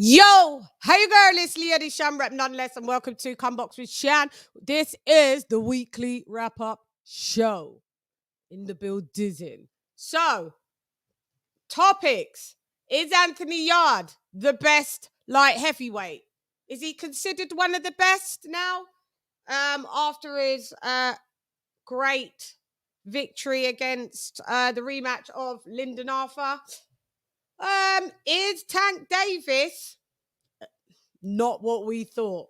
Yo, how you girl? It's LadyChann rep nonetheless, and welcome to Come Box with Chan. This is the weekly wrap-up show in the building. So, topics. Is Anthony Yarde the best light heavyweight? Is he considered one of the best now? After his great victory against the rematch of Lyndon Arthur. Is Tank Davis not what we thought?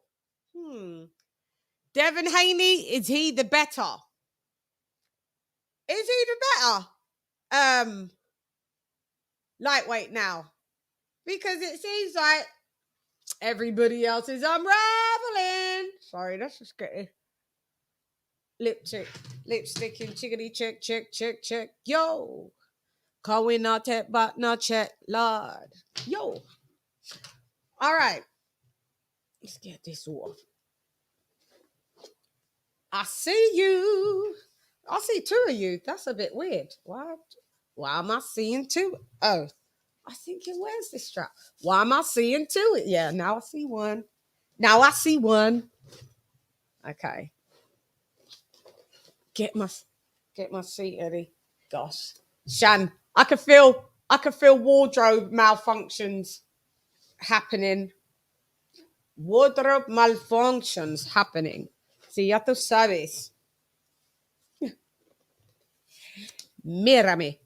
Devin Haney, is he the better? Is he the better lightweight now? Because it seems like everybody else is unraveling. Sorry, that's just getting lipsticking, chickity check. Yo, calling not that, but not check, Lord. Yo. All right, let's get this off. I see you. I see two of you. That's a bit weird. What? Why am I seeing two? Oh, I think it wears this strap. Why am I seeing two? Yeah, now I see one. Okay. Get my seat, Eddie. Gosh. Shan, I can feel wardrobe malfunctions happening. Wardrobe malfunctions happening. Si ya tú sabes. Mírame.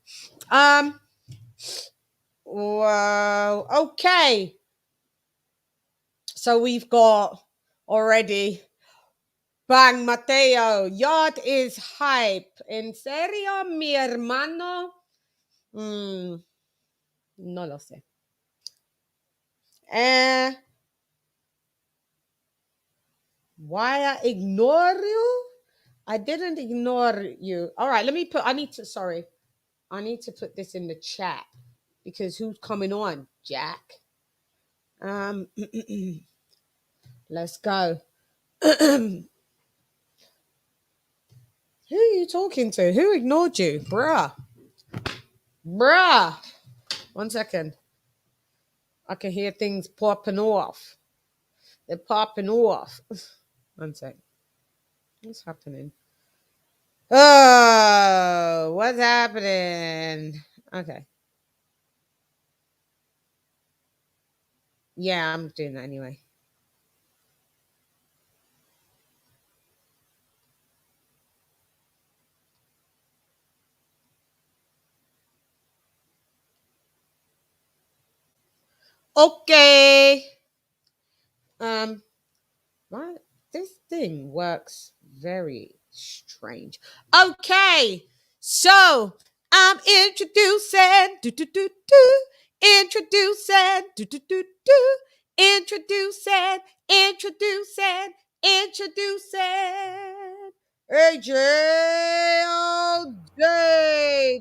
Wow. Okay. So we've got already Bang Mateo. Yarde is hype. ¿En serio, mi hermano? No lo sé. Why I ignore you? I didn't ignore you. All right, I need to put this in the chat because who's coming on? Jack. Let's go. Who are you talking to? Who ignored you? Bruh. One second. I can hear things popping off. They're popping off. One sec. What's happening? Oh, what's happening? Okay. Yeah, I'm doing that anyway. Okay. Right. This thing works very strange. Okay. So I'm introducing AJ all day.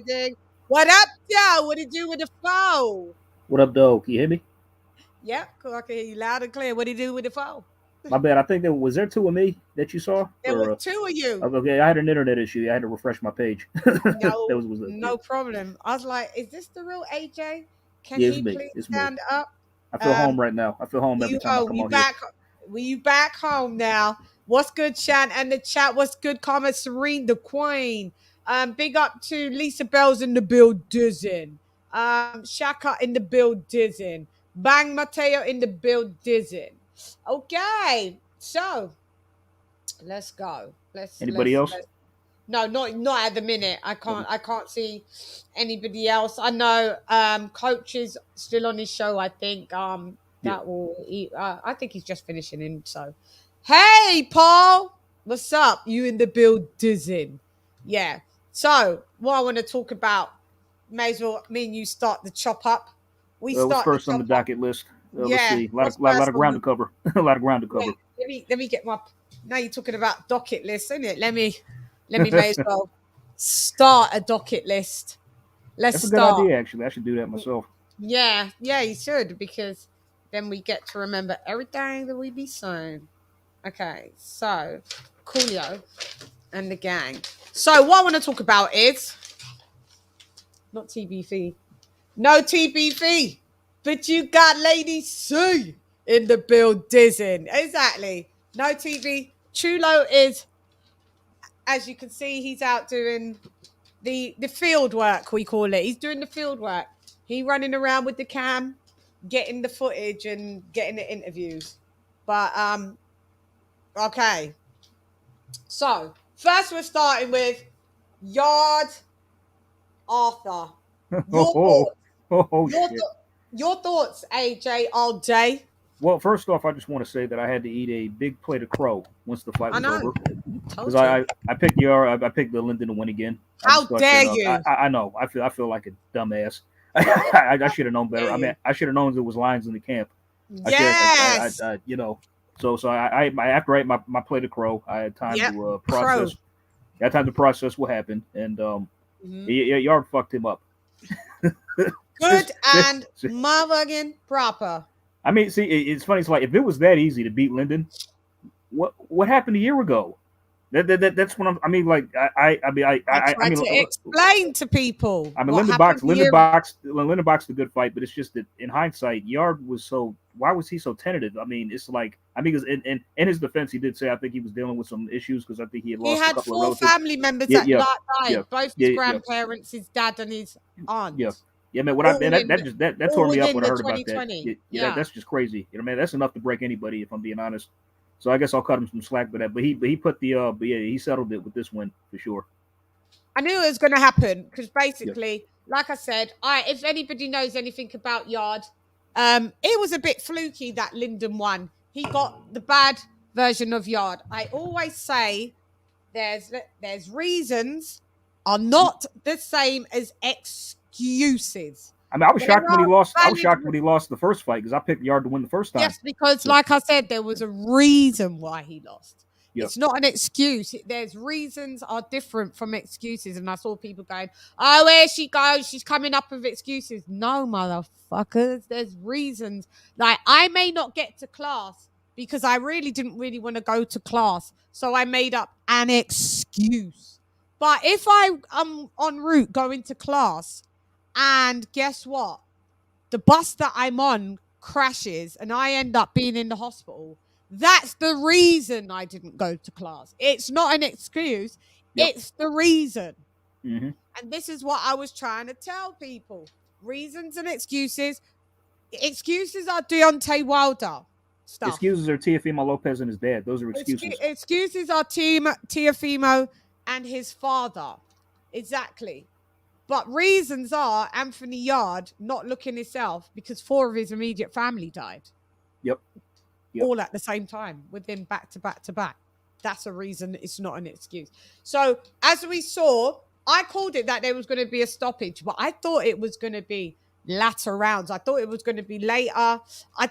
Ding. What up, Joe? What did you do with the phone? What up, dog? Can you hear me? Yeah, cool. I can hear you loud and clear. What did you do with the phone? My bad. I think was there two of me that you saw? There were two of you. Okay, I had an internet issue. I had to refresh my page. No problem. I was like, is this the real AJ? Can Yeah, he please stand up? I feel home right now. I feel home every time I come on here. You back home now. What's good, Chan? And the chat, what's good? Comment, Serene, the Queen. Big up to Lisa Bell's in the building. Shaka in the building. Bang Mateo in the building. Okay, so let's go. Anybody else? No, not at the minute. I can't see anybody else. I know Coach is still on his show. I think I think he's just finishing in. So, hey Paul, what's up? You in the building? Yeah. So what I want to talk about, may as well me and you start the chop up. What's first on the docket list? Let's see. A lot of ground to cover. A lot of ground to cover. Let me get my. Now you're talking about docket list, isn't it? Let me may as well start a docket list. That's a good idea, actually. I should do that myself. Yeah, you should, because then we get to remember everything that we be saying. Okay, so Coolio and the gang. So what I want to talk about is not TBV. No TBV. But you got Lady C in the building. Exactly. No TV. Chulo is, as you can see, he's out doing the field work, we call it. He's doing the field work. He running around with the cam, getting the footage and getting the interviews. But okay. So first we're starting with Yarde Arthur. Your thoughts, AJ, all day. Well, first off, I just want to say that I had to eat a big plate of crow once the fight was over. Because I picked I picked the Linden to win again. How dare you? I know. I feel like a dumbass. I should have known better. I mean, I should have known there was lions in the camp. Yes. You know. So I after I ate my plate of crow, I had time to process. I had time to process what happened, and Yarde fucked him up. Good and motherfucking proper. I mean, see, it's funny. It's like if it was that easy to beat Linden, what happened a year ago? That's what I mean. Like I tried to explain to people. I mean, Linden boxed a good fight, but it's just that in hindsight, Yarde was so. Why was he so tentative? I mean, it's like because in his defense, he did say I think he was dealing with some issues because I think he had lost. He had a couple 4 of family members that died. Both his grandparents, his dad, and his aunt. Yeah, man. That tore me up when I heard about that. That's just crazy. You know, man, that's enough to break anybody. If I'm being honest. So I guess I'll cut him some slack for that. But he put the he settled it with this win for sure. I knew it was going to happen because basically, like I said, if anybody knows anything about Yarde, it was a bit fluky that Linden won. He got the bad version of Yarde. I always say there's reasons are not the same as excuses. I mean, I was shocked when he lost. I was shocked when he lost the first fight because I picked Yarde to win the first time. Yes, because like I said, there was a reason why he lost. Yep. It's not an excuse. There's reasons are different from excuses. And I saw people going, oh, here she goes. She's coming up with excuses. No, motherfuckers. There's reasons. Like, I may not get to class because I didn't really want to go to class. So I made up an excuse. But if I'm en route going to class, and guess what? The bus that I'm on crashes and I end up being in the hospital. That's the reason I didn't go to class. It's not an excuse. Yep. It's the reason. Mm-hmm. And this is what I was trying to tell people. Reasons and excuses. Excuses are Deontay Wilder stuff. Excuses are Teofimo Lopez and his dad. Those are excuses. Excuses are Teofimo and his father. Exactly. But reasons are Anthony Yarde not looking himself because 4 of his immediate family died. Yep. All at the same time, within back to back to back. That's a reason. It's not an excuse. So as we saw, I called it that there was going to be a stoppage, but I thought it was going to be latter rounds. I thought it was going to be later. I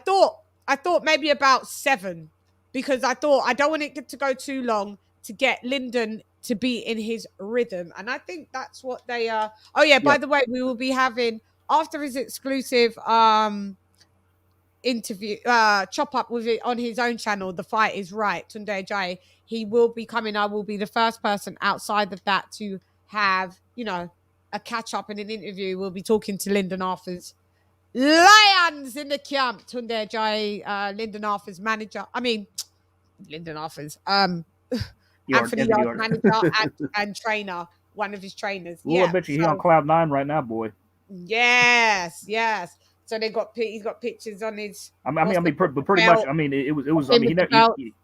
thought maybe about 7 because I thought I don't want it to go too long to get Linden to be in his rhythm. And I think that's what they are. Oh yeah, by the way, we will be having after his exclusive interview chop up with it on his own channel, The Fight Is Right, Tunde Ajayi. He will be coming. I will be the first person outside of that to have, a catch up and an interview. We'll be talking to Linden Arthur's lions in the camp. Tunde Ajayi, Linden Arthur's manager. I mean, Linden Arthur's Anthony Yarde's manager and trainer, one of his trainers. Well, I bet you he's on cloud 9 right now, boy. Yes. So he's got pictures on his. But pretty much. I mean, it was. I mean,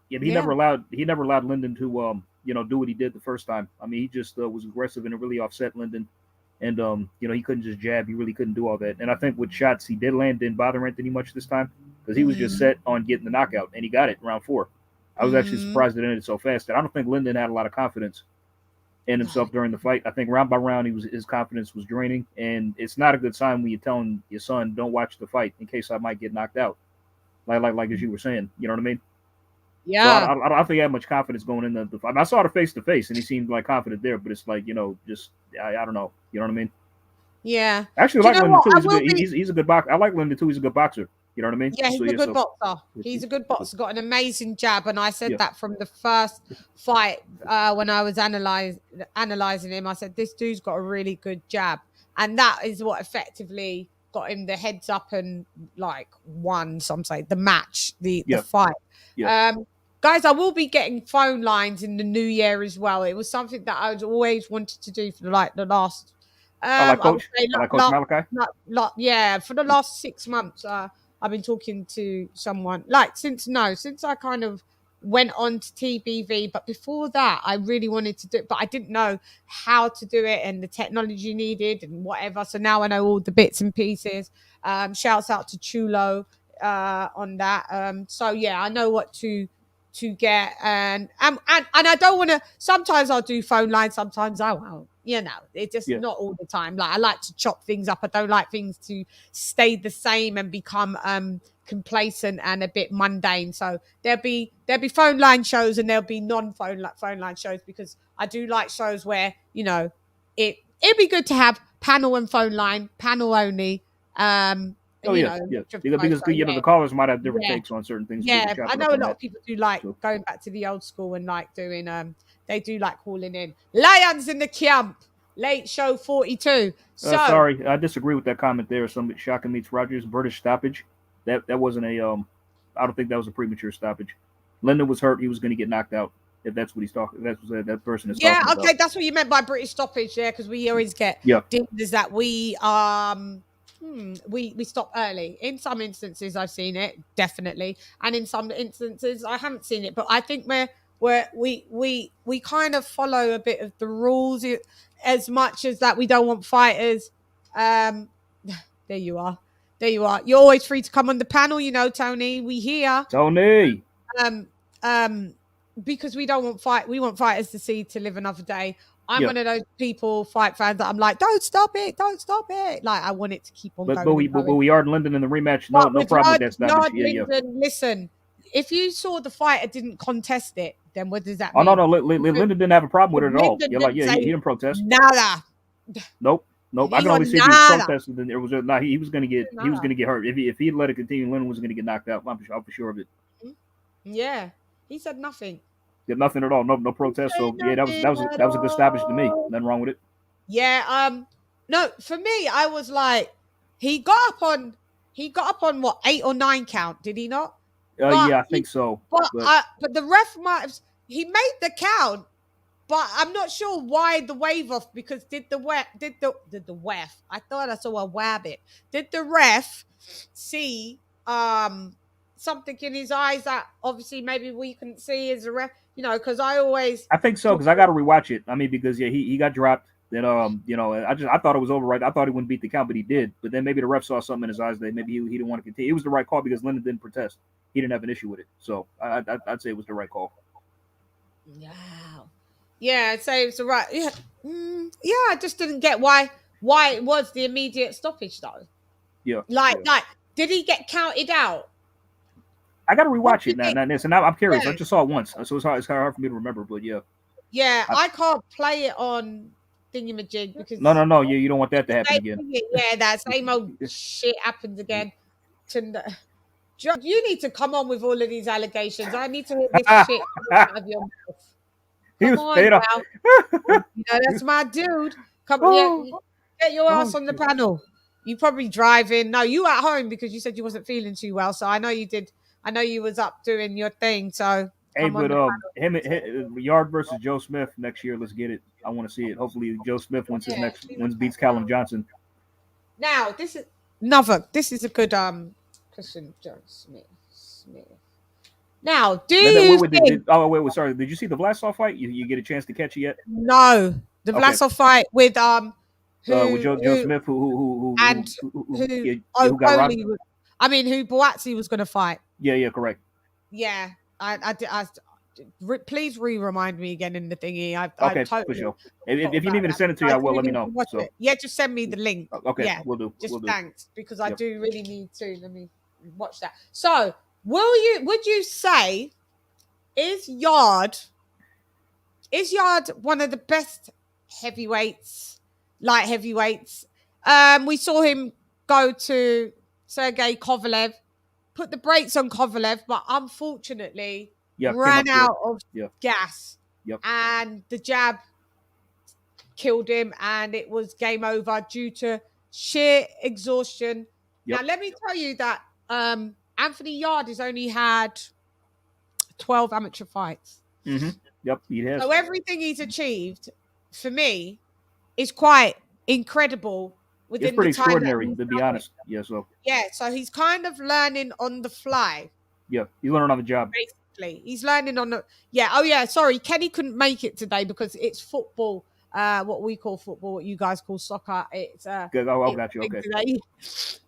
he never allowed Linden to do what he did the first time. I mean, he just was aggressive and it really offset Linden, and he couldn't just jab. He really couldn't do all that. And I think with shots he did land didn't bother Anthony much this time because he was just set on getting the knockout and he got it in round 4. I was actually surprised it ended so fast. And I don't think Linden had a lot of confidence in himself during the fight. I think round by round his confidence was draining, and it's not a good sign when you're telling your son, "Don't watch the fight in case I might get knocked out." Like as you were saying, you know what I mean? Yeah. So I don't think he had much confidence going into the fight. I mean, I saw it face to face, and he seemed like confident there. But it's like I don't know. You know what I mean? Yeah. Actually, I like Linden too. He's a good boxer. I like Linden too. He's a good boxer. You know what I mean? Yeah, he's a good boxer. He's a good boxer. Got an amazing jab, and I said that from the first fight when I was analyzing him. I said this dude's got a really good jab, and that is what effectively got him the heads up and like won the match, the Yeah. fight. Yeah. Guys, I will be getting phone lines in the new year as well. It was something that I always wanted to do for the last. Like Coach Malachi. For the last 6 months, I've been talking to someone since I kind of went on to TBV, but before that, I really wanted to do it, but I didn't know how to do it and the technology needed and whatever. So now I know all the bits and pieces. Shouts out to Chulo on that. So yeah, I know what to get, and I don't want to. Sometimes I'll do phone lines, sometimes I won't. It's just not all the time. Like I like to chop things up. I don't like things to stay the same and become complacent and a bit mundane. So there'll be phone line shows and there'll be non-phone line shows, because I do like shows where it'd be good to have panel and phone line, panel only. Because the callers might have different takes on certain things. Yeah, I know a lot of people do like going back to the old school and like doing they do like calling in. Lions in the camp, late show 42. Sorry, I disagree with that comment there. Some Shaka meets Rogers, British stoppage. That wasn't a I don't think that was a premature stoppage. Lyndon was hurt; he was going to get knocked out. If that's what he's talking, that's what that person is talking about. Yeah, okay, that's what you meant by British stoppage. Yeah, because we always get is that we stop early. In some instances, I've seen it definitely, and in some instances, I haven't seen it. But I think we kind of follow a bit of the rules as much as that we don't want fighters. There you are. You're always free to come on the panel, Tony. We here, Tony. Because we don't want we want fighters to live another day. I'm one of those fight fans that I'm like, don't stop it. Like I want it to keep on going. But we are in London in the rematch. No problem with that. Listen, if you saw the fighter didn't contest it, then what does that mean? Oh no, Lyndon didn't have a problem with it at all. He didn't protest. Nada. Nope. I can only see if he was protesting. Then there was he was going to get hurt. If he let it continue, Lyndon was going to get knocked out. I'm for sure of it. Yeah, he said nothing. Did nothing at all. No protest. So yeah, that was a good stoppage to me. Nothing wrong with it. Yeah. No, for me, I was like, he got up on what, 8 or 9 count? Did he not? Yeah, I think so. But the ref he made the count, but I'm not sure why the wave off, because did the ref? I thought I saw a wabbit. Did the ref see something in his eyes that obviously maybe we couldn't see as a ref? Because I think so, because I got to rewatch it. I mean, because he got dropped. Then I thought it was over, right? I thought he wouldn't beat the count, but he did. But then maybe the ref saw something in his eyes that maybe he didn't want to continue. It was the right call because Lyndon didn't protest. He didn't have an issue with it, so I'd say it was the right call. Wow. Yeah, I'd say it was the right. Yeah, I just didn't get why it was the immediate stoppage though. Yeah. Like, did he get counted out? I got to rewatch it now. And now I'm curious. I just saw it once, so it's kind of hard for me to remember. But yeah. Yeah, I can't play it on thingamajig because no. You don't want that to happen again. Yeah, that same old shit happens again. You need to come on with all of these allegations. I need to hear this shit out of your mouth. Come on, now. That's my dude. Come on, get your ass on the panel. You probably driving. No, you at home because you said you wasn't feeling too well. So I know you did. I know you was up doing your thing. So hey, but him Yarde versus Joe Smith next year. Let's get it. I want to see it. Hopefully, Joe Smith wins beats Callum Johnson. Now this is a good question, Joe Smith. Now, sorry. Did you see the Vlasov fight? You get a chance to catch it yet? No, the Vlasov fight with with Joe Smith, who got robbed. Who Boazzi was going to fight. Yeah, correct. Yeah, I please remind me again in the thingy. Okay, for sure. If you need me to send it to you, I will. Let me know. So. Yeah, just send me the link. Okay, yeah, we'll do. Thanks, because I do really need to. Let me watch that. So, would you say is Yarde one of the best light heavyweights? We saw him go to Sergey Kovalev, put the brakes on Kovalev, but unfortunately ran out of gas. Yep. And the jab killed him, and it was game over due to sheer exhaustion. Yep. Now, let me tell you that Anthony Yarde has only had 12 amateur fights. Yep, he has. So everything he's achieved, for me, is quite incredible. It's pretty extraordinary, to be honest. Yeah, so he's kind of learning on the fly. Yeah, he's learning on the job. Basically, he's learning on the. Yeah. Oh yeah. Sorry, Kenny couldn't make it today because it's football. What we call football, what you guys call soccer. It's Good. Oh, got you. Okay.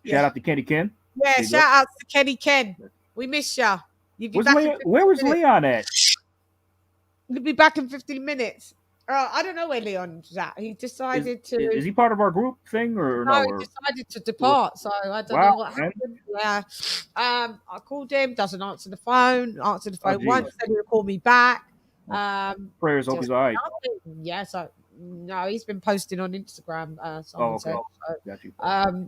Shout out to Kenny Ken. Yeah, shout out to Kenny Ken. We miss ya. Where was Leon at? He'll be back in 15 minutes. I don't know where Leon's at. He decided to. Is he part of our group thing or no? He decided to depart. So I don't know what happened. Yeah. I called him. Doesn't answer the phone. Answered the phone once. Said he'll call me back. Prayers. Hope he's all right. Yeah. So no, he's been posting on Instagram. Okay. So, got you.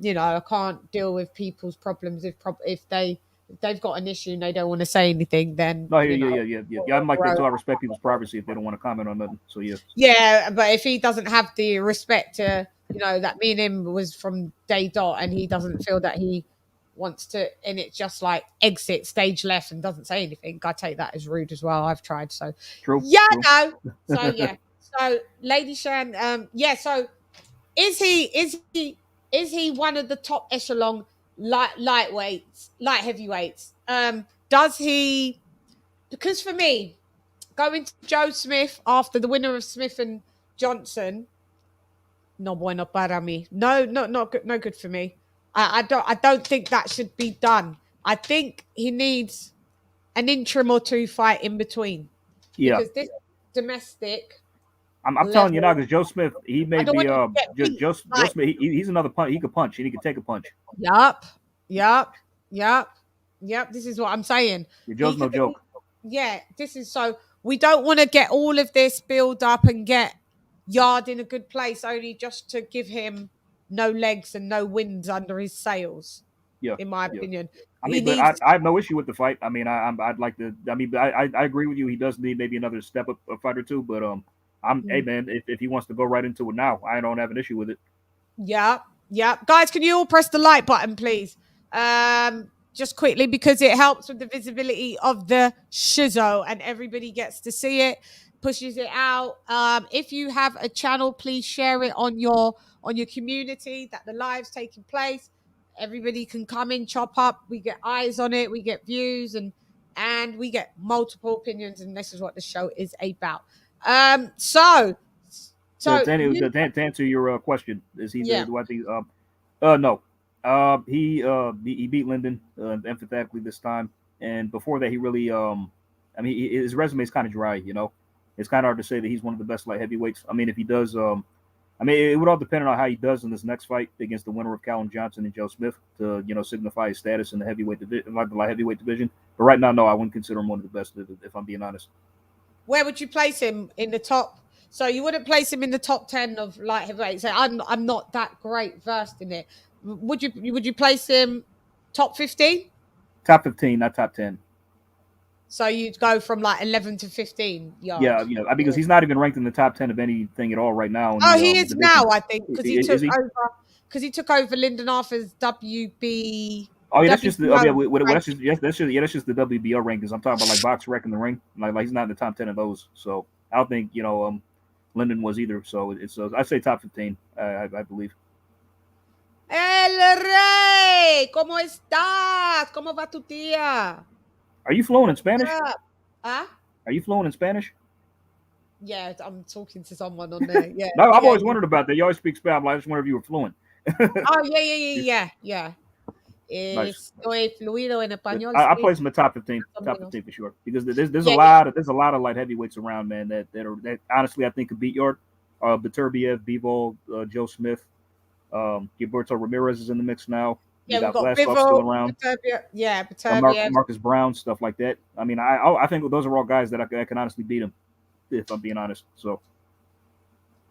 You know, I can't deal with people's problems if they've got an issue and they don't want to say anything, then yeah. I'm like that too. I respect people's privacy if they don't want to comment on nothing. So yeah, but if he doesn't have the respect to, you know, that me and him was from day dot, and he doesn't feel that he wants to, and it's just like exit stage left and doesn't say anything, I take that as rude as well. I've tried. So true. No. So yeah. So LadyChann, so is he one of the top echelon light heavyweights? Does he? Because for me, going to Joe Smith after the winner of Smith and Johnson, no bueno para mí. No good, no good for me. I don't think that should be done. I think he needs an interim or two fight in between. Yeah. Because this domestic. I'm telling you now, because Joe Smith, he may be Joe Smith. He's another punch. He could punch, and he could take a punch. Yup. This is what I'm saying. Joe's no joke. Yeah, this is so. We don't want to get all of this build up and get Yarde in a good place only just to give him no legs and no wins under his sails. Yeah, in my opinion. I mean, I have no issue with the fight. I mean, I'd like to. I mean, I agree with you. He does need maybe another step up a fight or two, but hey man, if he wants to go right into it now, I don't have an issue with it. Yeah. Guys, can you all press the like button, please? Just quickly, because it helps with the visibility of the shizo and everybody gets to see it, pushes it out. If you have a channel, please share it on your community that the live's taking place. Everybody can come in, chop up. We get eyes on it, we get views, and we get multiple opinions, and this is what the show is about. So to answer your question, is he? Do I think? No. He beat Lyndon emphatically this time, and before that, he really I mean, his resume is kind of dry. You know, it's kind of hard to say that he's one of the best light heavyweights. I mean, if he does, I mean, it would all depend on how he does in this next fight against the winner of Callum Johnson and Joe Smith to, you know, signify his status in the heavyweight division, like the light heavyweight division. But right now, no, I wouldn't consider him one of the best, if I'm being honest. Where would you place him in the top? So you wouldn't place him in the top 10 of light heavyweight. So I'm not that great versed in it. Would you place him top 15? Top 15, not top 10. So you'd go from like 11 to 15 yards. Yeah, because he's not even ranked in the top 10 of anything at all right now. He is now, I think, because he took over Lyndon Arthur's WB. Oh yeah, that's just the that's just the WBO rankings. I'm talking about like Box Rec in the ring. Like he's not in the top 10 of those. So I don't think Lyndon was either. So it's I'd say top 15. I believe. El Rey, ¿cómo estás? ¿Cómo va tu tía? Are you fluent in Spanish? Huh? Are you fluent in Spanish? Yeah, I'm talking to someone on there. Yeah. No, I've always wondered about that. You always speak Spanish. I just wondered if you were fluent. Oh, yeah. Estoy fluido en español. I place him in the top 15 for sure. Because there's a lot of light heavyweights around, man, that honestly I think could beat Yarde. Beterbiev, Bivol, Joe Smith, Gilberto Ramirez is in the mix now. Yeah, we've got Biffle still around. Beterbiev. Marcus Brown, stuff like that. I mean, I think those are all guys that I can honestly beat him, if I'm being honest. So.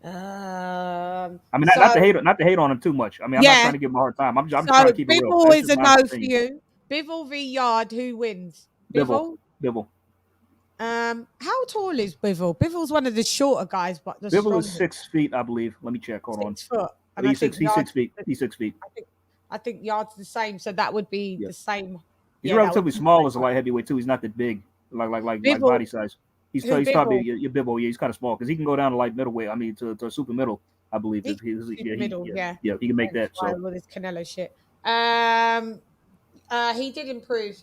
I mean, not to hate on him too much. I mean, I'm not trying to give him a hard time. I'm just trying to keep it real. Biffle is a no for you. Biffle v. Yarde, who wins? Biffle. How tall is Biffle? Biffle's one of the shorter guys, but Biffle is 6 feet, I believe. Let me check. Hold on. 6 foot. And he's 6 feet. He's 6 feet. I think Yarde's the same, so that would be the same. He's relatively small as a light heavyweight too. He's not that big, like body size. He's probably Biffle. Yeah, he's kind of small because he can go down to light middleweight. I mean, to super middle, I believe. He can make that. So with his Canelo shit. He did improve,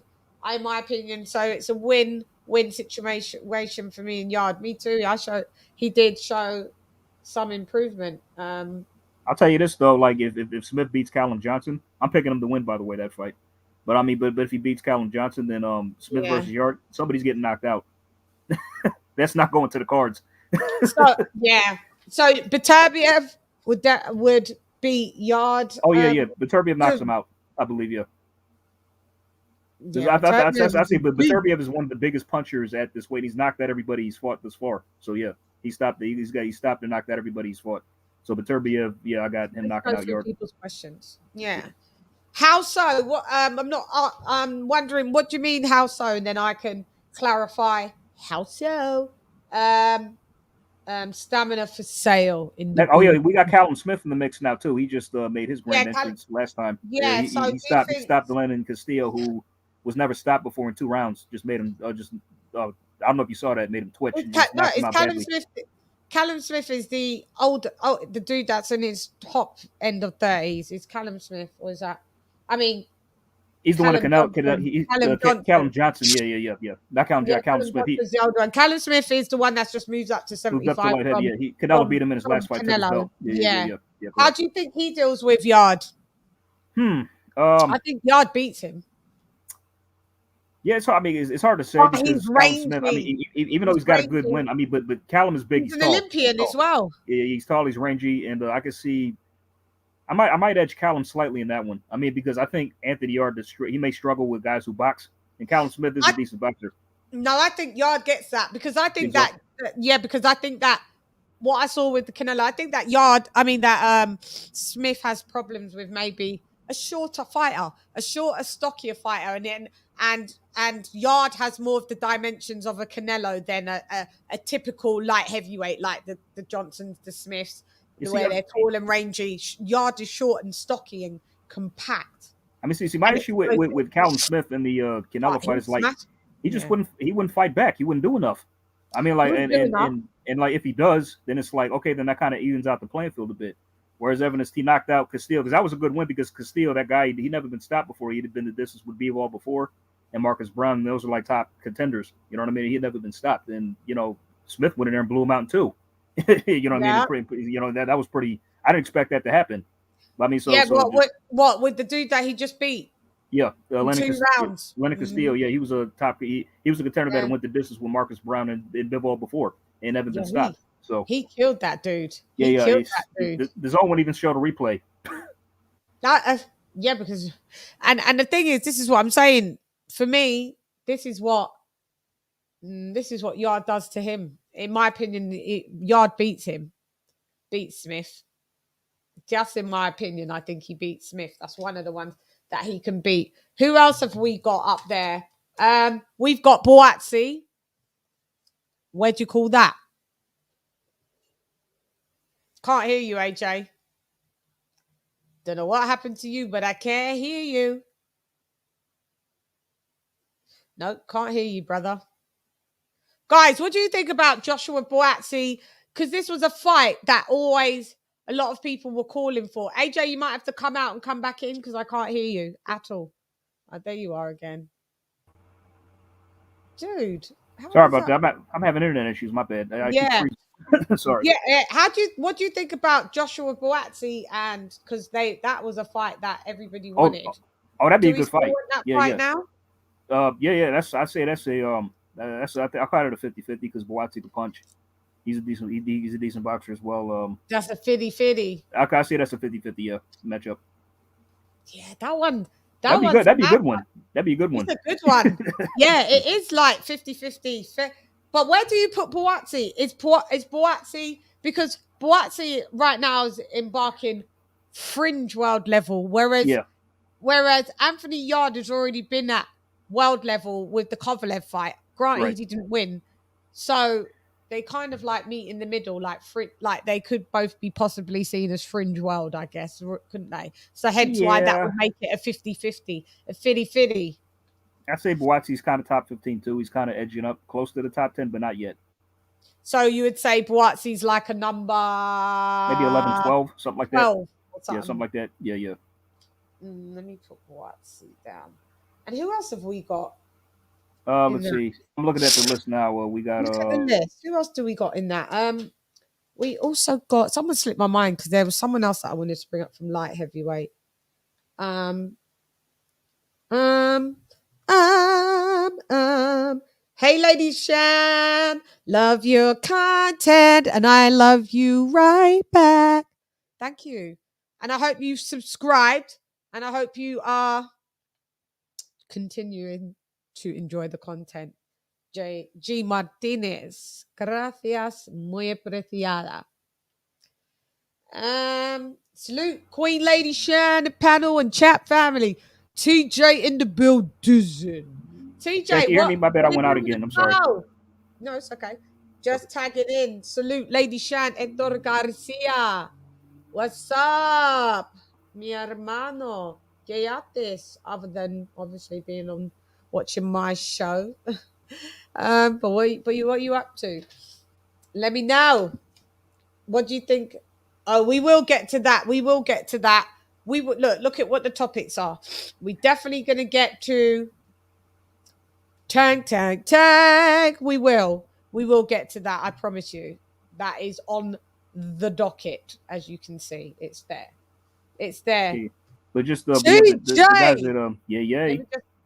in my opinion. So it's a win-win situation for me and Yarde. Me too. He did show some improvement. I'll tell you this though, like if Smith beats Callum Johnson, I'm picking him to win. By the way, that fight. But I mean, but if he beats Callum Johnson, then Smith versus Yarde, somebody's getting knocked out. That's not going to the cards. So Beterbiev would beat Yarde. Oh yeah. Beterbiev knocks him out, I believe. Yeah. I see, but Beterbiev is one of the biggest punchers at this weight. He's knocked out everybody he's fought this far. So yeah, he stopped and knocked out everybody he's fought. So Beterbiev, I got him knocking out Yarde. People's questions. Yeah. How so? What? I'm wondering. What do you mean? How so? And then I can clarify. How so? Stamina for sale in the. We got Callum Smith in the mix now too. He just made his grand entrance last time. Yeah, he stopped Lennon Castillo, who was never stopped before in 2 rounds. Just made him I don't know if you saw that. Made him twitch. Callum Smith is the the dude that's in his top end of 30s. Is Callum Smith, or is that? I mean, he's the one that can out. Callum Johnson. Yeah. Not Callum Johnson. Callum Smith. Callum Smith is the one that's just moved up to 75. Canelo beat him in his last fight. Yeah. How do you think he deals with Yarde? I think Yarde beats him. Yeah, it's hard to say because Callum Smith. I mean, even though he's got a good win, I mean, but Callum is big. He's an Olympian as well. Yeah, he's tall. He's rangy, and I can see. I might edge Callum slightly in that one. I mean, because I think Anthony Yarde he may struggle with guys who box, and Callum Smith is a decent boxer. No, I think Yarde gets that because I think because I think that what I saw with the Canelo, I think that Smith has problems with maybe a shorter fighter, stockier fighter, and Yarde has more of the dimensions of a Canelo than a typical light heavyweight like the Johnsons, the Smiths. Where they're tall and rangy. Yarde is short and stocky and compact. I mean, my issue with Callum Smith in the Canelo fight is like he just wouldn't fight back. He wouldn't do enough. I mean, like and like if he does, then it's like okay, then that kind of evens out the playing field a bit. Whereas evidence he knocked out Castillo because that was a good win because Castillo, that guy, he never been stopped before. He'd been the distance with Bivol before, and Marcus Brown. Those are like top contenders. You know what I mean? He'd never been stopped, and Smith went in there and blew him out in 2. You know what I mean? That was pretty. I didn't expect that to happen. I mean, what with the dude that he just beat? Yeah, Lennon 2 rounds. Lennon Castillo. Yeah, he was a top. He was a contender that went the distance with Marcus Brown and Bivol before, and never been stopped. So he killed that dude. The zone wouldn't even show the replay. Because and the thing is, this is what I'm saying. For me, this is what Yarde does to him. In my opinion, Yarde beats Smith. Just in my opinion, I think he beats Smith. That's one of the ones that he can beat. Who else have we got up there? We've got Boatsi. Where'd you call that? Can't hear you, AJ. Don't know what happened to you, but I can't hear you. No, can't hear you, brother. Guys, what do you think about Joshua Boatsi? Because this was a fight that always a lot of people were calling for. AJ, you might have to come out and come back in because I can't hear you at all. Oh, there you are again. Dude. Sorry about that. I'm having internet issues. My bad. Sorry. Yeah. What do you think about Joshua Boatsi? And because that was a fight that everybody wanted. Oh, that'd be a good fight. Now? That's I call it a 50-50 because Boatsi can punch. He's a decent boxer as well. That's a 50-50. I say that's a 50-50 matchup. Yeah, that one. That'd be good. That'd be a good one. It's a good one. Yeah, it is like 50-50. But where do you put Boatsi? Is Boatsi because Boatsi right now is embarking fringe world level, whereas Anthony Yarde has already been at world level with the Kovalev fight. Granted, he didn't win. So they kind of like meet in the middle, like they could both be possibly seen as fringe world, I guess, couldn't they? So hence why that would make it a 50-50, a fitty-fitty. I'd say Buatsi's kind of top 15 too. He's kind of edging up close to the top 10, but not yet. So you would say Buatsi's like a number maybe 11, 12, something like that. 12 yeah, something like that. Yeah. Let me put Buatsi down. And who else have we got? Let's see. I'm looking at the list now. We got look at the list. Who else do we got in that? We also got, someone slipped my mind because there was someone else that I wanted to bring up from light heavyweight. Hey, LadyChann, love your content, and I love you right back. Thank you. And I hope you've subscribed, and I hope you are continuing to enjoy the content. G. Martinez, gracias, muy apreciada. Salute Queen LadyChann, the panel and chat family. TJ in the building. TJ, can you hear me? My bad, I went out again. I'm sorry. No, it's okay. Just tag it in. Salute LadyChann, Hector Garcia. What's up, mi hermano? ¿Qué haces? Other than obviously being on watching my show. But what are you up to? Let me know. What do you think? Oh, we will get to that. We will get to that. We would look at what the topics are. We're definitely going to get to tag. We will get to that. I promise you. That is on the docket, as you can see. It's there. Okay. But just the guys that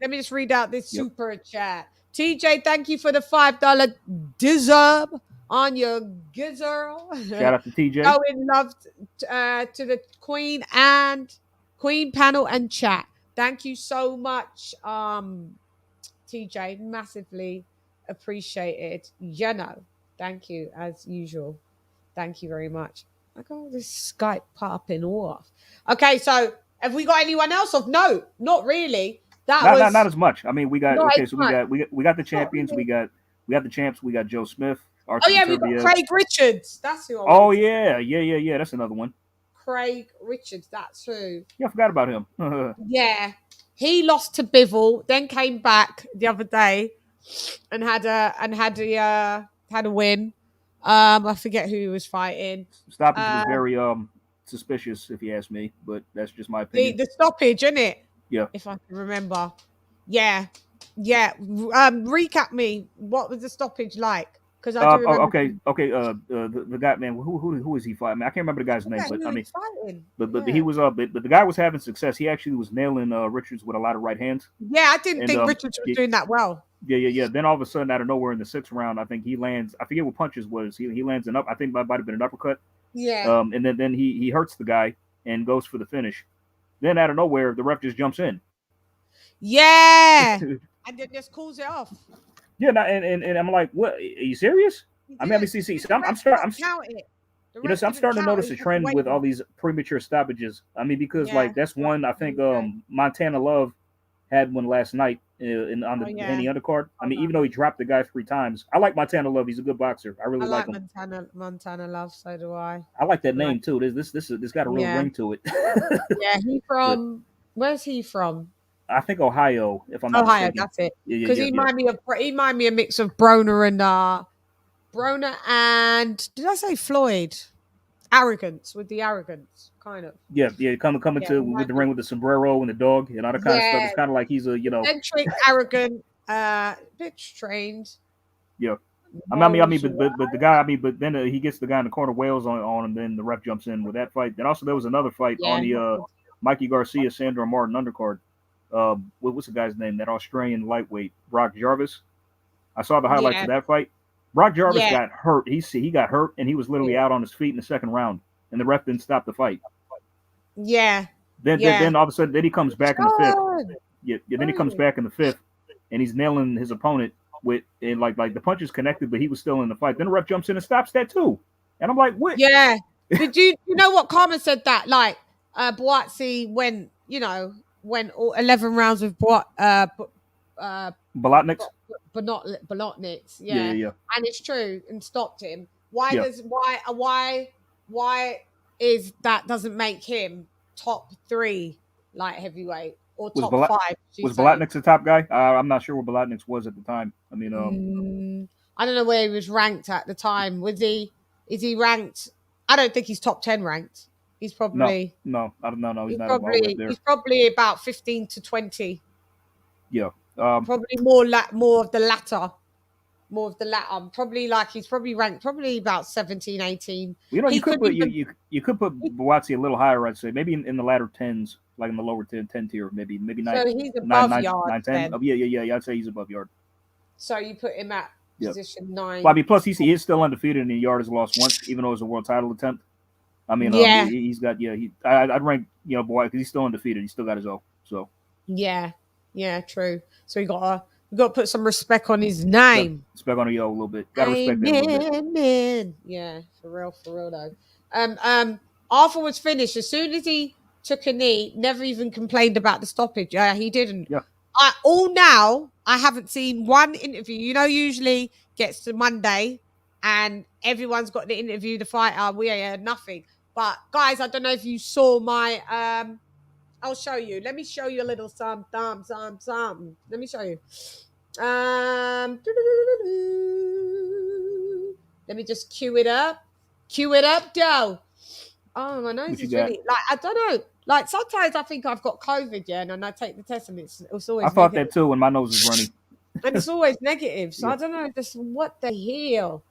Let me just read out this super chat. TJ, thank you for the $5 dizub on your gizzle. Shout out to TJ. Showing love to the Queen panel and chat. Thank you so much, TJ. Massively appreciated. Thank you as usual. Thank you very much. I got all this Skype popping off. Okay, so have we got anyone else of note? Not really. Not as much. I mean, we got we got the champions. We got the champs. We got Joe Smith. We got Craig Richards. That's who. Yeah. That's another one. Craig Richards. That's who. Yeah, I forgot about him. Yeah, he lost to Biffle, then came back the other day, and had a win. I forget who he was fighting. Stoppage was very suspicious, if you ask me, but that's just my opinion. The stoppage, isn't it? Yeah. If I can remember. Yeah. Recap me. What was the stoppage like? Because I do remember. Okay. The guy, man, who is he fighting? I mean, I can't remember the guy's name, but I mean, but he was but the guy was having success. He actually was nailing Richards with a lot of right hands. Yeah, I didn't think Richards was doing that well. Yeah. Then all of a sudden, out of nowhere, in the 6th round, I think he lands. I forget what punches was. He lands an up. I think it might have been an uppercut. Yeah. And then he hurts the guy and goes for the finish. Then out of nowhere, the ref just jumps in. Yeah. And then just calls it off. Yeah, and I'm like, what? Are you serious? I mean, see, I'm starting to notice a trend with all these premature stoppages. I mean, because like that's one I think Montana Love had one last night on the Haney undercard. I mean, even though he dropped the guy 3 times, I like Montana Love. He's a good boxer. I really like him. Montana Love. So do I. I like that name too. This got a real ring to it. Yeah, he's from. Where's he from? I think Ohio. If I'm not mistaken. That's it. Because he might be a mix of Broner and did I say Floyd? Arrogance with the arrogance, kind of. Yeah. Coming to with the ring with the sombrero and the dog and all that kind of stuff. It's kind of like he's a eccentric, arrogant, bit strange. Yeah. I mean, but the guy. But then he gets the guy in the corner, wails on him. Then the ref jumps in with that fight. Then also there was another fight on the Mikey Garcia, Sandra Martin undercard. What's the guy's name? That Australian lightweight, Brock Jarvis. I saw the highlights of that fight. Brock Jarvis got hurt. He got hurt, and he was literally out on his feet in the 2nd round, and the ref didn't stop the fight. Yeah. Then all of a sudden, then he comes back in the 5th. Yeah. Then he comes back in the 5th, and he's nailing his opponent and like the punches connected, but he was still in the fight. Then the ref jumps in and stops that too, and I'm like, what? Yeah. Did you know what Karma said that like Buatsi went 11 rounds with Bolotniks? But not Bolotniks. Yeah. And it's true, and stopped him. Why is that doesn't make him top 3 light heavyweight or top 5? Was Bolotniks the top guy? I'm not sure where Bolotniks was at the time. I mean, I don't know where he was ranked at the time. Is he ranked? I don't think he's top 10 ranked. He's probably no. I don't know. No, he's not all the way up there. He's probably about 15 to 20. Yeah. Probably more of the latter. More of the latter. Probably like he's probably ranked probably about 17, 18. You know, you could put Buatsi a little higher, I'd say. Maybe in the latter 10s, like in the lower 10 tier, maybe 9. So he's above Yard. 9, 10. Oh, yeah. I'd say he's above Yard. So you put him at position 9. Well, I mean, plus he is still undefeated, and Yard has lost once, even though it's a world title attempt. I mean, he's got I'd rank Buatsi because he's still undefeated. He's still got his O. So yeah, true. So we got to put some respect on his name. Respect on the O a little bit. Got to respect that a little bit. Yeah, for real though. Arthur was finished as soon as he took a knee. Never even complained about the stoppage. Yeah, he didn't. Yeah. I haven't seen one interview. Usually gets to Monday, and everyone's got to interview the fighter. We heard nothing. But guys, I don't know if you saw my. I'll show you. Let me show you a little something. Let me show you. Let me just cue it up. Doe. Oh, my nose is really I don't know. Like sometimes I think I've got COVID, and I take the test and it's always. I thought that too when my nose is running. And it's always negative. So I don't know what the hell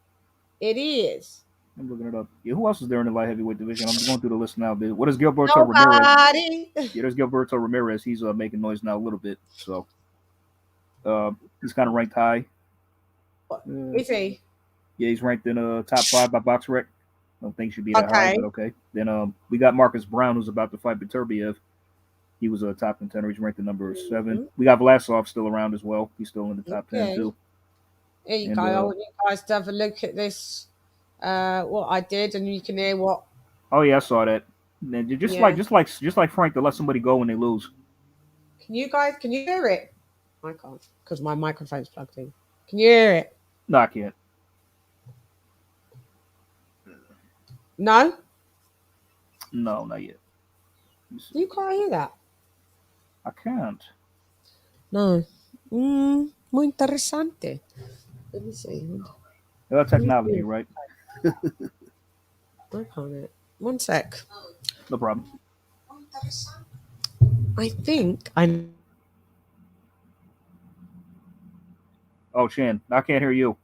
it is. I'm looking it up. Yeah, who else is there in the light heavyweight division? I'm going through the list now. What is Gilberto Ramirez? Yeah, there's Gilberto Ramirez. He's making noise now a little bit. So he's kind of ranked high. Is he? Yeah, he's ranked in top 5 by BoxRec. I don't think he should be that high, but okay. Then we got Marcus Brown, who's about to fight Beterbiev. He was a top contender. He's ranked at number 7. We got Vlasov still around as well. He's still in the top 10 too. There you go. I want you guys to have a look at this. What I did, and you can hear what. Oh yeah, I saw that. And just like Frank to let somebody go when they lose. Can you hear it? I can't because my microphone's plugged in. Can you hear it? No, I can't. No, not yet. You can't hear that. I can't. No. Muy interesante. Let me see. Technology, right? I can't. One sec. No problem. I think I. Oh, Chan, I can't hear you.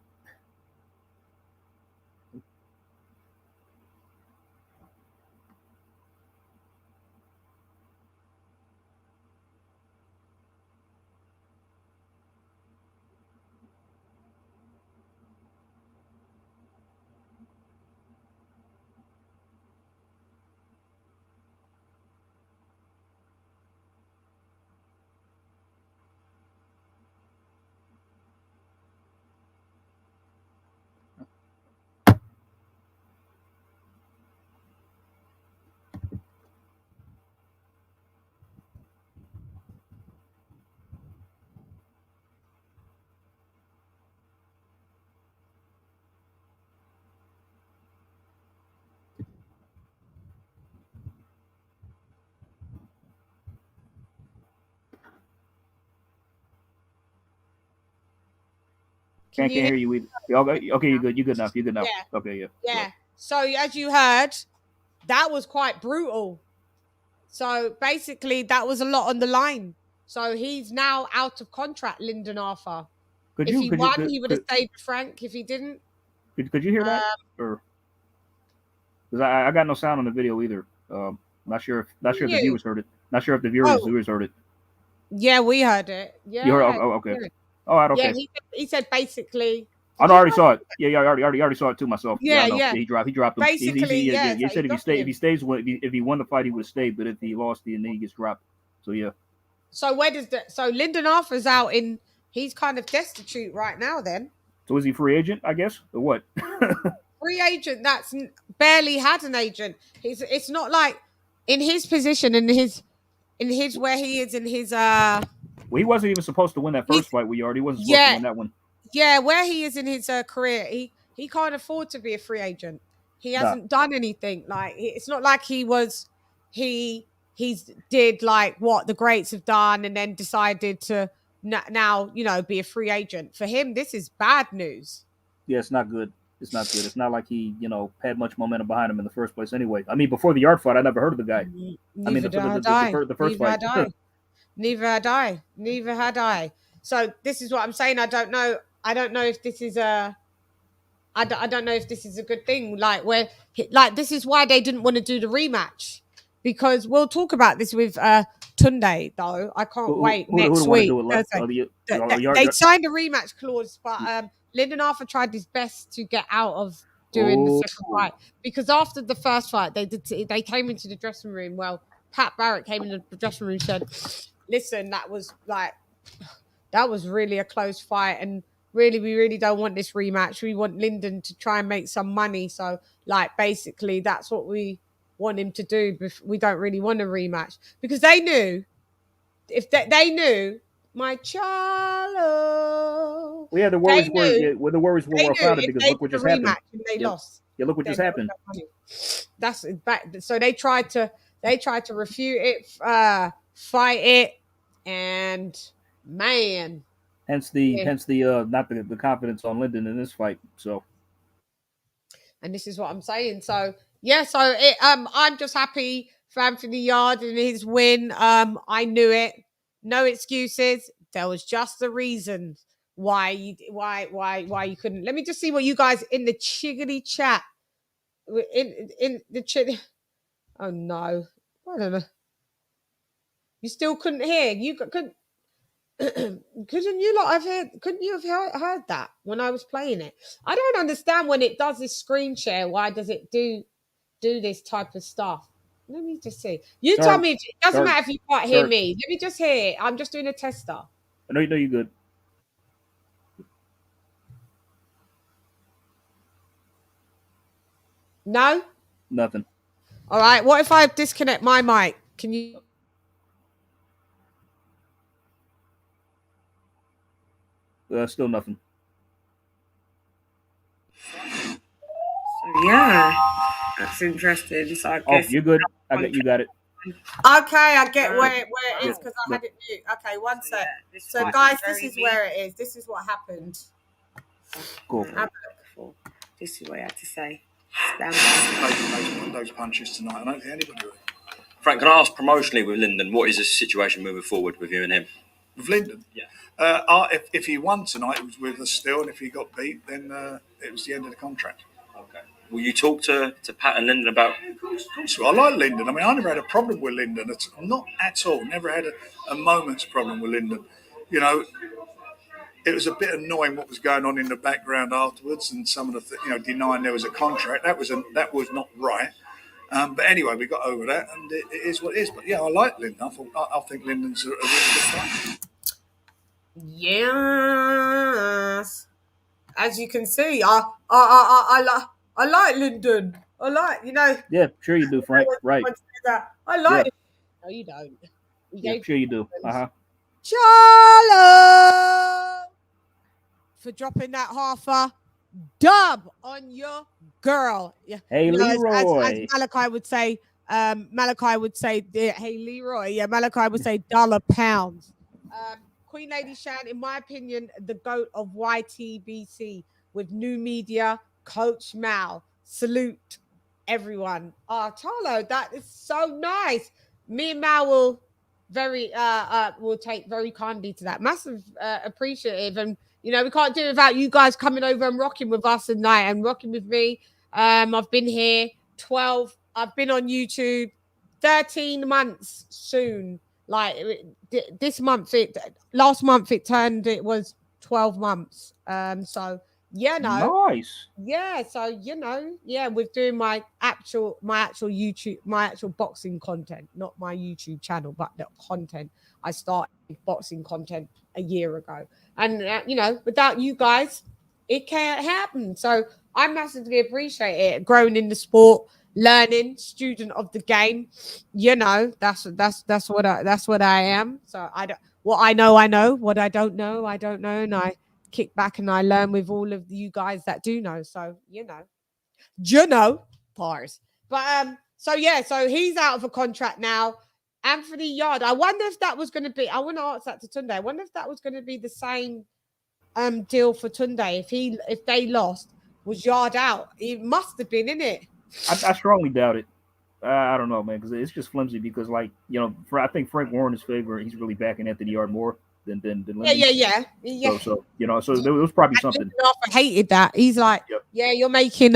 Can't hear you either. Okay, you're good. You're good now. Yeah. Okay, yeah. So as you heard, that was quite brutal. So basically, that was a lot on the line. So he's now out of contract, Lyndon Arthur. If he won, he would have stayed with Frank. If he didn't, could you hear that? Or because I got no sound on the video either. Not sure if the viewers heard it. Not sure if the viewers heard it. Yeah, we heard it. Yeah. You heard? Oh, okay. All right, okay. Yeah, he said basically. I already saw it. Yeah, I already saw it too myself. Yeah. He dropped him. Basically, he said if he won the fight, he would have stayed. But if he lost, then he gets dropped. So yeah. So where does that? So Lyndon Arthur's out in. He's kind of destitute right now. Then. So is he free agent? I guess or what? Free agent. That's barely had an agent. It's not like in his position in his where he is in his Well, he wasn't even supposed to win that first fight with Yarde. He wasn't supposed to win that one. Yeah, where he is in his career, he can't afford to be a free agent. He hasn't done anything. Like it's not like he's did like what the greats have done and then decided to now be a free agent. For him, this is bad news. Yeah, it's not good. It's not good. It's not like he had much momentum behind him in the first place. Anyway, I mean, before the Yarde fight, I never heard of the guy. Neither the first fight. Neither had I. Neither had I. So this is what I'm saying. I don't know if this is a good thing. This is why they didn't want to do the rematch, because we'll talk about this with Tunde though. I can't wait next week. They signed a rematch clause, but Lyndon Arthur tried his best to get out of doing the second fight, because after the first fight they came into the dressing room. Well, Pat Barrett came into the dressing room and said, listen, that was really a close fight, and we really don't want this rematch. We want Lyndon to try and make some money. So basically that's what we want him to do. We don't really want a rematch, because they knew they knew my Charlo. Well, yeah, the worries were well founded, because look what just happened. And they lost. Yeah, look what just happened. That's back. So they tried to refute it, fight it, and man. Hence the not the confidence on Lyndon in this fight. So, and this is what I'm saying. So I'm just happy for Anthony Yarde and his win. I knew it. No excuses. There was just a reason why you couldn't. Let me just see what you guys in the chiggity chat in the chit. Oh no, I don't know. You still couldn't hear. You couldn't. Couldn't you have heard that when I was playing it? I don't understand when it does this screen share. Why does it do this type of stuff? Let me just see. You tell me. It doesn't matter if you can't hear me. Let me just hear it. I'm just doing a tester. No, you're good. No? Nothing. All right. What if I disconnect my mic? Can you? Still nothing. So yeah, that's interesting. So I guess you're good. You got it. Okay, I get where it is, because I had it mute. Okay, one sec. So guys, this is where it is. This is what happened. Cool. This is what I had to say. Those punches tonight. I don't think anybody will. Frank, can I ask promotionally with Lyndon, what is the situation moving forward with you and him? With Lyndon? Yeah. If he won tonight, it was with us still, and if he got beat, then it was the end of the contract. Okay. Will you talk to Pat and Lyndon about? Of course. I like Lyndon. I mean, I never had a problem with Lyndon. It's not at all. Never had a moment's problem with Lyndon. You know, it was a bit annoying what was going on in the background afterwards, and some of the denying there was a contract. That was not right. But anyway, we got over that, and it is what it is. But yeah, I like Lyndon. I think Lyndon's a really good fighter. Yes, as you can see, I like Lyndon. I like, Yeah, sure you do, Frank. Right. I like. Yeah. No, you don't. Yeah, sure you do. Charlo for dropping that half a dub on your girl. Yeah. Hey, Leroy. As Malachi would say, hey Leroy. Yeah, Malachi would say dollar pounds. Queen LadyChann, in my opinion, the GOAT of YTBC, with new media, Coach Mal. Salute everyone. Charlo, that is so nice. Me and Mal will take very kindly to that. Massive appreciative. And we can't do it without you guys coming over and rocking with us tonight and rocking with me. I've been here 12. I've been on YouTube 13 months soon. Like this month, last month it was 12 months. So nice. Yeah, so we're doing my actual YouTube, my actual boxing content, not my YouTube channel, but the content. I started boxing content a year ago, and without you guys, it can't happen. So I massively appreciate it. Growing in the sport, learning, student of the game. That's what I am. So What I know. What I don't know, I don't know. And I kick back and I learn with all of you guys that do know. So, bars. But so he's out of a contract now. Anthony Yarde. I wonder if that was going to be. I want to ask that to Tunde. I wonder if that was going to be the same deal for Tunde. If they lost, was Yarde out? It must have been, innit? I strongly doubt it. I don't know, man, because it's just flimsy. Because, like, I think Frank Warren is favored. He's really backing Anthony Yarde more than Lyndon. Yeah. So there was probably something. I hated that. He's like, you're making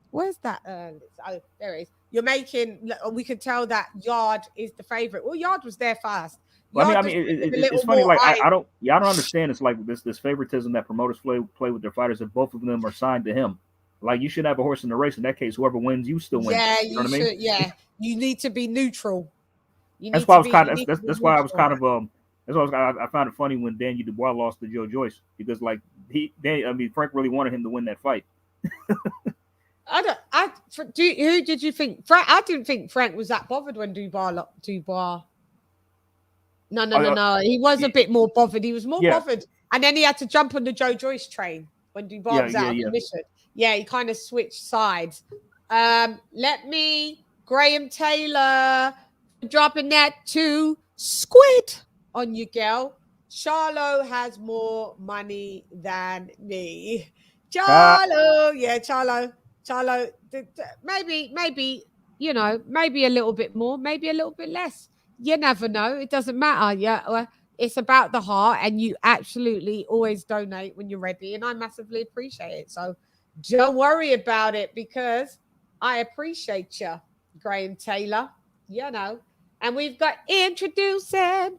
where's that? Oh, there it is. You're making. We can tell that Yarde is the favorite. Well, Yarde was there first. Well, I mean, it's funny. Like, I don't understand. It's like this favoritism that promoters play with their fighters. If both of them are signed to him, like, you should have a horse in the race. In that case, whoever wins, you still win. Yeah, you know what I mean? Yeah, you need to be neutral. That's why I was kind of I found it funny when Daniel Dubois lost to Joe Joyce, because like Frank really wanted him to win that fight. Who did you think? Frank? I didn't think Frank was that bothered when Dubois. No. He was a bit more bothered. He was more bothered, and then he had to jump on the Joe Joyce train when Dubois was out of commission. Yeah, he kind of switched sides. Let me Graham Taylor dropping that to Squid on you, girl. Charlo has more money than me. Charlo, Charlo. Maybe, maybe a little bit more, maybe a little bit less. You never know. It doesn't matter. Yeah, it's about the heart, and you absolutely always donate when you're ready, and I massively appreciate it. So don't worry about it, because I appreciate you, Graham Taylor. And we've got introducing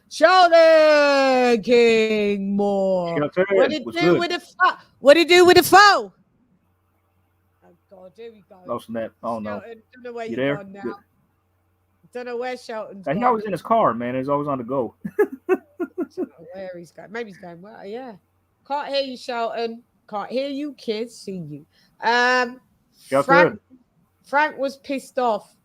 Sheldon King Moore. What did it do with the foe? What did it do with the foe? Oh God, here we go. Oh snap! Oh no! Shelton, don't know where you you're there? now. Good. Don't know where Shelton's He always in his car, man. He's always on the go. I don't know where he's going. Maybe he's going, well, yeah. Can't hear you, Shelton. Can't hear you, kids. See you. Frank was pissed off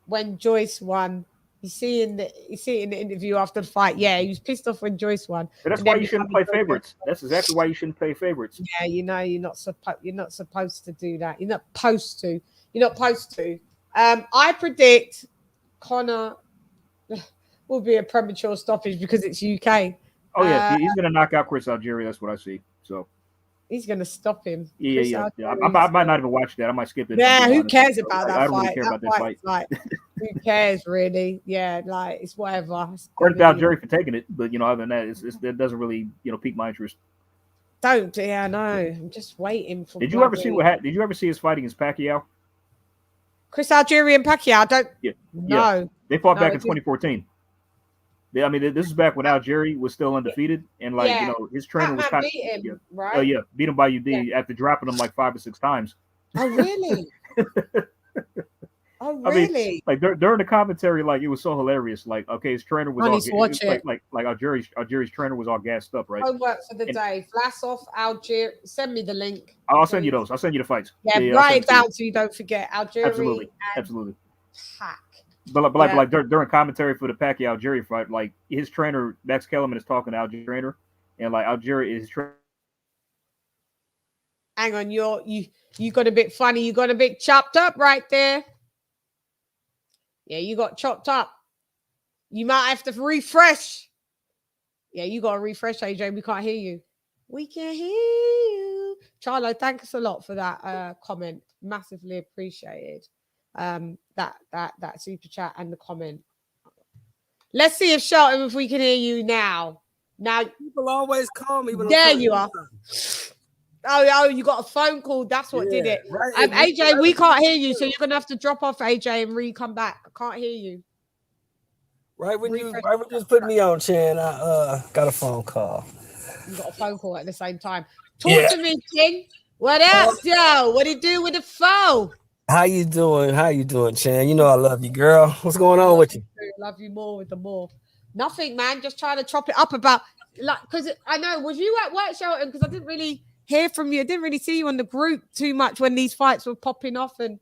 when Joyce won. You see in the interview after the fight. Yeah, he was pissed off when Joyce won. But that's why you shouldn't play favorites. That's exactly why you shouldn't play favorites. Yeah, you're not supposed to do that. You're not supposed to. I predict Conor will be a premature stoppage because it's UK. Oh yeah, he's gonna knock out Chris Algieri. That's what I see. So he's gonna stop him. Yeah. I might not even watch that. I might skip it. Yeah, who cares about that fight? I don't really care about that fight. Like, who cares, really? Yeah, like, it's whatever. Credit to Algieri for taking it, but other than that, it doesn't really pique my interest. Don't. Yeah, no. I'm just waiting for. Did you ever see his fight against Pacquiao? Chris Algieri and Pacquiao? No. Yeah. They fought back in 2014. This is back when Algieri was still undefeated, and his trainer was kind of right. Beat him by UD after dropping him like 5 or 6 times. Oh really? Oh really? During the commentary, it was so hilarious. His trainer was Algieri's trainer was all gassed up, right? Homework for the day. Flash off Algieri. Send me the link. I'll send you those. I'll send you the fights. Yeah, write it down so you don't forget. Algieri. Absolutely. Pac. But during commentary for the Pacquiao Algieri fight, his trainer Max Kellerman is talking to Algieri's trainer, and Algieri is trainer. Hang on, you got a bit funny. You got a bit chopped up right there. Yeah, you got chopped up. You might have to refresh. Yeah, you got to refresh, AJ. We can't hear you. We can hear you. Charlo, thanks a lot for that comment. Massively appreciated. That super chat and the comment. Let's see if we can hear you now. Now people always call me. There you are. Oh, you got a phone call. That's what did it. Right. AJ, we can't hear you, so you're gonna have to drop off, AJ, and come back. I can't hear you. Right when you just put me on, Chan, I got a phone call. You got a phone call at the same time. Talk to me, King. What else, yo? What do you do with the phone? How you doing? Chan? I love you, girl. What's going on with you? Love you more with the more. Nothing, man. Just trying to chop it up about because I know. Was you at work, Shelton? Because I didn't really hear from you. I didn't really see you on the group too much when these fights were popping off and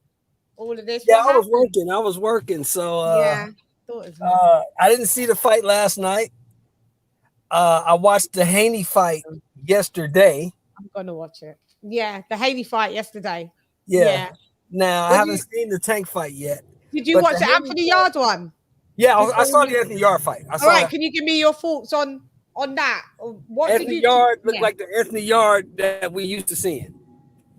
all of this. Yeah, I was working. So yeah, I didn't see the fight last night. I watched the Haney fight yesterday. I'm gonna watch it. Yeah, the Haney fight yesterday. Yeah. Now I haven't seen the Tank fight yet. Did you watch the Anthony Yarde one? Yeah, I saw the Anthony Yarde fight. All right, can you give me your thoughts on that? What Anthony Yarde looked like the Anthony Yarde that we used to seeing.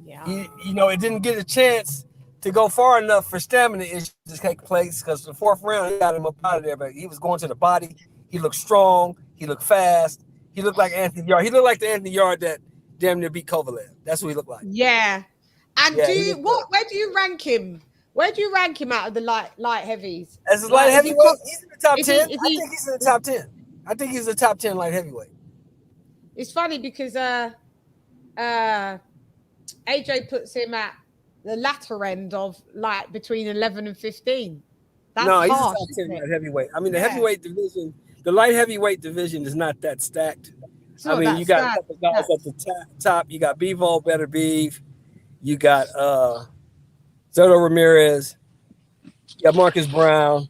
Yeah, you know, it didn't get a chance to go far enough for stamina issues to take place because the 4th round he got him up out of there, but he was going to the body. He looked strong. He looked fast. He looked like Anthony Yarde. He looked like the Anthony Yarde that damn near beat Kovalev. That's what he looked like. Yeah. And where do you rank him? Where do you rank him out of the light heavies? As a light heavyweight, he's in the top 10. I think he's in the top 10. I think he's the top 10 light heavyweight. It's funny because AJ puts him at the latter end of like between 11 and 15. That's no, he's harsh, the top 10 light heavyweight. I mean, the heavyweight division, the light heavyweight division is not that stacked. I mean, you got a couple guys at the top. You got Bevo, Better Beef. You got Zerto Ramirez. You got Marcus Brown.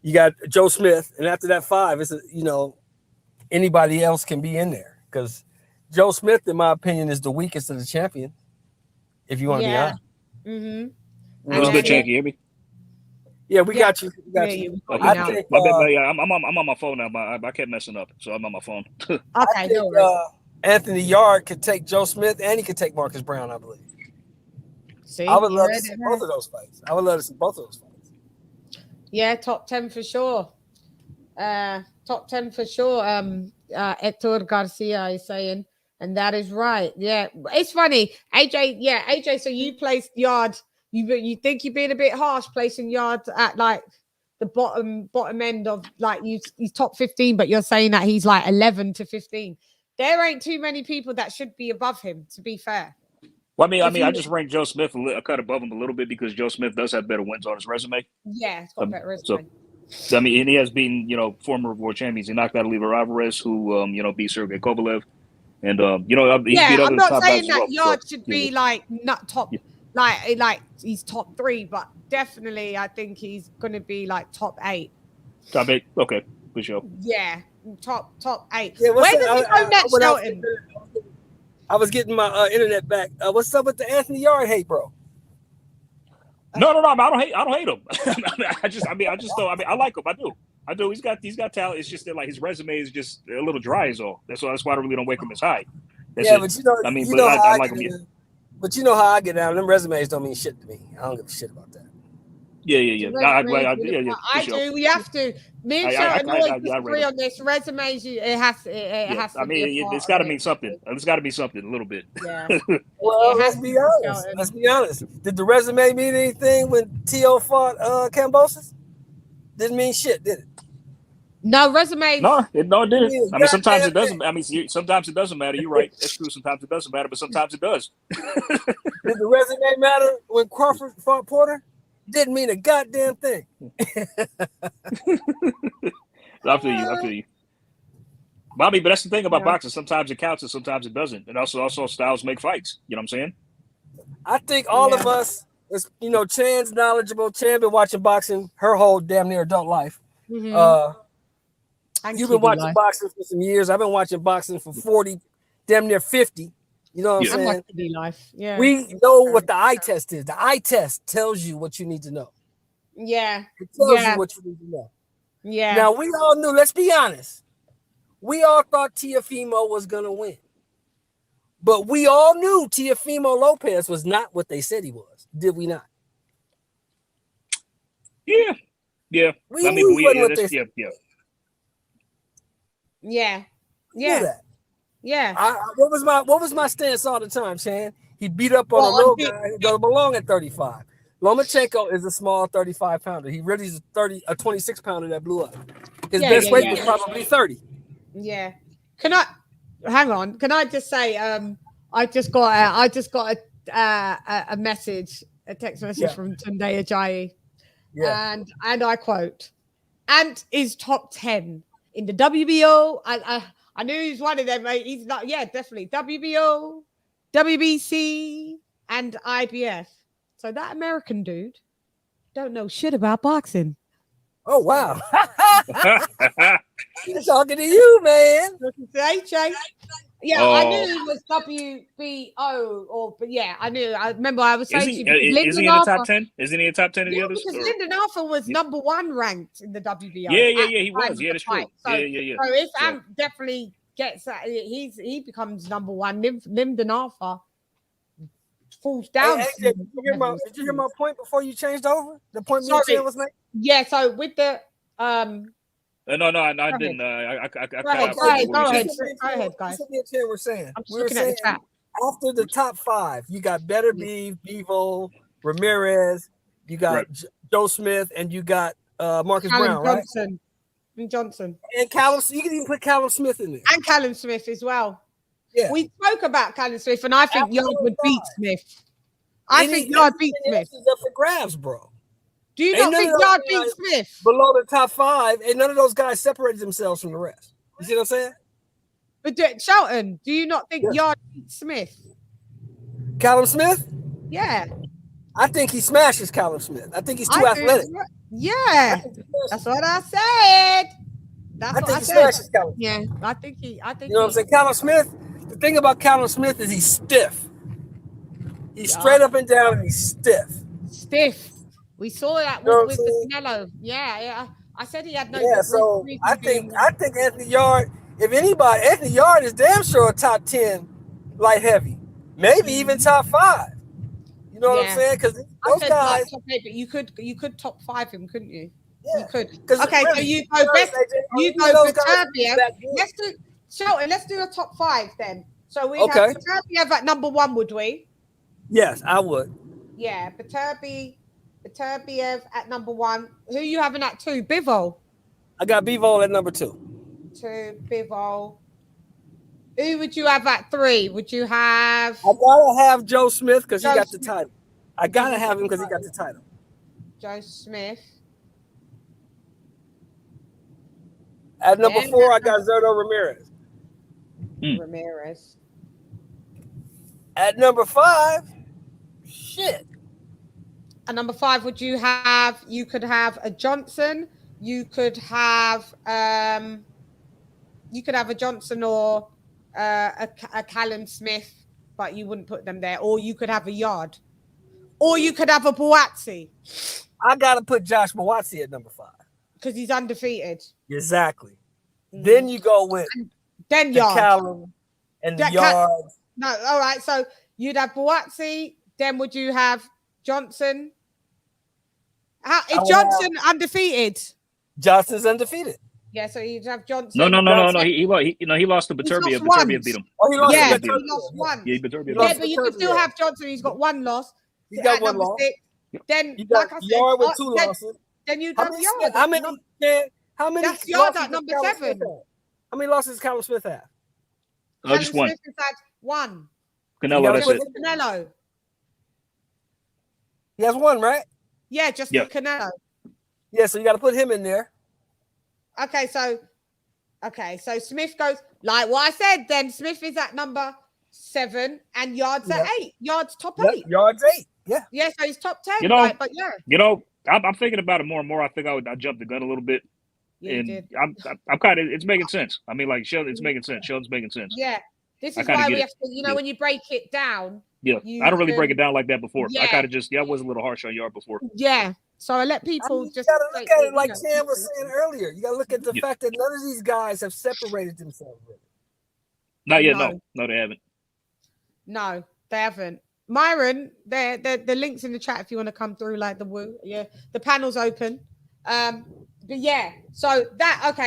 You got Joe Smith. And after that 5, it's, anybody else can be in there. Because Joe Smith, in my opinion, is the weakest of the champion. If you want to be honest. Mm-hmm. What's good, Chanky? Hear me? Yeah, we got you. We got you. I'm on my phone now. I kept messing up, so I'm on my phone. Okay. Anthony Yarde could take Joe Smith, and he could take Marcus Brown, I believe. See, I would love to see both of those fights. Yeah, top 10 for sure. Top 10 for sure. Hector Garcia is saying, and that is right. Yeah, it's funny. AJ. So you placed Yarde. You think you're being a bit harsh placing Yarde at like the bottom end of like he's top 15, but you're saying that he's like 11 to 15. There ain't too many people that should be above him, to be fair. Well, I just ranked Joe Smith a cut above him a little bit because Joe Smith does have better wins on his resume. Yeah, it's got a better resume. So, and he has been, former world champions. He knocked out Oliver Alvarez, who, beat Sergey Kovalev. And, he's beat other I'm not top saying guys that as well. Yarde should be like not top, like he's top 3, but definitely I think he's going to be like top 8. Top 8? Okay, for sure. Yeah, top 8. Yeah, where does he go next, Shelton? I was getting my internet back. What's up with the Anthony Yarde hate, bro? No. I don't hate him. I like him. I do. He's got talent. It's just that like his resume is just a little dry, is all. That's why I really don't wake him as high. That's it. But I like him. But you know how I get down. Them resumes don't mean shit to me. I don't give a shit about that. Yeah. I do. We have to. Me and Shelton always disagree on this. Resumes, it has to. It's got to mean something. It's got to be something a little bit. Yeah. Well, let's be honest. Did the resume mean anything when T.O. fought Kambosos? Didn't mean shit, did it? No, resumes. No, it didn't. I mean, sometimes it doesn't. I mean, sometimes it doesn't matter. You're right. That's true. Sometimes it doesn't matter, but sometimes it does. Did the resume matter when Crawford fought Porter? Didn't mean a goddamn thing. I feel you. Bobby, but that's the thing about boxing. Sometimes it counts and sometimes it doesn't. And also styles make fights. You know what I'm saying? I think all of us, Chann's knowledgeable. Chan been watching boxing her whole damn near adult life. Mm-hmm. You've been watching boxing for some years. I've been watching boxing for 40, damn near 50. You know what I'm saying? Life. Yeah. We know what the eye test is. The eye test tells you what you need to know. Yeah. It tells you what you need to know. Yeah. Now, we all knew, let's be honest. We all thought Teofimo was going to win. But we all knew Teofimo Lopez was not what they said he was. Did we not? Yeah. Yeah. Yeah. What was my stance all the time, Chan? He beat up on a little guy who doesn't belong at 35. Lomachenko is a small 35 pounder. He really is a 26 pounder that blew up. His best weight was probably 30. Yeah. Can I just say I just got a message, a text message from Tunde Ajayi. Yeah. And I quote, Ant is top 10 in the WBO. I knew he's one of them. He's not. Yeah, definitely WBO, WBC, and IBF. So that American dude don't know shit about boxing. Oh wow! He's talking to you, man. Yeah, I knew he was WBO, but yeah, I knew. I remember I was saying is he in the top 10? Isn't he in the top 10 of the others? Because Lyndon Arthur was number 1 ranked in the WBO. Yeah, he was. Yeah, that's true. So, yeah. So if Ant definitely gets that, he becomes number 1. Lyndon Arthur falls down. Hey, did you hear my point before you changed over? The point me and Chan was making? Yeah, so with the No, I didn't. Go ahead, guys. Me and Chan were saying. I'm just looking at the chat. After the top 5, you got Better Beef, Bevo, Ramirez, you got Joe Smith, and you got Marcus Brown, Johnson. Right? And Johnson. And Callum. You can even put Callum Smith in there. And Callum Smith as well. Yeah. We spoke about Callum Smith, and I think Yard would beat Smith. I think Yard beats Smith. Is up for grabs, bro. Do you not think Yard beats Smith? Below the top 5, and none of those guys separated themselves from the rest. You see what I'm saying? But Shelton, do you not think Yard beats Smith? Callum Smith? Yeah. I think he smashes Callum Smith. I think he's too athletic. Yeah. That's what I said. That's what I said. Smashes Callum. Yeah. I think you know what I'm saying? Callum Smith, the thing about Callum Smith is he's stiff. He's straight up and down and he's stiff. Stiff. We saw that with the Canelo. Yeah. I said he had no. Yeah, so I think Anthony Yard. If anybody, Anthony Yard is damn sure a top 10 light heavy, maybe even top 5. You know what I'm saying? Because those guys. Top 8, but you could top 5 him, couldn't you? Yeah. You could. Okay, so you go best. You go for Beterbiev. Let's do a top 5 then. So we have Beterbiev at number 1, would we? Yes, I would. Yeah, Beterbiev at number 1. Who are you having at 2? Bivol. I got Bivol at number 2. 2, Bivol. Who would you have at 3? Would you have? I gotta have Joe Smith because he got the title. I gotta have him because he got the title. Joe Smith. At number 4, I got Zerto Ramirez. Ramirez. At number 5, shit. At number 5, would you have? You could have a Johnson. You could have a Johnson or a Callum Smith, but you wouldn't put them there. Or you could have a Yard. Or you could have a Buatsi. I gotta put Josh Buatsi at number 5 because he's undefeated. Exactly. Then you go with then Yard, Callum, and the Yard. No, all right. So you'd have Buatsi. Then would you have Johnson? Is Johnson undefeated? Johnson's undefeated. Yeah, so you'd have Johnson. No. He lost to Beterbiev. Beterbiev beat him. Oh, he lost. Yeah, he lost 1. Yeah, Beterbiev. Yeah, but you could still have Johnson. He's got 1 loss. He's got 1 loss. 6. Then, you got Yard with 2 losses. Then you'd have Yard. How many? That's Yard at number 7. How many losses does Callum Smith have? Just 1. Smith has had 1. Canelo, that's it. Canelo. He has 1, right? Yeah, just Canelo. Yeah, so you got to put him in there. Okay, so Smith goes like what I said. Then Smith is at number 7 and Yard's at 8. Yard's top 8. Yard's 8. Yeah. Yeah, so he's top 10. You know, right? But yeah. You know, I'm thinking about it more and more. I think I jumped the gun a little bit. Yeah, and you did. I'm kind of, it's making sense. I mean, like Sheldon, it's making sense. Sheldon's making sense. Yeah. This is why we have to, when you break it down. Yeah. I don't really break it down like that before. Yeah. I kind of I was a little harsh on Yard before. Yeah. So I let people you gotta look at it like Chan was saying earlier. You gotta look at the fact that none of these guys have separated themselves. Not yet. No, they haven't. No, they haven't. Myron, the links in the chat if you want to come through like the woo. Yeah, the panel's open. But yeah, so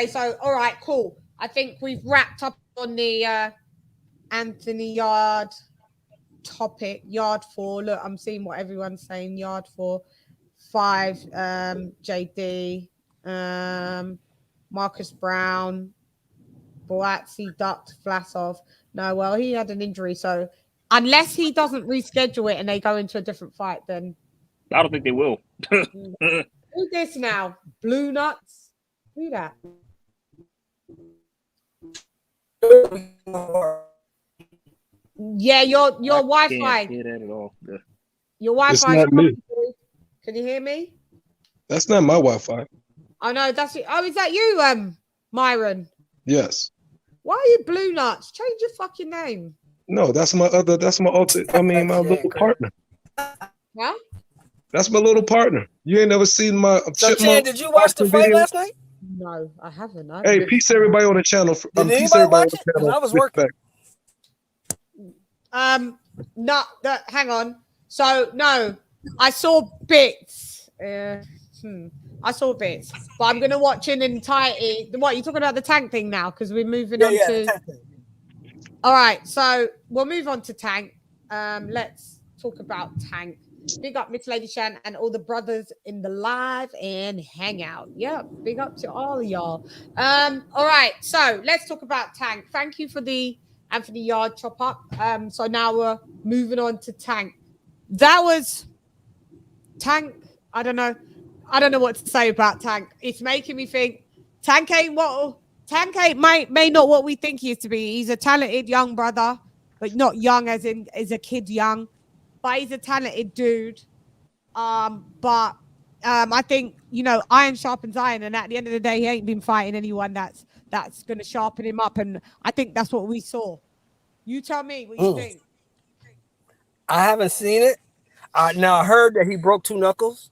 so all right, cool. I think we've wrapped up on the Anthony Yard topic. Yard 4. Look, I'm seeing what everyone's saying. Yard 4, 5, JD, Marcus Brown, Buatsi ducked Vlasov. No, well, he had an injury, so unless he doesn't reschedule it and they go into a different fight, then I don't think they will. Who's this now? Blue Nuts? Who that? Yeah, your Wi-Fi. Can't hear that at all. Yeah. Your Wi-Fi. It's not me. Can you hear me? That's not my Wi-Fi. Oh no, that's it. Oh, is that you, Myron? Yes. Why are you blue nuts? Change your fucking name. No, that's my other. That's my alter. I mean, my little partner. Huh? That's my little partner. You ain't never seen my. So, Chan, did you watch the fight last night? No, I haven't. Hey, peace everybody on the channel. Did anybody watch it? Because I was working. No, hang on. So no, I saw bits. I saw bits, but I'm gonna watch in entirety. What, you talking about the Tank thing now? Because we're moving on to. All right, so we'll move on to Tank. Let's talk about Tank. Big up Miss LadyChann and all the brothers in the live and hangout. Yeah, big up to all of y'all. All right, so let's talk about Tank. Thank you for the Anthony Yard chop up. So now we're moving on to Tank. That was Tank. I don't know what to say about Tank. It's making me think Tank ain't may not what we think he is to be. He's a talented young brother, but not young as in as a kid young. But he's a talented dude. But I think, iron sharpens iron, and at the end of the day, he ain't been fighting anyone that's going to sharpen him up, and I think that's what we saw. You tell me what you think. I haven't seen it. Now I heard that he broke 2 knuckles.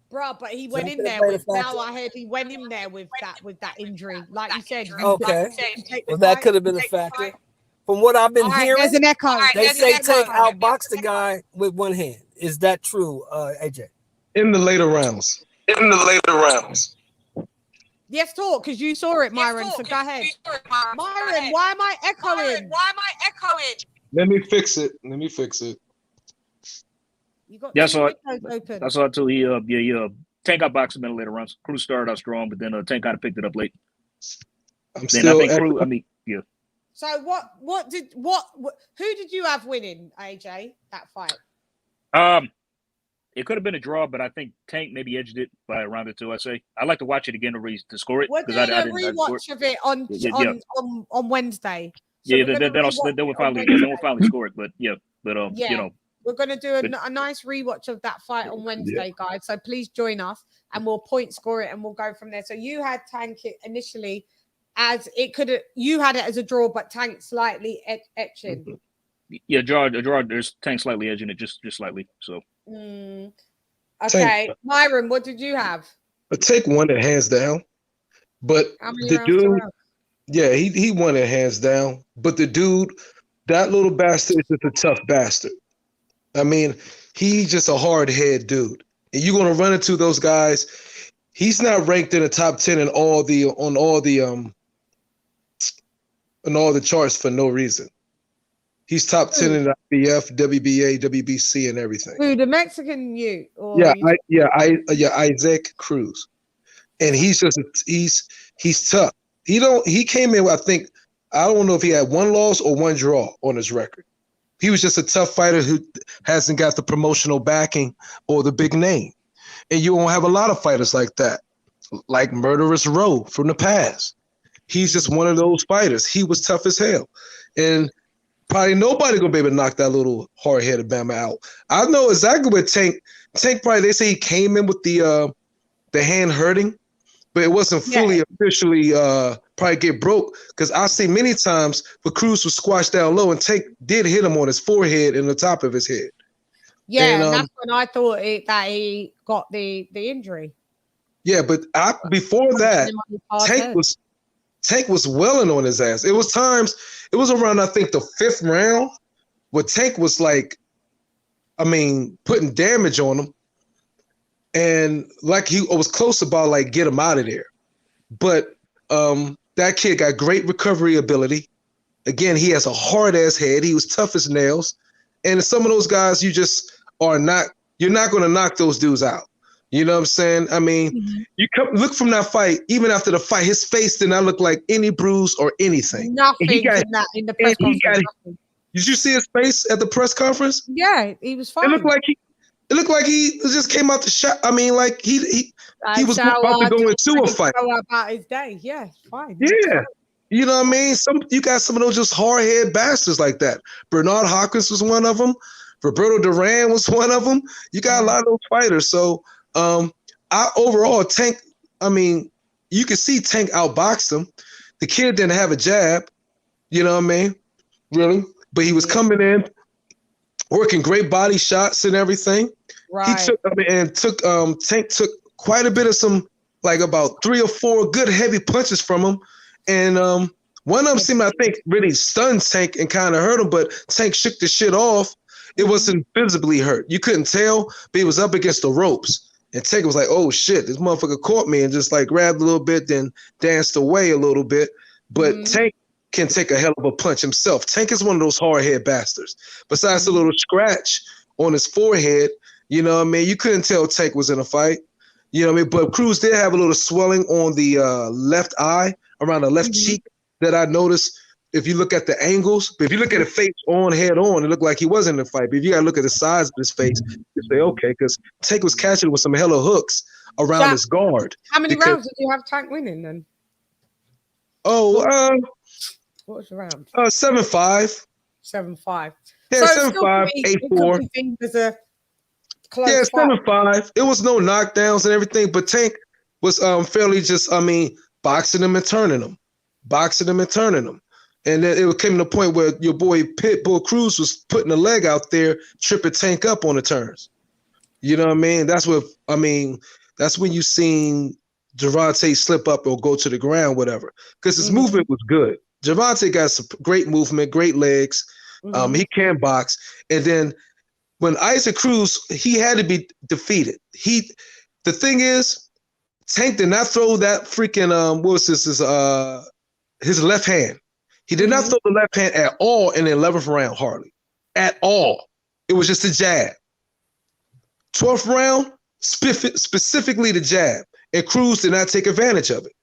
Bro, but he went in there with. Now I heard he went in there with that injury, like you said. Okay, well that could have been a factor. From what I've been hearing, there's an echo. They say Tank outboxed the guy with one hand. Is that true, AJ? In the later rounds. Yes, talk, because you saw it, Myron. So go ahead. Myron, why am I echoing? Let me fix it. You got That's all. open. That's all too. He Tank got boxed in the later rounds. Cruz started out strong, but then Tank kind of picked it up late. So who did you have winning, AJ, that fight? It could have been a draw, but I think Tank maybe edged it by a round or two. I'd like to watch it again to score it. We're doing a rewatch of it on Wednesday. So then we'll finally score it. But we're going to do a nice rewatch of that fight on Wednesday, guys. So please join us, and we'll point score it, and we'll go from there. So you had Tank initially as you had it as a draw, but Tank slightly etching. Yeah, draw. There's Tank slightly edging it, just slightly. So. Okay, Tank, Myron, what did you have? A Tank won it hands down, but the dude, he won it hands down. But the dude, that little bastard is just a tough bastard. I mean, he's just a hard head dude, and you're gonna run into those guys. He's not ranked in the top 10 on all the charts for no reason. He's top 10 in the IBF, WBA, WBC, and everything. Who, the Mexican you? Isaac Cruz, and he's tough. He came in. I don't know if he had 1 loss or 1 draw on his record. He was just a tough fighter who hasn't got the promotional backing or the big name, and you won't have a lot of fighters like that, like Murderous Row from the past. He's just one of those fighters. He was tough as hell, and probably nobody gonna be able to knock that little hard-headed Bama out. I know exactly what Tank probably, they say he came in with the hand hurting, but it wasn't fully officially probably get broke, because I see many times the Cruz was squashed down low and Tank did hit him on his forehead and the top of his head. Yeah, and that's when I thought that he got the injury. Yeah, but before that, Tank was welling on his ass. It was around, I think, the 5th round where Tank was putting damage on him. And he was close about get him out of there. But that kid got great recovery ability. Again, he has a hard ass head. He was tough as nails. And some of those guys, you're not going to knock those dudes out. You know what I'm saying? I mean, you look from that fight, even after the fight, his face did not look like any bruise or anything. Nothing in the press conference. Did you see his face at the press conference? Yeah, he was fine. It looked like he just came out the shot. I mean, like he was about to go into a fight. About his day. Yeah, fine. Yeah. You know what I mean? You got some of those just hard-head bastards like that. Bernard Hopkins was one of them. Roberto Duran was one of them. You got a lot of those fighters. So overall, Tank, I mean, you can see Tank outboxed him. The kid didn't have a jab, you know what I mean? Really? But he was coming in, working great body shots and everything. Right. Tank took quite a bit of some, like about 3 or 4 good heavy punches from him. And one of them seemed, I think, really stunned Tank and kind of hurt him, but Tank shook the shit off. It wasn't visibly hurt. You couldn't tell, but he was up against the ropes. And Tank was like, oh shit, this motherfucker caught me, and just like grabbed a little bit, then danced away a little bit. But Tank can take a hell of a punch himself. Tank is one of those hard-head bastards. Besides the little scratch on his forehead, you know what I mean? You couldn't tell Tank was in a fight. You know what I mean? But Cruz did have a little swelling on the left eye, around the left cheek, that I noticed. If you look at the angles, but if you look at the face head on, it looked like he wasn't in a fight. But if you got to look at the size of his face, you say, okay, because Tank was catching with some hella hooks around his guard. How many rounds did you have Tank winning then? Oh, what was the round? 7-5. 7-5. Yeah, so 7-5, 8-4. Yeah, 7-5. It was no knockdowns and everything, but Tank was fairly just, I mean, boxing him and turning him. And then it came to the point where your boy Pitbull Cruz was putting a leg out there, tripping Tank up on the turns. You know what I mean? That's when you seen Gervonta slip up or go to the ground, whatever. Because his movement was good. Gervonta got some great movement, great legs. He can box. And then when Isaac Cruz, he had to be defeated. The thing is, Tank did not throw that freaking his left hand. He did not throw the left hand at all in the 11th round, hardly. At all. It was just a jab. 12th round, specifically the jab. And Cruz did not take advantage of it.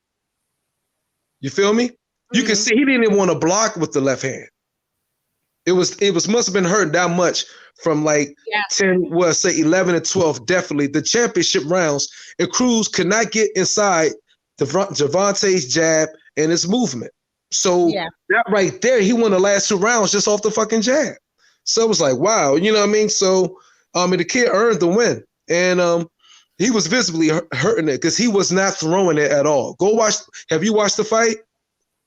You feel me? You can see he didn't even want to block with the left hand. It must have been hurt that much from like 11 and 12, definitely. The championship rounds, and Cruz could not get inside Gervonta's jab and his movement. So that right there, he won the last 2 rounds just off the fucking jab. So it was like, wow, you know what I mean? So the kid earned the win. And he was visibly hurting it because he was not throwing it at all. Go watch. Have you watched the fight?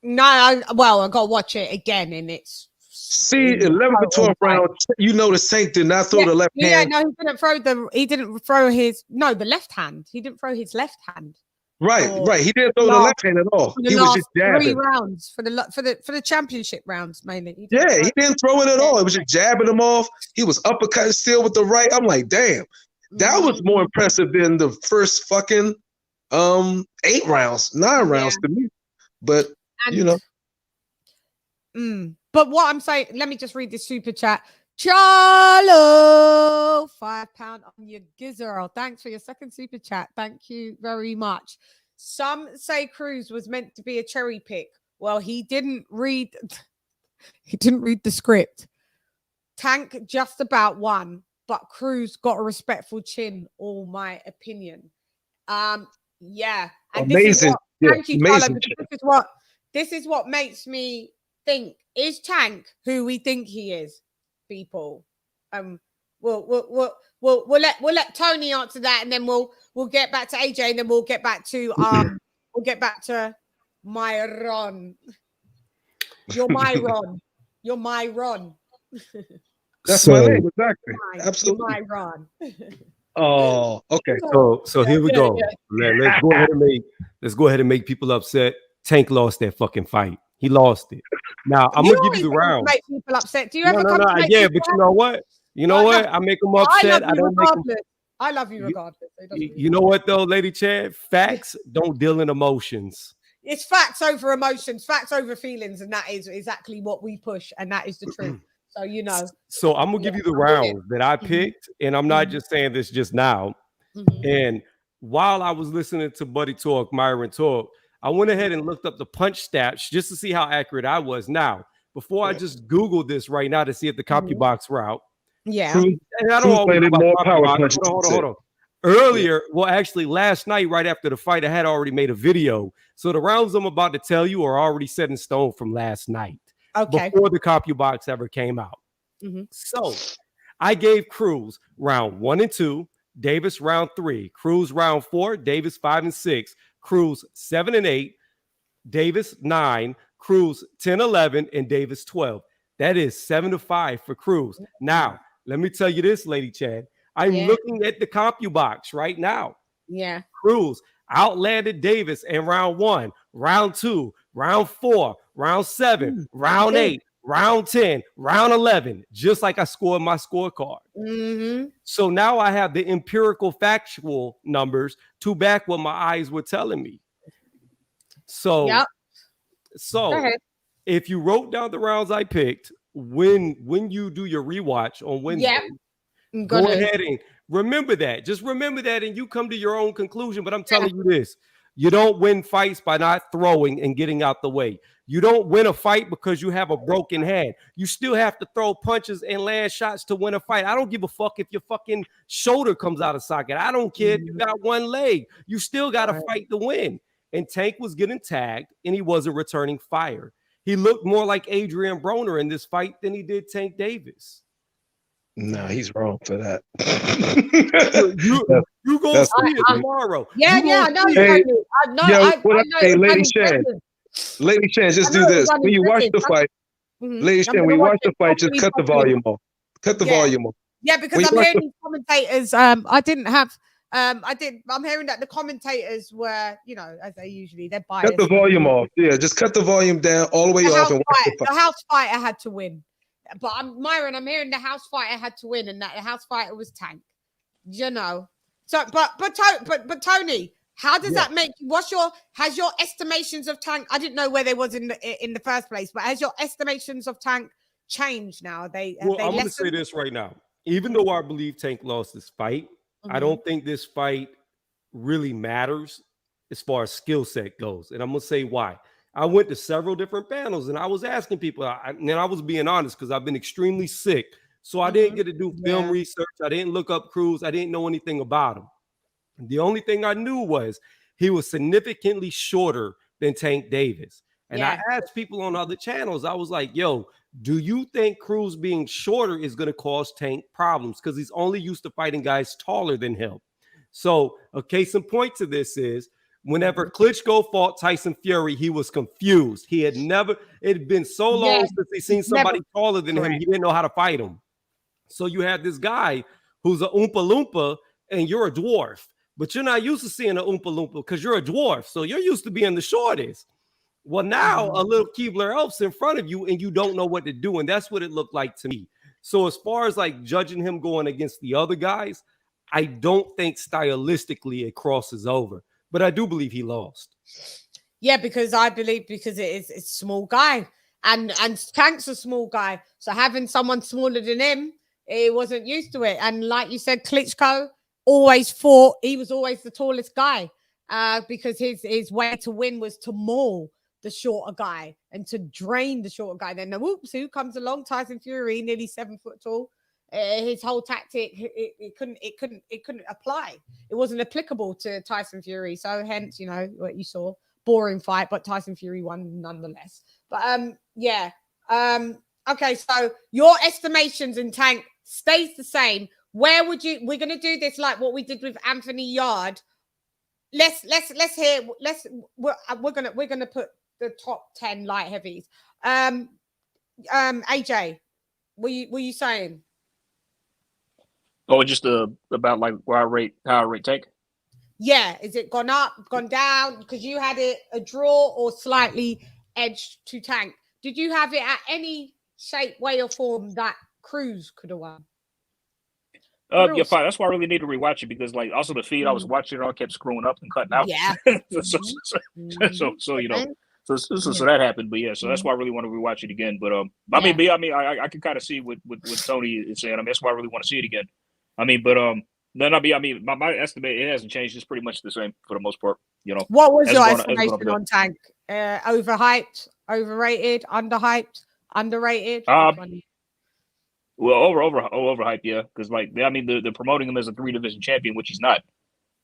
No, I got to watch it again, and it's... See, 11 to 12 round, you notice Tank did not throw the left hand. Yeah, no, he didn't throw the left hand. He didn't throw his left hand. Right. He didn't throw the left hand at all. He was just jabbing. 3 rounds for the championship rounds mainly. He didn't throw it at all. It was just jabbing him off. He was uppercutting still with the right. I'm like, damn, that was more impressive than the first fucking 8 rounds, 9 rounds to me. But you know. But what I'm saying, let me just read this super chat. Charlo, £5 on your gizzard. Thanks for your second super chat. Thank you very much. Some say Cruz was meant to be a cherry pick. Well, he didn't read the script. Tank just about won, but Cruz got a respectful chin, all my opinion. Yeah. And amazing. Thank you, Carlo, because this is what makes me think, is Tank who we think he is? People, we'll let Tony answer that, and then we'll get back to AJ, and then we'll get back to Myron. You're Myron. You're Myron. That's my name, exactly. Absolutely, Myron. Oh, okay. So here we go. Let's go ahead and make people upset. Tank lost that fucking fight. He lost it. Now I'm gonna give you the round. Make people upset. Do you ever come? But you know what? I make them upset. I don't make them. I love you regardless. You know what though, Lady Chann? Facts don't deal in emotions. It's facts over emotions, facts over feelings, and that is exactly what we push, and that is the truth. So you know. So I'm gonna give you the rounds that I picked, and I'm not just saying this just now. And while I was listening to Buddy talk, Myron talk, I went ahead and looked up the punch stats just to see how accurate I was. Now, before I just Googled this right now to see if the CompuBox route. Yeah. And I don't always more power punches. Hold on. Earlier, well, actually, last night, right after the fight, I had already made a video. So the rounds I'm about to tell you are already set in stone from last night. Okay. Before the CompuBox ever came out. So I gave Cruz round 1 and 2, Davis round 3, Cruz round 4, Davis 5 and 6, Cruz 7 and 8, Davis 9, Cruz 10, 11, and Davis 12. That is 7-5 for Cruz. Now, let me tell you this, LadyChann. I'm looking at the CompuBox right now. Yeah. Cruz outlanded Davis in round 1, round 2, round 4, round 7, round 8, round 10, round 11, just like I scored my scorecard. So now I have the empirical factual numbers to back what my eyes were telling me. So, if you wrote down the rounds I picked, when you do your rewatch on Wednesday, go ahead and remember that. Just remember that, and you come to your own conclusion. But I'm telling you this: you don't win fights by not throwing and getting out the way. You don't win a fight because you have a broken hand. You still have to throw punches and land shots to win a fight. I don't give a fuck if your fucking shoulder comes out of socket. I don't care if you got one leg. You still got to fight to win. And Tank was getting tagged, and he wasn't returning fire. He looked more like Adrian Broner in this fight than he did Tank Davis. No, he's wrong for that. you go see it tomorrow. Yeah, I know. Hey, LadyChann. LadyChann, just do this. When you watch the fight, LadyChann, when you watch the fight, just cut the volume off. Cut the volume off. Yeah, because I'm hearing these commentators. I'm hearing that the commentators were, as they usually, they're biased. Cut the volume off. Yeah, just cut the volume down all the way off and watch the fight. The house fighter had to win. But Myron, I'm hearing the house fighter had to win, and that the house fighter was Tank. So, but Tony, how does that make? Has your estimations of Tank? I didn't know where they was in the first place, but has your estimations of Tank changed now? I'm going to say this right now. Even though I believe Tank lost this fight, I don't think this fight really matters as far as skill set goes, and I'm going to say why. I went to several different panels and I was asking people, and I was being honest because I've been extremely sick. So I didn't get to do film research. I didn't look up Cruz. I didn't know anything about him. The only thing I knew was he was significantly shorter than Tank Davis. And I asked people on other channels, I was like, yo, do you think Cruz being shorter is going to cause Tank problems? Because he's only used to fighting guys taller than him. So a case in point to this is, whenever Klitschko fought Tyson Fury, he was confused. It had been so long since he seen somebody taller than him, he didn't know how to fight him. So you have this guy who's an Oompa Loompa, and you're a dwarf. But you're not used to seeing an Oompa Loompa because you're a dwarf. So you're used to being the shortest. Well, now a little Keebler Elf's in front of you, and you don't know what to do. And that's what it looked like to me. So as far as like judging him going against the other guys, I don't think stylistically it crosses over. But I do believe he lost. Yeah, because it's a small guy. And Tank's a small guy. So having someone smaller than him, he wasn't used to it. And like you said, Klitschko always fought. He was always the tallest guy because his way to win was to maul the shorter guy and to drain the shorter guy. Then who comes along? Tyson Fury, nearly 7 foot tall. His whole tactic, it couldn't apply. It wasn't applicable to Tyson Fury. So hence, what you saw, boring fight, but Tyson Fury won nonetheless. But okay. So your estimations in Tank stays the same. We're going to do this like what we did with Anthony Yarde. Let's hear. We're gonna put the top 10 light heavies. AJ, were you saying? Oh, just about like how I rate Tank. Yeah, is it gone up, gone down? Because you had it a draw or slightly edged to Tank. Did you have it at any shape, way, or form that Cruz could have won? Yeah, fine. That's why I really need to rewatch it because, like, also the feed I was watching it all kept screwing up and cutting out. Yeah. So that happened. But yeah, so that's why I really want to rewatch it again. But I can kind of see what Tony is saying. I mean, that's why I really want to see it again. I mean, but my estimate, it hasn't changed. It's pretty much the same for the most part. What was your estimation on Tank? Overhyped, overrated, underhyped, underrated? Well, overhyped, yeah, because they're promoting him as a 3-division champion, which he's not.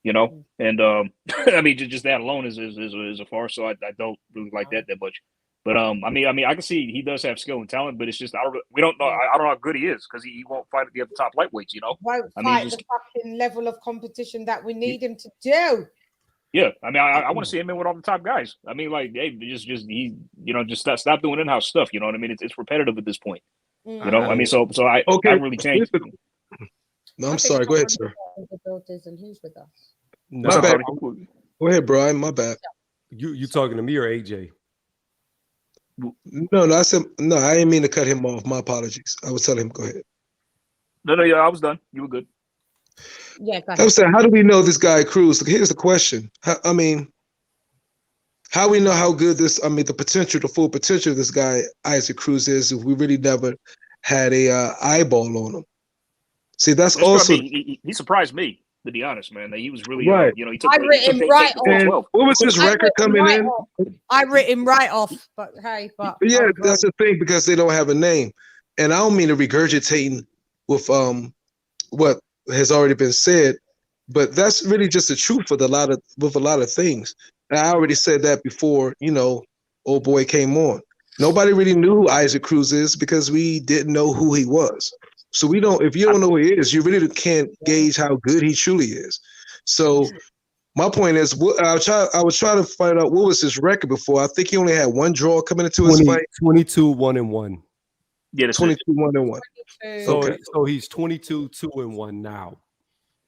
you know. And I mean, just that alone is a farce. So I don't really like that much. But I mean, I can see he does have skill and talent, but it's just we don't know. I don't know how good he is because he won't fight at the top lightweights. You know, won't fight the fucking level of competition that we need him to do. Yeah, I mean, I want to see him in with all the top guys. I mean, like, hey, just he, you know, just stop doing in-house stuff. You know what I mean? It's repetitive at this point. You know, I mean, so I really changed. No, I'm sorry. Go ahead, sir. And who's with us? My bad. Go ahead, Brian. My bad. You talking to me or AJ? No, I said no. I didn't mean to cut him off. My apologies. I was telling him. Go ahead. No, yeah, I was done. You were good. Yeah, go ahead. I was saying, how do we know this guy Cruz? Here's the question. How we know how good this? I mean, the full potential of this guy Isaac Cruz is if we really never had a eyeball on him. See, that's also he surprised me. To be honest, man, he was really right. You know, he took. I written right off. What was his record coming in? I written right off, but hey, yeah, that's the thing because they don't have a name, and I don't mean to regurgitating with what has already been said, but that's really just the truth with a lot of things. And I already said that before. You know, old boy came on. Nobody really knew who Isaac Cruz is because we didn't know who he was. So we don't. If you don't know who he is, you really can't gauge how good he truly is. So my point is, I was trying to find out what was his record before. I think he only had one draw coming into his fight. 22-1-1. Yeah, 22-1-1. So he's 22-2-1 now.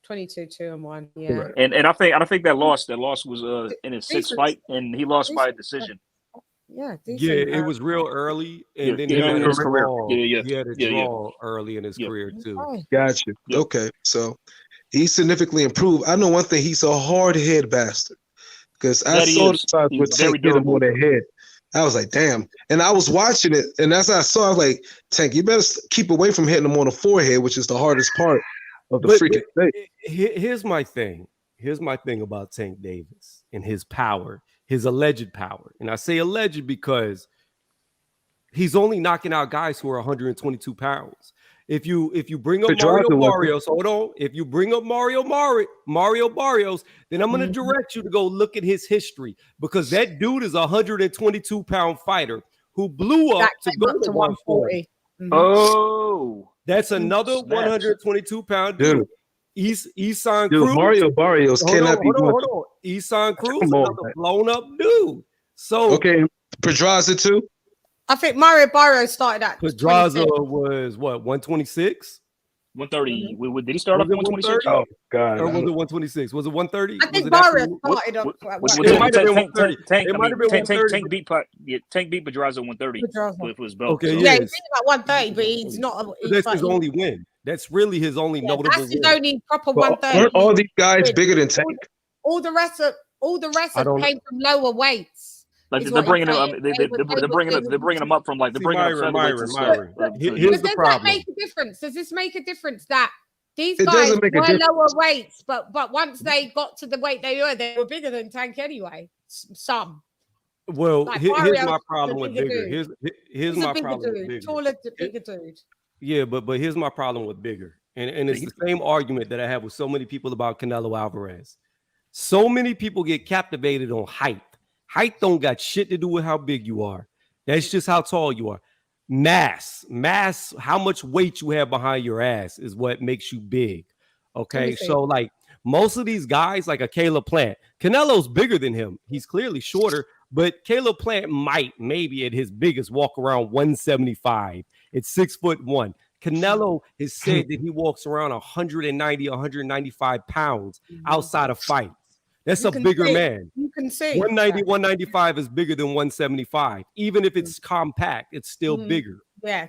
22-2-1. Yeah. Right. And I think that loss was in his sixth fight, and he lost by a decision. Yeah, it was real early, and then he had a draw early in his career too. Gotcha. Yep. Okay, so he significantly improved. I know one thing: he's a hard head bastard. Because I saw the size with Tank hit him on the head. I was like, damn. And I was watching it, and as I saw, I was like, Tank, you better keep away from hitting him on the forehead, which is the hardest part of the freaking thing. Here's my thing. Here's my thing about Tank Davis and his power. His alleged power. And I say alleged because he's only knocking out guys who are 122 pounds. If you bring up Mario Barrios, hold on. If you bring up Mario Barrios, then I'm going to direct you to go look at his history because that dude is a 122-pound fighter who blew up to go to 140. Oh, that's another 122-pound dude. Isan Cruz. Mario Barrios cannot be. Hold on. Isan Cruz, another blown up dude. So okay, Pedraza too. I think Mario Barrios started at. Pedraza was what 126. 130. Did he start off at 126? Oh God! Or was it 126? Was it 130? I think Barrios started off. It might have been 130. It might have been 130. Tank beat Pedraza 130 with his belt. Okay, yeah, he's about 130, but he's not. That's his only win. That's really his only notable that's his only proper 130. Aren't all these guys bigger than Tank? All the rest came from lower weights. Like they're bringing him, they're bringing him up from like they're bringing Myron. Here's the problem. Does that make a difference? Does this make a difference that these guys were lower weights, but once they got to the weight they were bigger than Tank anyway? Some. Well, here's my problem with bigger. Here's my problem with bigger. Taller, bigger dude. Yeah, but here's my problem with bigger. And it's the same argument that I have with so many people about Canelo Alvarez. So many people get captivated on height. Height don't got shit to do with how big you are. That's just how tall you are. Mass, how much weight you have behind your ass is what makes you big. Okay, so like most of these guys, like a Caleb Plant, Canelo's bigger than him. He's clearly shorter, but Caleb Plant might maybe at his biggest walk around 175. It's 6'1". Canelo has said that he walks around 190, 195 pounds outside of fights. That's a bigger man. You can say 190, 195 is bigger than 175. Even if it's compact, it's still bigger. Yeah.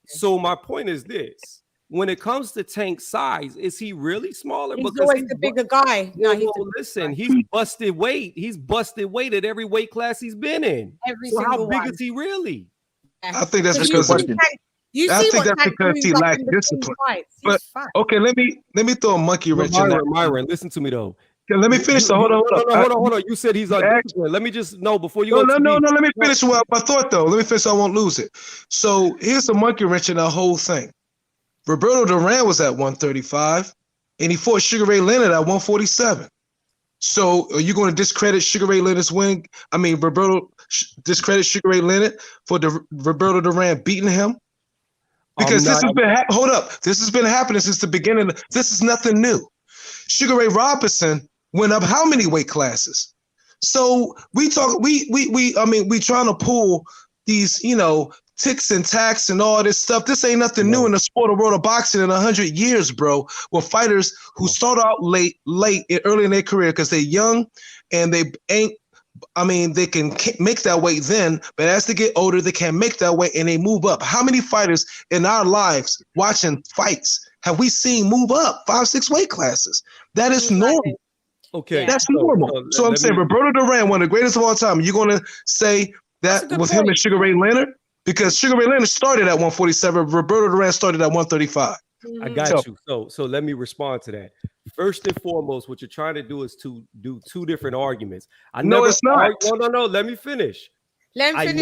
So my point is this. When it comes to Tank size, is he really smaller? He's always the bigger guy. He's busted weight. He's busted weight at every weight class he's been in. So how big is he really? I think that's because he lacked discipline. But okay, let me throw a monkey wrench in there. Myron, listen to me though. Okay, let me finish. Hold on. You said he's undisciplined. Let me just know before you go. No. Let me finish my thought though. Let me finish. So I won't lose it. So here's the monkey wrench in the whole thing. Roberto Duran was at 135. and he fought Sugar Ray Leonard at 147. So are you going to discredit Sugar Ray Leonard's win? I mean, Roberto discredit Sugar Ray Leonard for Roberto Duran beating him? Because this has been hold up. This has been happening since the beginning. This is nothing new. Sugar Ray Robinson went up how many weight classes? So we trying to pull these, ticks and tacks and all this stuff. This ain't nothing new in the sport of world of boxing in 100 years, bro. With fighters who start out early in their career because they're young and they can make that weight then, but as they get older, they can't make that weight and they move up. How many fighters in our lives watching fights have we seen move up 5-6 weight classes? That is normal. Okay, that's normal. So I'm saying Roberto Duran, one of the greatest of all time. You're going to say that was him and Sugar Ray Leonard? Because Sugar Ray Leonard started at 147, Roberto Duran started at 135. I got you. So let me respond to that. First and foremost, what you're trying to do is to do two different arguments. It's not. No. Let me finish. I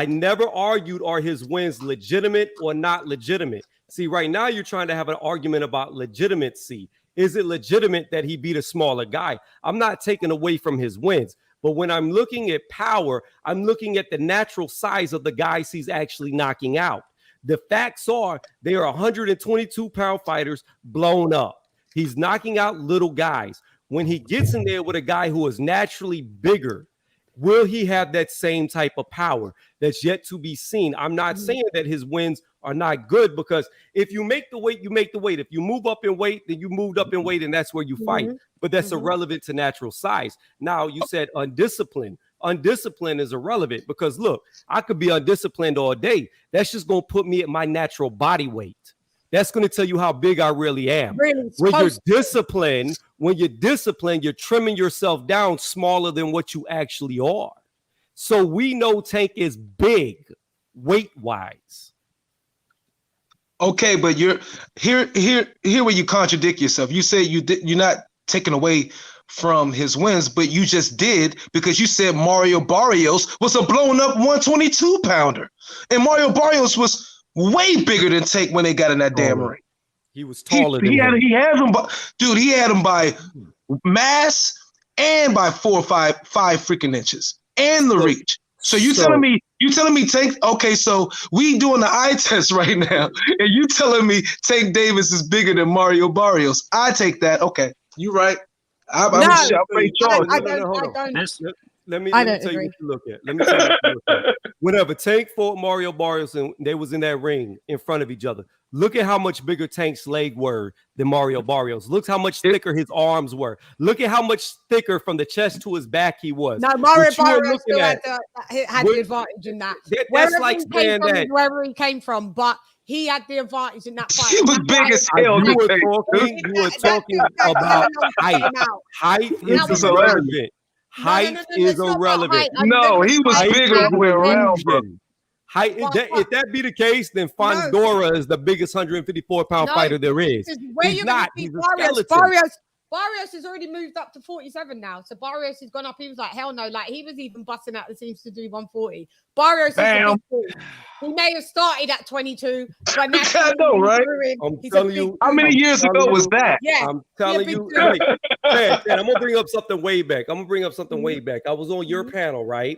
never argued are his wins legitimate or not legitimate. See, right now you're trying to have an argument about legitimacy. Is it legitimate that he beat a smaller guy? I'm not taking away from his wins. But when I'm looking at power, I'm looking at the natural size of the guys he's actually knocking out. The facts are they are 122-pound fighters blown up. He's knocking out little guys. When he gets in there with a guy who is naturally bigger, will he have that same type of power? That's yet to be seen. I'm not saying that his wins are not good, because if you make the weight, you make the weight. If you move up in weight, then you moved up in weight, and that's where you fight. But that's irrelevant to natural size. Now, you said undisciplined. Undisciplined is irrelevant because, look, I could be undisciplined all day. That's just going to put me at my natural body weight. That's going to tell you how big I really am. When you're disciplined, you're trimming yourself down smaller than what you actually are. So we know Tank is big weight-wise. Okay, but you're here where you contradict yourself. You say you're not taking away from his wins, but you just did, because you said Mario Barrios was a blown up 122-pounder, and Mario Barrios was way bigger than Tank when they got in that damn ring. He was taller than him. He had him by mass and by 4 or 5 freaking inches and the reach. So you telling me Tank? Okay, so we doing the eye test right now, and you telling me Tank Davis is bigger than Mario Barrios? I take that. Okay, you right. I don't. Let me tell you what you look at. Whenever Tank fought Mario Barrios and they was in that ring in front of each other, look at how much bigger Tank's leg were than Mario Barrios. Look how much thicker his arms were. Look at how much thicker from the chest to his back he was. No, Mario Barrios still had the advantage in that. That's like saying that wherever he came from, but he had the advantage in that fight. He was big as hell. You were talking about height. Height is irrelevant. Height is irrelevant. No, he was bigger the way around, bro. Height, if that be the case, then Fondora is the biggest 154-pound fighter there is. He's not. He's a skeleton. Barrios has already moved up to 47 now. So Barrios has gone up. He was like, hell no. Like, he was even busting out the seams to do 140. Barrios is a big dude. He may have started at 22, but now I know, right? I'm telling you. How many years ago was that? Yeah, I'm telling you. Man, I'm going to bring up something way back. I was on your panel, right?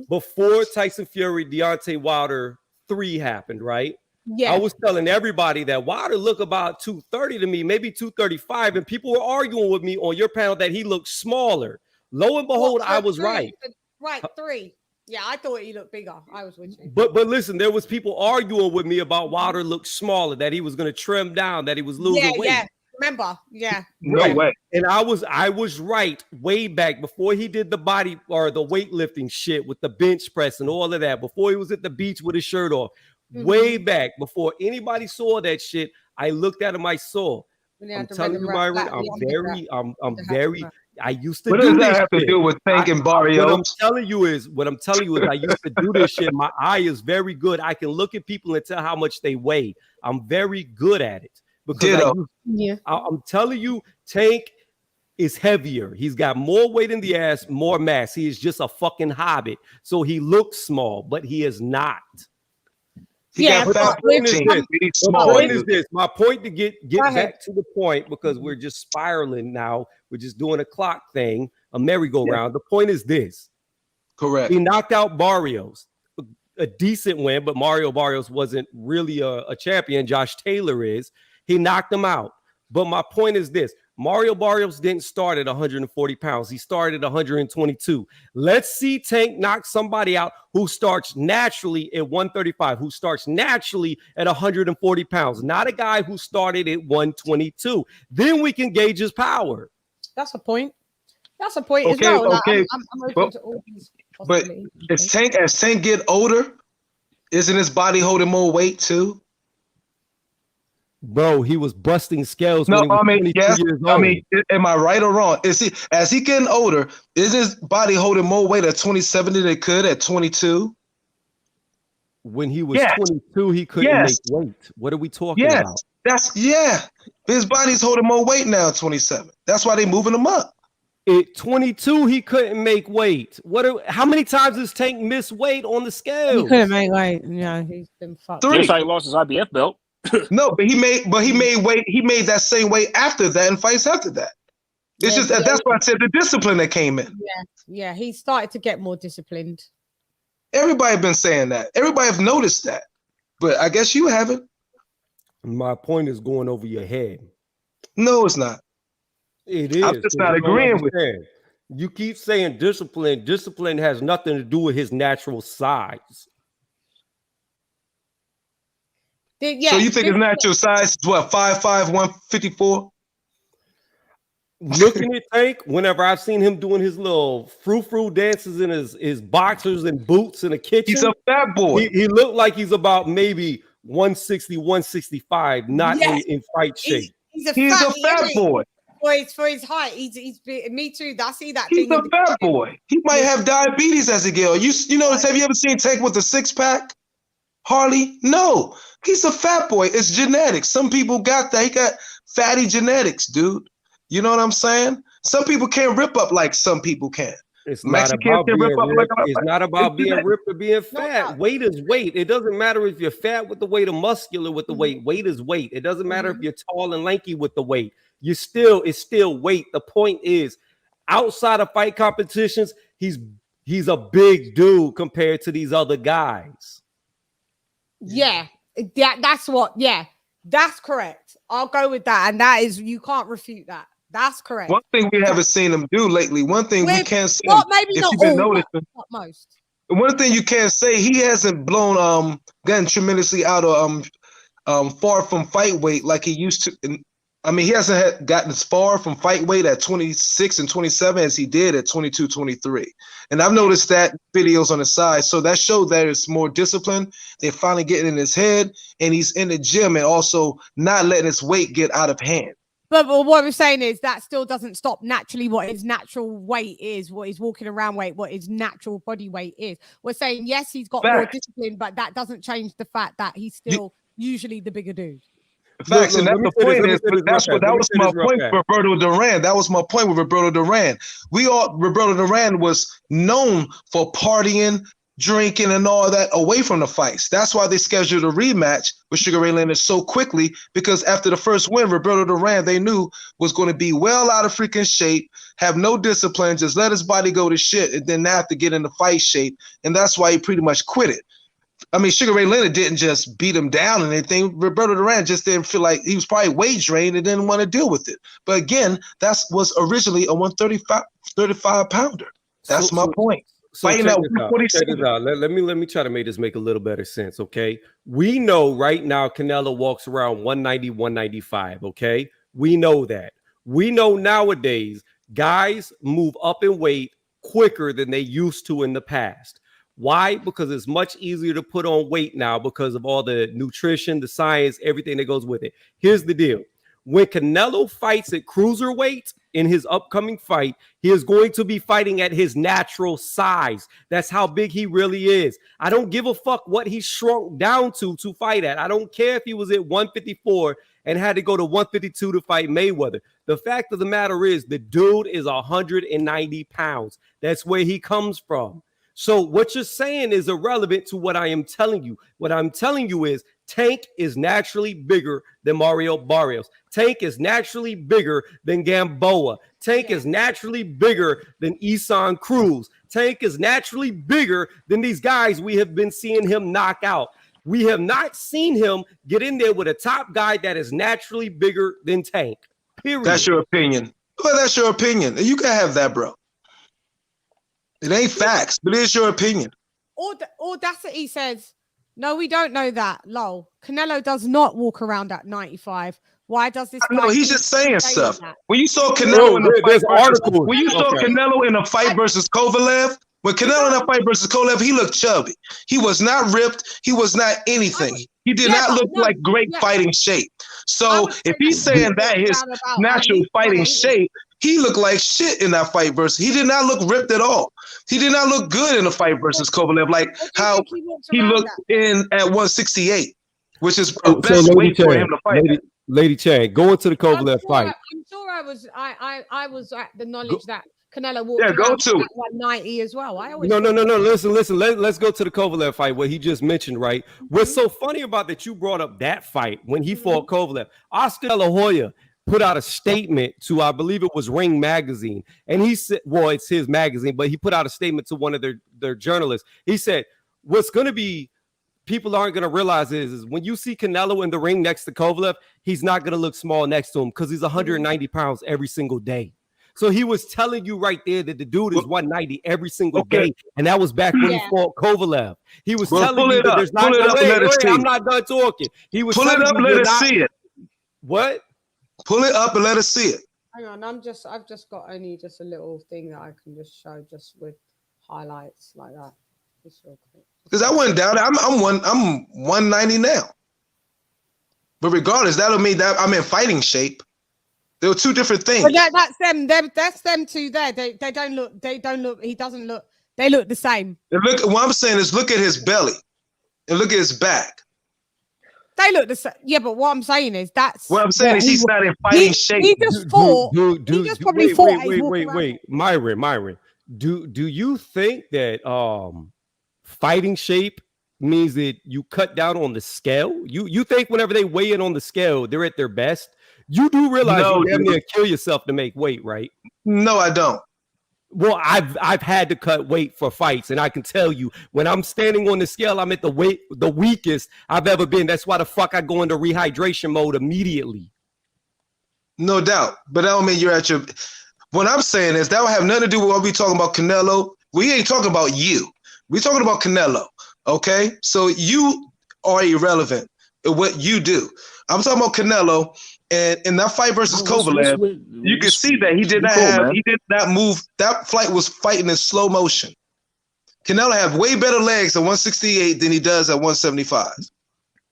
Before Tyson Fury, Deontay Wilder 3 happened, right? Yeah. I was telling everybody that Wilder looked about 230 to me, maybe 235, and people were arguing with me on your panel that he looked smaller. Lo and behold, I was right. Right, 3. Yeah, I thought he looked bigger. I was with you. But listen, there was people arguing with me about Wilder looked smaller, that he was going to trim down, that he was losing weight. Yeah, remember? Yeah. No way. And I was right way back before he did the body or the weightlifting shit with the bench press and all of that, before he was at the beach with his shirt off. Way back before anybody saw that shit, I looked at him. I saw. I'm telling you, Myron, I'm very. I used to. What do does that this have shit. to do with Tank and Barrios? What I'm telling you is, I used to do this shit. My eye is very good. I can look at people and tell how much they weigh. I'm very good at it because I'm telling you, Tank is heavier. He's got more weight in the ass, more mass. He is just a fucking hobbit. So he looks small, but he is not. He got fat protein. My point to get back to the point, because we're just spiraling now. We're just doing a clock thing, a merry-go-round. The point is this. Correct. He knocked out Barrios. A decent win, but Mario Barrios wasn't really a champion. Josh Taylor is. He knocked him out. But my point is this. Mario Barrios didn't start at 140 pounds. He started at 122. Let's see Tank knock somebody out who starts naturally at 135, who starts naturally at 140 pounds, not a guy who started at 122. Then we can gauge his power. That's a point. That's a point as well. Okay. I'm open to all these possibilities. But as Tank get older, isn't his body holding more weight too? Bro, he was busting scales. No, when he was yes. years old. I mean, am I right or wrong? As he getting older, is his body holding more weight at 27 than it could at 22? When he was 22, he couldn't make weight. What are we talking about? His body's holding more weight now at 27. That's why they moving him up. At 22, he couldn't make weight. How many times has Tank missed weight on the scale? He couldn't make weight. Yeah, he's been fucked. That's how he lost his IBF belt. No, but he made weight. He made that same weight after that and fights after that. It's that's why I said the discipline that came in. Yeah, he started to get more disciplined. Everybody been saying that. Everybody have noticed that, but I guess you haven't. My point is going over your head. No, it's not. It is. I'm just not agreeing with you. You keep saying discipline. Discipline has nothing to do with his natural size. So you think his natural size is what, 5'5", 154? Looking at Tank, whenever I've seen him doing his little frou-frou dances in his boxers and boots in the kitchen, he's a fat boy. He looked like he's about maybe 160, 165, not in fight shape. He's a fat boy. For his height, he's me too. I see that. He's a fat boy. He might have diabetes as a girl. You notice? Have you ever seen Tank with a 6-pack? Hardly. No, he's a fat boy. It's genetics. Some people got that. He got fatty genetics, dude. You know what I'm saying? Some people can't rip up like some people can. It's not about being ripped. It's not about being ripped or being fat. Weight is weight. It doesn't matter if you're fat with the weight or muscular with the weight. Weight is weight. It doesn't matter if you're tall and lanky with the weight. It's still weight. The point is, outside of fight competitions, he's a big dude compared to these other guys. Yeah, that's correct. I'll go with that. And that is, you can't refute that. That's correct. One thing we haven't seen him do lately, one thing we can't say, maybe if not you've been all, noticing, not most. One thing you can't say, he hasn't gotten tremendously out of far from fight weight like he used to. He hasn't gotten as far from fight weight at 26 and 27 as he did at 22, 23. And I've noticed that videos on the side. So that showed that it's more discipline. They're finally getting in his head, and he's in the gym and also not letting his weight get out of hand. But what we're saying is that still doesn't stop naturally what his natural weight is, what his walking around weight, what his natural body weight is. We're saying, yes, he's got more discipline, but that doesn't change the fact that he's still usually the bigger dude. Facts, and that's the point. That was my point with Roberto Duran. That was my point with Roberto Duran. Roberto Duran was known for partying, drinking, and all that away from the fights. That's why they scheduled a rematch with Sugar Ray Leonard so quickly, because after the first win, Roberto Duran, they knew was going to be well out of freaking shape, have no discipline, just let his body go to shit, and then have to get into fight shape. And that's why he pretty much quit it. Sugar Ray Leonard didn't just beat him down and anything. Roberto Duran just didn't feel like, he was probably weight drained and didn't want to deal with it. But again, that was originally a 135 pounder. That's my point. So check this out. Let me try to make this make a little better sense, okay? We know right now Canelo walks around 190, 195, okay? We know that. We know nowadays guys move up in weight quicker than they used to in the past. Why? Because it's much easier to put on weight now because of all the nutrition, the science, everything that goes with it. Here's the deal. When Canelo fights at cruiserweight in his upcoming fight, he is going to be fighting at his natural size. That's how big he really is. I don't give a fuck what he shrunk down to fight at. I don't care if he was at 154 and had to go to 152 to fight Mayweather. The fact of the matter is the dude is 190 pounds. That's where he comes from. So what you're saying is irrelevant to what I am telling you. What I'm telling you is Tank is naturally bigger than Mario Barrios. Tank is naturally bigger than Gamboa. Tank is naturally bigger than Isan Cruz. Tank is naturally bigger than these guys we have been seeing him knock out. We have not seen him get in there with a top guy that is naturally bigger than Tank. Period. That's your opinion. Well, that's your opinion. You can have that, bro. It ain't facts, but it's your opinion. Audacity says, no, we don't know that. Lol. Canelo does not walk around at 95. Why does this guy? No, he's just saying stuff. That? When you saw Canelo in the fight versus Kovalev, when Canelo in that fight versus Kovalev, he looked chubby. He was not ripped. He was not anything. He did not look like great fighting shape. So if he's saying that his natural fighting shape, he looked like shit in that fight versus. He did not look ripped at all. He did not look good in the fight versus Kovalev, like how he looked in at 168, which is the best weight for him to fight. LadyChann, go into the Kovalev fight. I'm sure I was at the knowledge that Canelo walked go around to at 190 as well. No. Listen. Let's go to the Kovalev fight, what he just mentioned, right? What's so funny about that you brought up that fight when he fought Kovalev. Oscar De La Hoya put out a statement to, I believe it was Ring Magazine. And he said, well, it's his magazine, but he put out a statement to one of their journalists. He said, what's going to be, people aren't going to realize is when you see Canelo in the ring next to Kovalev, he's not going to look small next to him because he's 190 pounds every single day. So he was telling you right there that the dude is 190 every single day. And that was back when he fought Kovalev. He was telling you that there's not I'm not done talking. He was pull it up, let us see it. What? Pull it up and let us see it. Hang on, I've just got only just a little thing that I can just show just with highlights like that. Just real quick. Because I went down. I'm 190 now. But regardless, that'll mean that I'm in fighting shape. There were two different things. But that's them. That's them two there. They don't look. They don't look. He doesn't look. They look the same. And look. What I'm saying is, look at his belly and look at his back. They look the same. Yeah, but what I'm saying is that's what I'm saying is he's not in fighting shape. He just fought. He just probably fought. Wait, Myron. Do you think that fighting shape means that you cut down on the scale? You think whenever they weigh in on the scale, they're at their best? You do realize you damn near kill yourself to make weight, right? No, I don't. Well, I've had to cut weight for fights, and I can tell you when I'm standing on the scale, I'm at the weakest I've ever been. That's why the fuck I go into rehydration mode immediately. No doubt, but that don't mean you're at your. What I'm saying is that will have nothing to do with what we talking about Canelo. We ain't talking about you. We talking about Canelo. Okay, so you are irrelevant in what you do. I'm talking about Canelo. And in that fight versus Kovalev, you can see that he did not move. That fight was fighting in slow motion. Canelo have way better legs at 168 than he does at 175.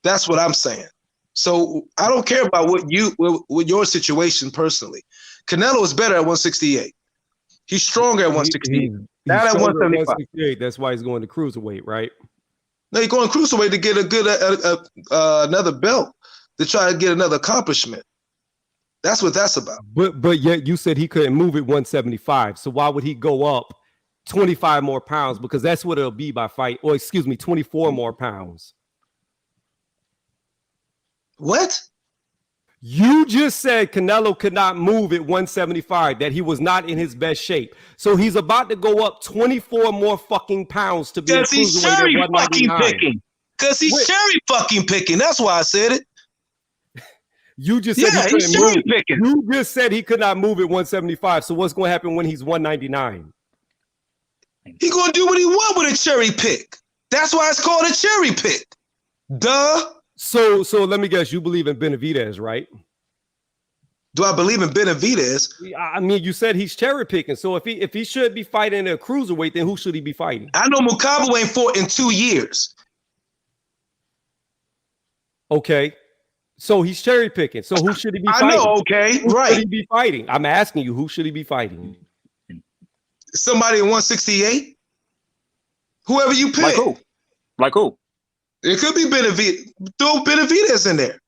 That's what I'm saying. So I don't care about what your situation personally. Canelo is better at 168. He's stronger at 168. Not at 175. That's why he's going to cruiserweight, right? No, he's going cruiserweight to get a good another belt, to try to get another accomplishment. That's what that's about. But yet you said he couldn't move at 175. So why would he go up 25 more pounds? Because that's what it'll be by fight. Or excuse me, 24 more pounds. What? You just said Canelo could not move at 175, that he was not in his best shape. So he's about to go up 24 more fucking pounds to be a cruiserweight at 199. Because he's cherry fucking picking. That's why I said it. You just said he couldn't move. You just said he could not move at 175. So what's going to happen when he's 199? He's going to do what he wants with a cherry pick. That's why it's called a cherry pick. Duh. So let me guess, you believe in Benavidez, right? Do I believe in Benavidez? I mean, you said he's cherry picking. So if he should be fighting a cruiserweight, then who should he be fighting? I know Mukabu ain't fought in 2 years. Okay. So he's cherry picking. So who should he be fighting? I know, okay, who right. Should he be fighting? I'm asking you, who should he be fighting? Somebody in 168? Whoever you pick. Like who? It could be Benavidez. Throw Benavidez in there.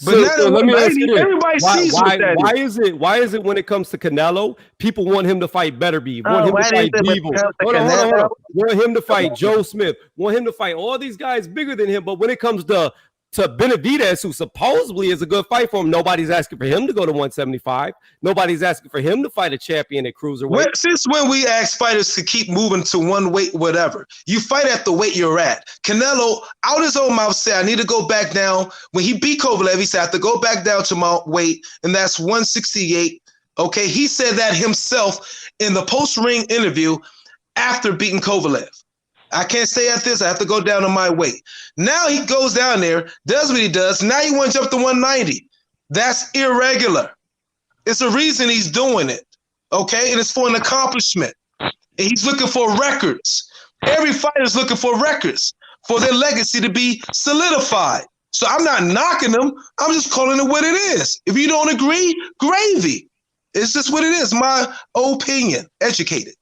But now let me ask you this. everybody sees what that is. Why is it when it comes to Canelo, people want him to fight Beterbiev, want him to fight Bevel, hold on. Want him to fight Joe Smith, want him to fight all these guys bigger than him, but when it comes to Benavidez, who supposedly is a good fight for him, nobody's asking for him to go to 175. Nobody's asking for him to fight a champion at cruiserweight. Since when we ask fighters to keep moving to one weight, whatever, you fight at the weight you're at. Canelo, out his own mouth, said, I need to go back down. When he beat Kovalev, he said, I have to go back down to my weight, and that's 168. Okay, he said that himself in the post-ring interview after beating Kovalev. I can't stay at this. I have to go down to my weight. Now he goes down there, does what he does. Now he wants to jump to 190. That's irregular. It's a reason he's doing it, okay? And it's for an accomplishment. And he's looking for records. Every fighter is looking for records for their legacy to be solidified. So I'm not knocking them. I'm just calling it what it is. If you don't agree, gravy. It's just what it is. My opinion. Educated.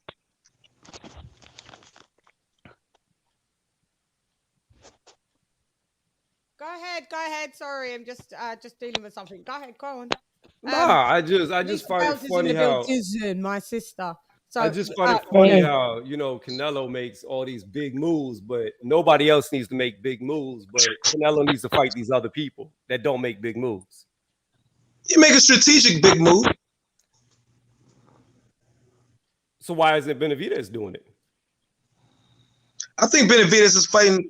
Go ahead. Sorry, I'm just dealing with something. Go ahead, go on. I just find it funny how my sister. So I just find it funny how Canelo makes all these big moves, but nobody else needs to make big moves. But Canelo needs to fight these other people that don't make big moves. You make a strategic big move. So why isn't Benavidez doing it? I think Benavidez is fighting.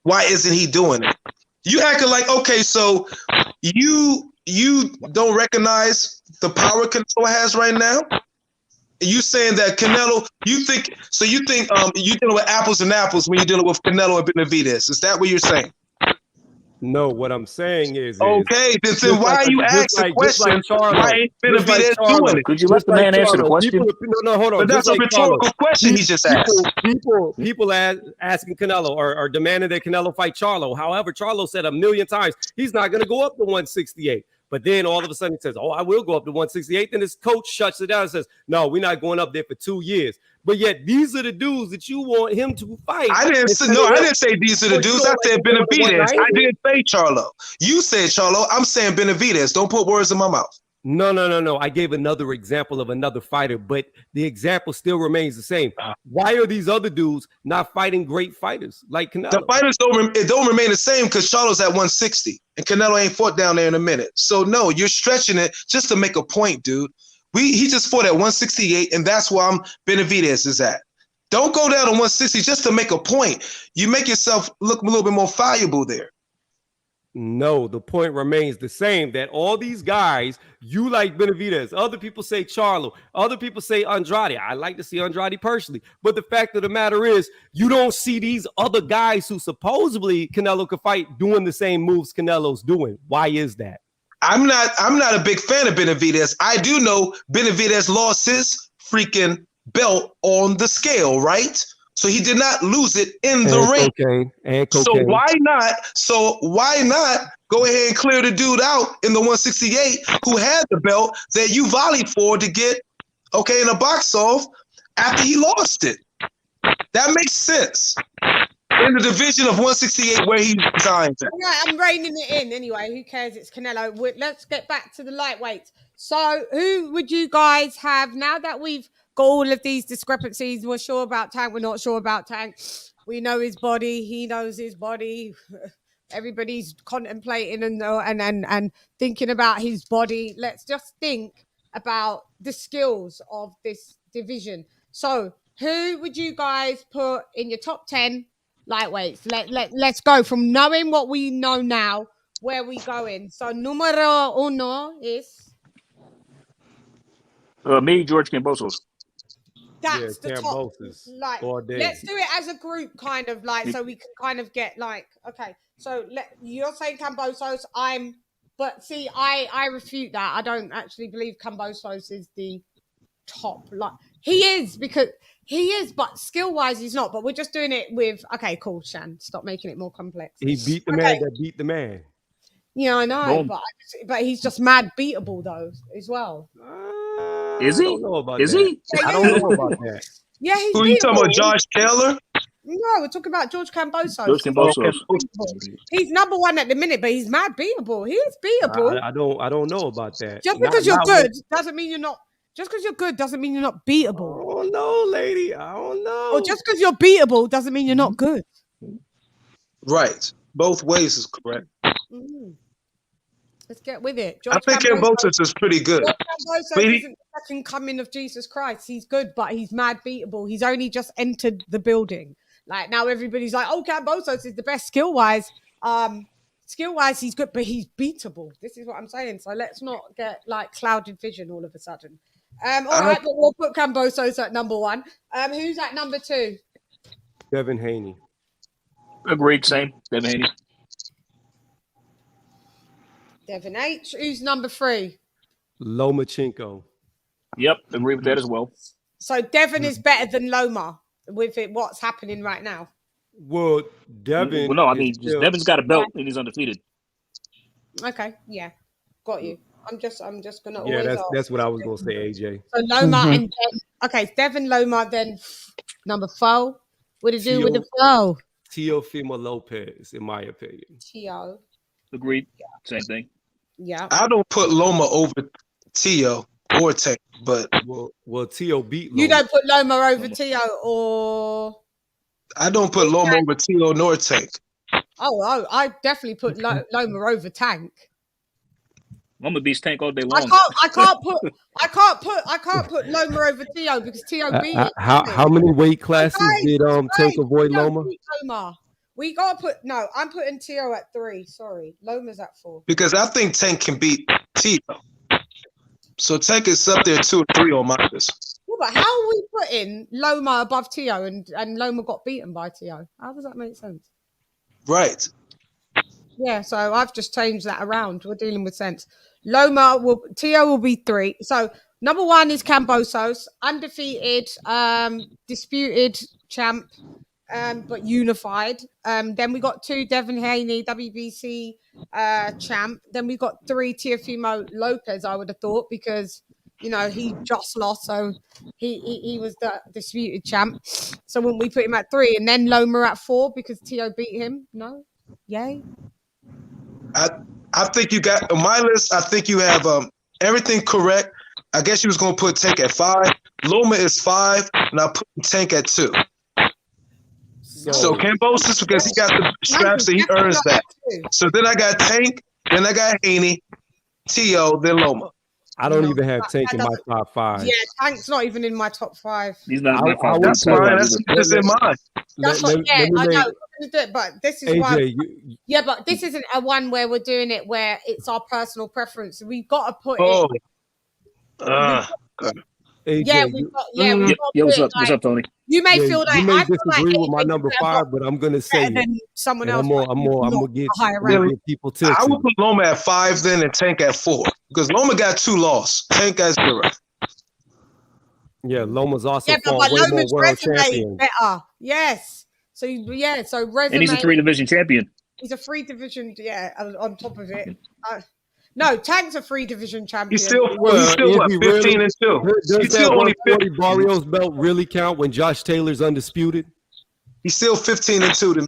Why isn't he doing it? You acting like, okay, so you don't recognize the power Canelo has right now? You saying that Canelo, you think you're dealing with apples and apples when you're dealing with Canelo and Benavidez. Is that what you're saying? No, what I'm saying is okay. Then why are you asking the question? Why ain't Benavidez doing it? Could you let the man answer the question? No, hold on. But that's a rhetorical question he just asked. People asking Canelo or demanding that Canelo fight Charlo. However, Charlo said a million times he's not going to go up to 168. But then all of a sudden he says, I will go up to 168. Then his coach shuts it down and says, no, we're not going up there for 2 years. But yet these are the dudes that you want him to fight. I didn't say these are the dudes. I said Benavidez. I didn't say Charlo. You said Charlo. I'm saying Benavidez. Don't put words in my mouth. No. I gave another example of another fighter, but the example still remains the same. Why are these other dudes not fighting great fighters like Canelo? The fighters don't remain the same because Charlo's at 160 and Canelo ain't fought down there in a minute. So no, you're stretching it just to make a point, dude. He just fought at 168, and that's where Benavidez is at. Don't go down to 160 just to make a point. You make yourself look a little bit more valuable there. No, the point remains the same, that all these guys, you like Benavidez, other people say Charlo, other people say Andrade. I like to see Andrade personally, but the fact of the matter is you don't see these other guys who supposedly Canelo could fight doing the same moves Canelo's doing. Why is that? I'm not a big fan of Benavidez. I do know Benavidez lost his freaking belt on the scale, right? So he did not lose it in the ring. So why not go ahead and clear the dude out in the 168 who had the belt that you volleyed for to get in a box off after he lost it? That makes sense. In the division of 168 where he resigns at. Yeah, I'm reining it in anyway. Who cares? It's Canelo. Let's get back to the lightweights. So who would you guys have now that we've got all of these discrepancies? We're sure about Tank. We're not sure about Tank. We know his body. He knows his body. Everybody's contemplating and thinking about his body. Let's just think about the skills of this division. So who would you guys put in your top 10 lightweights? Let's go from knowing what we know now. Where we going? So numero uno is me, George Kambosos. That's the top. Like, let's do it as a group, kind of like, so we can kind of get like, okay. So you're saying Kambosos. But see, I refute that. I don't actually believe Kambosos is the top. Like he is, but skill wise he's not. But we're just doing it with cool, Shan. Stop making it more complex. He beat the man that beat the man. Yeah, I know, but he's just mad beatable though as well. Is he? Is he? I don't know about that. Yeah, he's Who are you talking about, Josh Taylor? No, we're talking about George Kambosos. George Kambosos. He's number one at the minute, but he's mad beatable. He is beatable. I don't know about that. Just because you're good doesn't mean you're not. Just because you're good doesn't mean you're not beatable. Oh no, lady. I don't know. Or just because you're beatable doesn't mean you're not good. Right. Both ways is correct. Let's get with it. I think Kambosos is pretty good. George Kambosos isn't the second coming of Jesus Christ. He's good, but he's mad beatable. He's only just entered the building. Like now everybody's like, oh, Kambosos is the best skill-wise. Skill-wise, he's good, but he's beatable. This is what I'm saying. So let's not get like clouded vision all of a sudden. All right, but we'll put Kambosos at number one. Who's at number two? Devin Haney. Agreed, same. Devin Haney. Devin H. Who's number three? Lomachenko. Yep, agree with that as well. So Devin is better than Loma with it. What's happening right now? Well, Devin. Well, no, I mean, Devin's got a belt and he's undefeated. Okay, yeah, got you. I'm just gonna. Yeah, that's what I was gonna say, AJ. So Loma and Devin Loma, then number 4. What to do with the flow? Teofimo Lopez, in my opinion. Tio. Agreed. Same thing. Yeah. I don't put Loma over Tio or Tank, but well, Tio beat Loma. You don't put Loma over Tio, or I don't put Loma over Tio nor Tank. Oh, I definitely put Loma over Tank. Loma beats Tank all day long. I can't put Loma over Tio because Tio beat it. How many weight classes did Tank avoid Loma? We gotta put I'm putting Tio at 3. Sorry, Loma's at 4. Because I think Tank can beat Tio. So Tank is up there 2 or 3 on my list. Yeah, but how are we putting Loma above Tio and Loma got beaten by Tio? How does that make sense? Right. Yeah, so I've just changed that around. We're dealing with sense. Tio will be 3. So number 1 is Kambosos, undefeated, disputed champ, but unified. Then we got 2, Devin Haney, WBC champ. Then we got 3, Teofimo Lopez, I would have thought, because he just lost, so he was the disputed champ. So when we put him at 3, and then Loma at 4 because Tio beat him. No, yay. I think you got on my list. I think you have everything correct. I guess you was gonna put Tank at 5. Loma is 5, and I put Tank at 2. So Kambosos, because he got the straps, so he earns that. So then I got Tank, then I got Haney, Tio, then Loma. I don't even have Tank in my top 5. Yeah, Tank's not even in my top 5. He's not in my top 5. That's fine. That's in mine. That's what. Yeah, I know. But this is AJ, why. Yeah, but this isn't a one where we're doing it where it's our personal preference. We've got to put it. AJ, yeah, we've got. Yeah, we've got. Yeah, what's up, Tony? You may feel like you may I feel disagree like with my number 5, but I'm gonna say it. Someone else. I'm gonna get people tilted. I would put Loma at 5 then, and Tank at 4 because Loma got 2 losses. Tank has 0. Yeah, Loma's also but way more Loma's world champion. Better. Yes. So resume. And he's a 3-division champion. He's a 3-division. Yeah, on top of it. No, Tank's a 3-division champion. He's still what, 15 and 2. Does that 140 Barrios belt really count when Josh Taylor's undisputed? He's still 15 and 2 to me.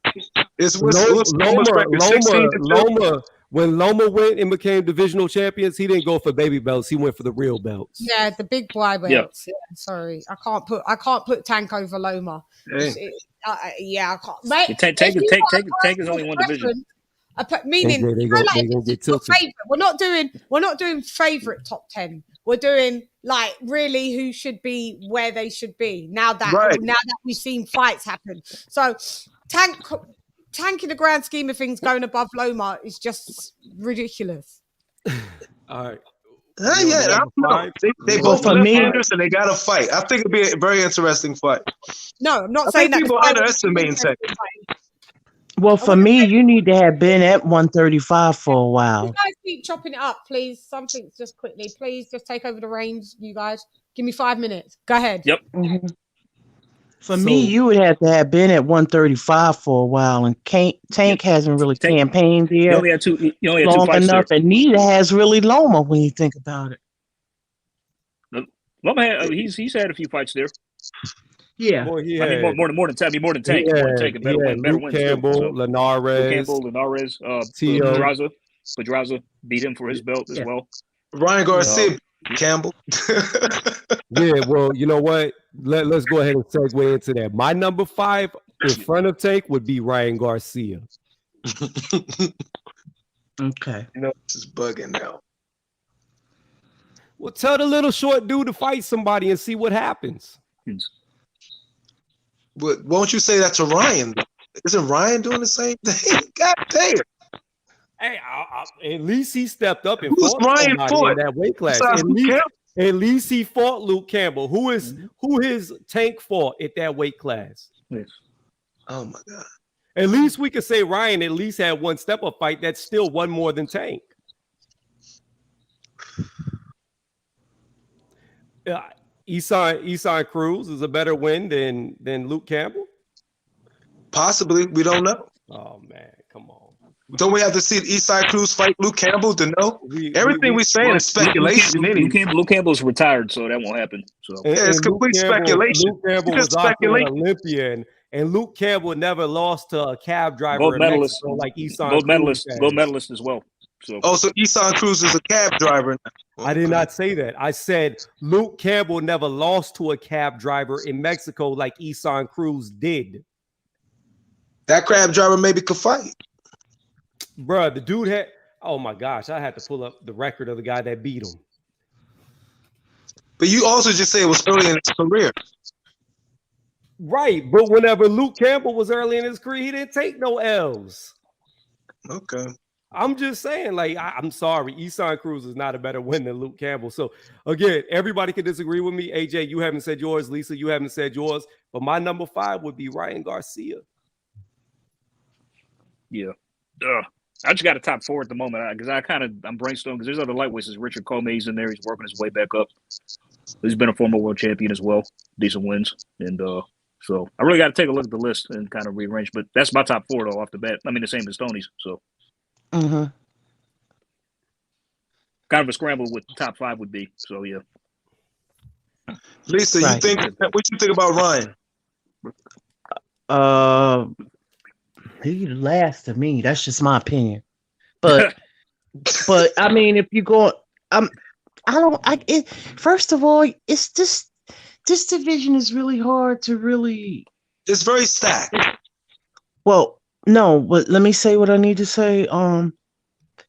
Loma. When Loma went and became divisional champions, he didn't go for baby belts. He went for the real belts. Yeah, the big boy belts. Yeah, sorry, I can't put Tank over Loma. Hey. I can't. Mate, Tank is only one division. Meaning, favorite. We're not doing favorite top 10. We're doing like really who should be where they should be. Now that we've seen fights happen, so Tank in the grand scheme of things going above Loma is just ridiculous. All right. They both are leaders and they got to fight. I think it'd be a very interesting fight. No, I'm not saying that people underestimate Tank. Well, for me, you need to have been at 135 for a while. You guys keep chopping it up, please. Something just quickly. Please just take over the reins, you guys. Give me 5 minutes. Go ahead. Yep. Mm-hmm. For me, you would have to have been at 135 for a while, and Tank hasn't really campaigned there. You only had two long fights enough, there. and neither has really Loma when you think about it. Loma, he's had a few fights there. Yeah. Boy, I mean, more than Tank. More than Tank. Better Luke wins Campbell, too. So. Linares, Pedraza. Pedraza beat him for his belt as well. Ryan Garcia, Campbell. Yeah, well, you know what? Let's go ahead and segue into that. My number 5 in front of Tank would be Ryan Garcia. Okay. You know, this is bugging now. Well, tell the little short dude to fight somebody and see what happens. But won't you say that to Ryan? Isn't Ryan doing the same thing? God damn. Hey, at least he stepped up and Who's fought Ryan somebody in that weight class. At least he fought Luke Campbell, who his Tank fought at that weight class. Yes. Oh my God. At least we could say Ryan at least had one step-up fight. That's still one more than Tank. Isan Cruz is a better win than Luke Campbell? Possibly. We don't know. Oh, man. Come on. Don't we have to see Isan Cruz fight Luke Campbell to know? Everything we're saying is speculation. Luke Campbell's retired, so that won't happen. So it's complete speculation. Luke Campbell was also an Olympian, and Luke Campbell never lost to a cab driver. Gold medalist, like Isan gold medalist as well. So Isan Cruz is a cab driver now. I did not say that. I said Luke Campbell never lost to a cab driver in Mexico like Isan Cruz did. That cab driver maybe could fight. Bruh, the dude had, oh my gosh, I had to pull up the record of the guy that beat him. But you also just say it was early in his career. Right, but whenever Luke Campbell was early in his career, he didn't take no L's. Okay. I'm just saying, like, I'm sorry, Isan Cruz is not a better win than Luke Campbell. So, again, everybody can disagree with me. AJ, you haven't said yours. Lisa, you haven't said yours. But my number 5 would be Ryan Garcia. Yeah. I just got a top 4 at the moment because I'm brainstorming because there's other lightweights. There's Richard Comey's in there. He's working his way back up. He's been a former world champion as well. Decent wins. And so I really got to take a look at the list and kind of rearrange. But that's my top 4, though, off the bat. I mean, the same as Tony's. So. Mm-hmm. Kind of a scramble with the top 5 would be. So, yeah. Lisa, what you think about Ryan? He last to me. That's just my opinion. But I mean, if you go, first of all, it's this division is really hard to really. It's very stacked. Well, no, but let me say what I need to say.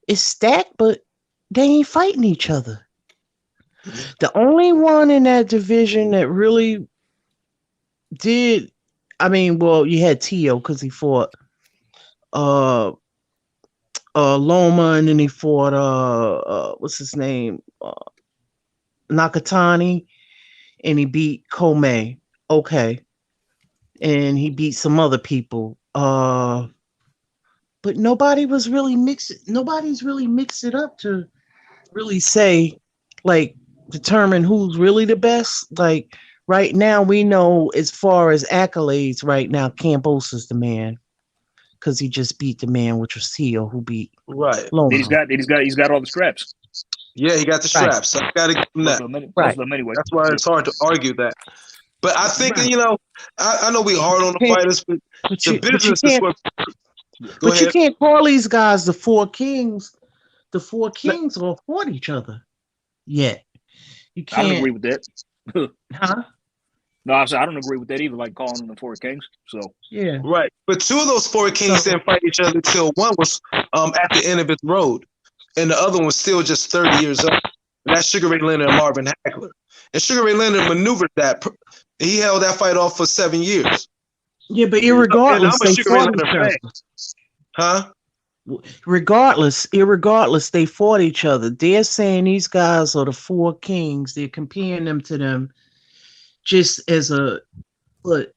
It's stacked, but they ain't fighting each other. The only one in that division that really did, I mean, well, you had Tio because he fought Loma, and then he fought what's his name, Nakatani, and he beat Comey. Okay, and he beat some other people. But nobody's really mixed it up to really say, like, determine who's really the best. Like right now, we know as far as accolades, right now, Campos is the man because he just beat the man, which was Tio, who beat Loma. He's got all the straps. Yeah, he got the straps. Right. So I got to give him that. Anyway. That's why it's hard to argue that. But I think I know we hard on the fighters, but the business is what. But you can't call these guys the 4 kings. The 4 kings all fought each other. Yeah, you can't. I don't agree with that. Huh? No, I don't agree with that either. Like calling them the 4 kings. So yeah, right. But 2 of those 4 kings didn't fight each other till one was at the end of his road, and the other one was still just 30 years old. And that's Sugar Ray Leonard and Marvin Hagler. And Sugar Ray Leonard maneuvered that. He held that fight off for 7 years. Yeah, but irregardless, they fought each other. Huh? Irregardless, they fought each other. They're saying these guys are the 4 kings. They're comparing them to them just as but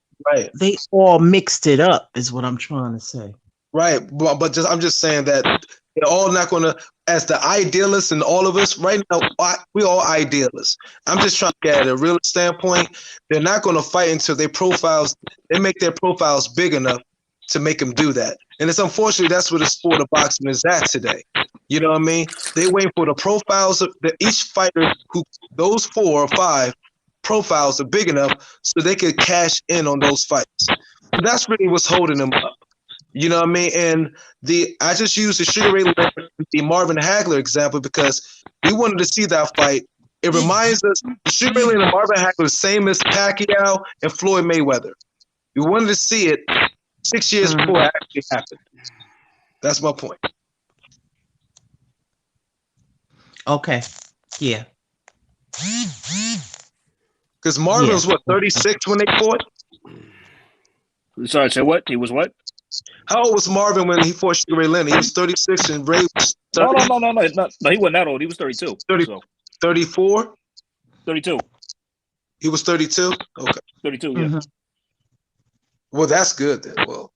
they all mixed it up, is what I'm trying to say. Right, but I'm just saying that they're all not going to, as the idealists and all of us right now, we all idealists. I'm just trying to get at a real standpoint. They're not going to fight until they make their profiles big enough to make them do that. And it's unfortunately that's where the sport of boxing is at today. You know what I mean? They wait for the profiles of each fighter, those 4 or 5 profiles are big enough so they could cash in on those fights. So that's really what's holding them up. You know what I mean? And I just used the Sugar Ray Leonard, the Marvin Hagler example because we wanted to see that fight. It reminds us, the Sugar Ray Leonard and Marvin Hagler the same as Pacquiao and Floyd Mayweather. We wanted to see it 6 years before it actually happened. That's my point. Okay. Yeah. Because Marvin was, 36 when they fought? Sorry, say what? He was what? How old was Marvin when he fought Sugar Ray Leonard? He was 36 and Ray was 30. No, he wasn't that old. He was 32. 34? 32. He was 32? Okay. 32, yeah. Well, that's good then. Well.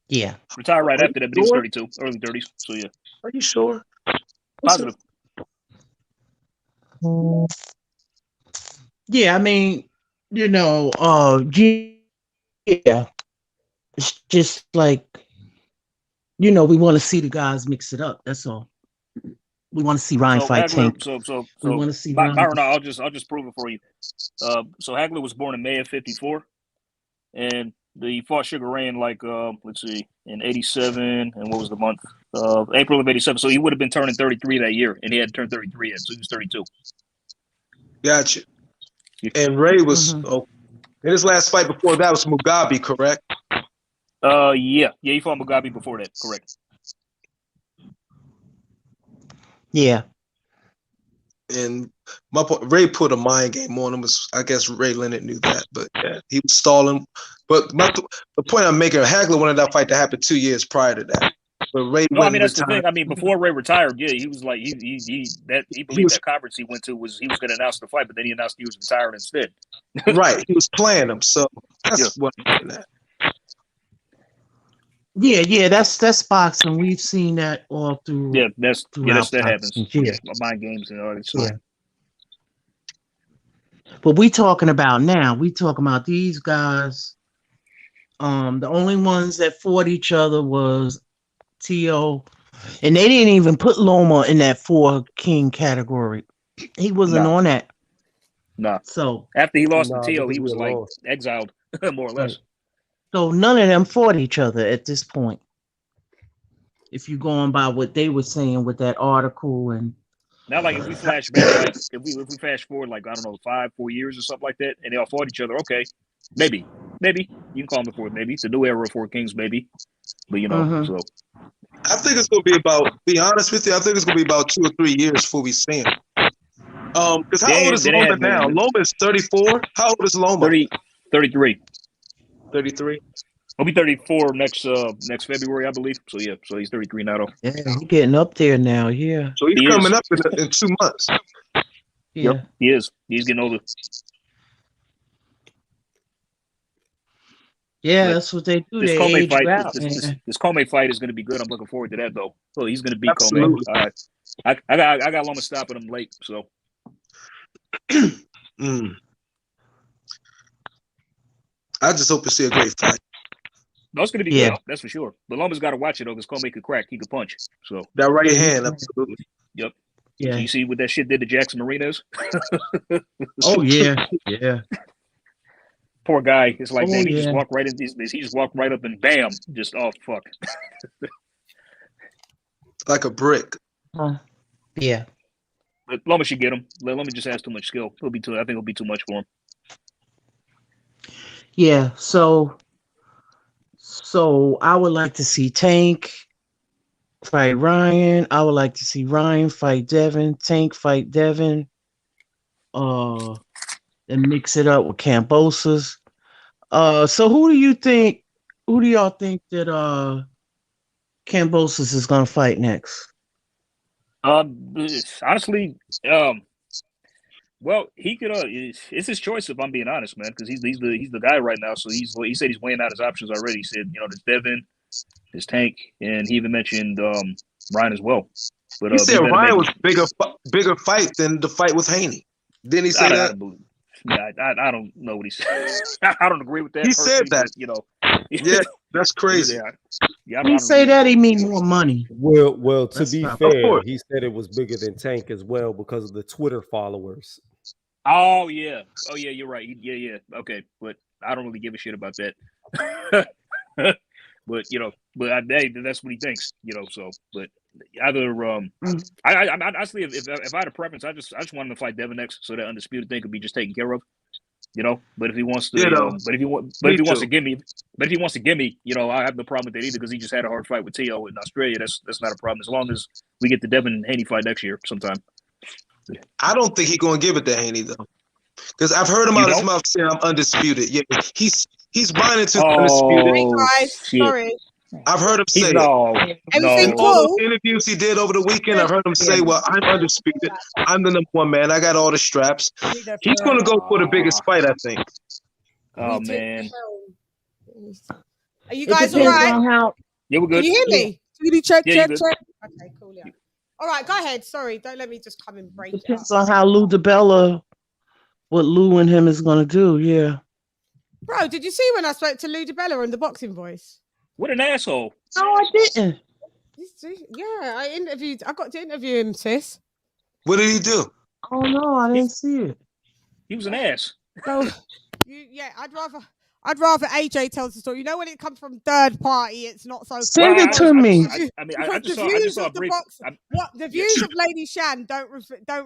Yeah. Retired right after that, but he was 32, early 30s. So, yeah. Are you sure? Positive. Yeah, I mean, you know, yeah. It's just like, you know, we want to see the guys mix it up. That's all. We want to see Ryan fight Tank. So we want to see Byron, I'll just prove it for you. So Hagler was born in May of '54, and he fought Sugar Ray in let's see, in '87, and what was the month? April of '87. So he would have been turning 33 that year, and he had turned 33 yet, so he was 32. Gotcha. And Ray was in his last fight before that was Mugabe, correct? Yeah, he fought Mugabe before that, correct? Yeah. And my point, Ray put a mind game on him. I guess Ray Leonard knew that, but yeah, he was stalling. But the point I'm making, Hagler wanted that fight to happen 2 years prior to that. But Ray, no, I mean that's the thing. I mean, before Ray retired, yeah, he was like he believed that conference he went to was he was going to announce the fight, but then he announced he was retired instead. Right, he was playing them. So that's what I'm getting at. Yeah, that's boxing. We've seen that all through. Yeah, that happens. Yeah, mind games and all that stuff. Yeah. But we talking about now. We talking about these guys. The only ones that fought each other was T.O. And they didn't even put Loma in that 4 king category. He wasn't on that. No. So after he lost to T.O., he was exiled, more or less. So none of them fought each other at this point. If you're going by what they were saying with that article and now, if we flash back, if we flash forward, I don't know, 4 years or something like that, and they all fought each other, okay, maybe you can call them before, maybe it's a new era of 4 kings, maybe, but so. I think it's going to be about. Be honest with you, I think it's going to be about 2 or 3 years before we see him. Because how old is Loma now? Loma is 34. How old is Loma? 33. 33. He'll be 34 next February, I believe. So yeah, so he's 33 now. Yeah, he's getting up there now. Yeah. So he's coming up in 2 months. Yeah, yep, he is. He's getting older. Yeah, but that's what they do. They age you out. This Comey fight is going to be good. I'm looking forward to that though. So he's going to beat Comey. I got Loma stopping him late. So. I just hope to see a great fight. No, it's going to be good. That's for sure. But Loma's got to watch it though, because Comey could crack. He could punch. So that right hand, absolutely. Yep. Yeah. So you see what that shit did to Jackson Marinos? Oh yeah, yeah. Poor guy. It's like he just walked right in. He just walked right up and bam, just fuck. Like a brick. Yeah. But Loma should get him. Loma just has too much skill. I think it'll be too much for him. Yeah, so I would like to see Tank fight Ryan. I would like to see Ryan fight Devin. Tank fight Devin. And mix it up with Kambosos. So who do y'all think that Kambosos is gonna fight next? Honestly, well, he could. It's his choice if I'm being honest, man, because he's the guy right now. So he said he's weighing out his options already. He said, there's Devin, there's Tank, and he even mentioned Ryan as well. But he said Ryan was bigger fight than the fight with Haney. Didn't he say that? I don't know what he said. I don't agree with that. He said that. But, Yeah, that's crazy. Yeah, he say that he mean more money. Well, to That's be not- fair, he said it was bigger than Tank as well because of the Twitter followers. Oh yeah, you're right. Yeah. Okay, but I don't really give a shit about that. But hey, that's what he thinks. So but either I honestly, if I had a preference, I just want him to fight Devin next, so that undisputed thing could be just taken care of. But if he wants to, but if he wants to give me, I have no problem with that either, because he just had a hard fight with Tio in Australia. That's not a problem as long as we get the Devin Haney fight next year sometime. I don't think he's gonna give it to Haney though, because I've heard him out his mouth saying I'm undisputed. Yeah, he's buying into undisputed. Hey guys, sorry. I've heard him say Everything in all those interviews he did over the weekend. I've heard him say, "Well, I'm undisputed. I'm the number one man. I got all the straps." He's gonna go for the biggest fight, I think. Oh man, are you guys all right? Yeah, we're good. Can you hear me? Check. Yeah, Okay, cool. Yeah. All right, go ahead. Sorry, don't let me just come and break it up. Depends on how Lou DiBella, what Lou and him is gonna do. Yeah. Bro, did you see when I spoke to Lou DiBella on the Boxing Voice? What an asshole! No, I didn't. Yeah, I got to interview him, sis. What did he do? Oh no, I didn't see it. He was an ass. So, I'd rather AJ tells the story. You know, when it comes from third party, it's not so. Send it to me. The views of LadyChann don't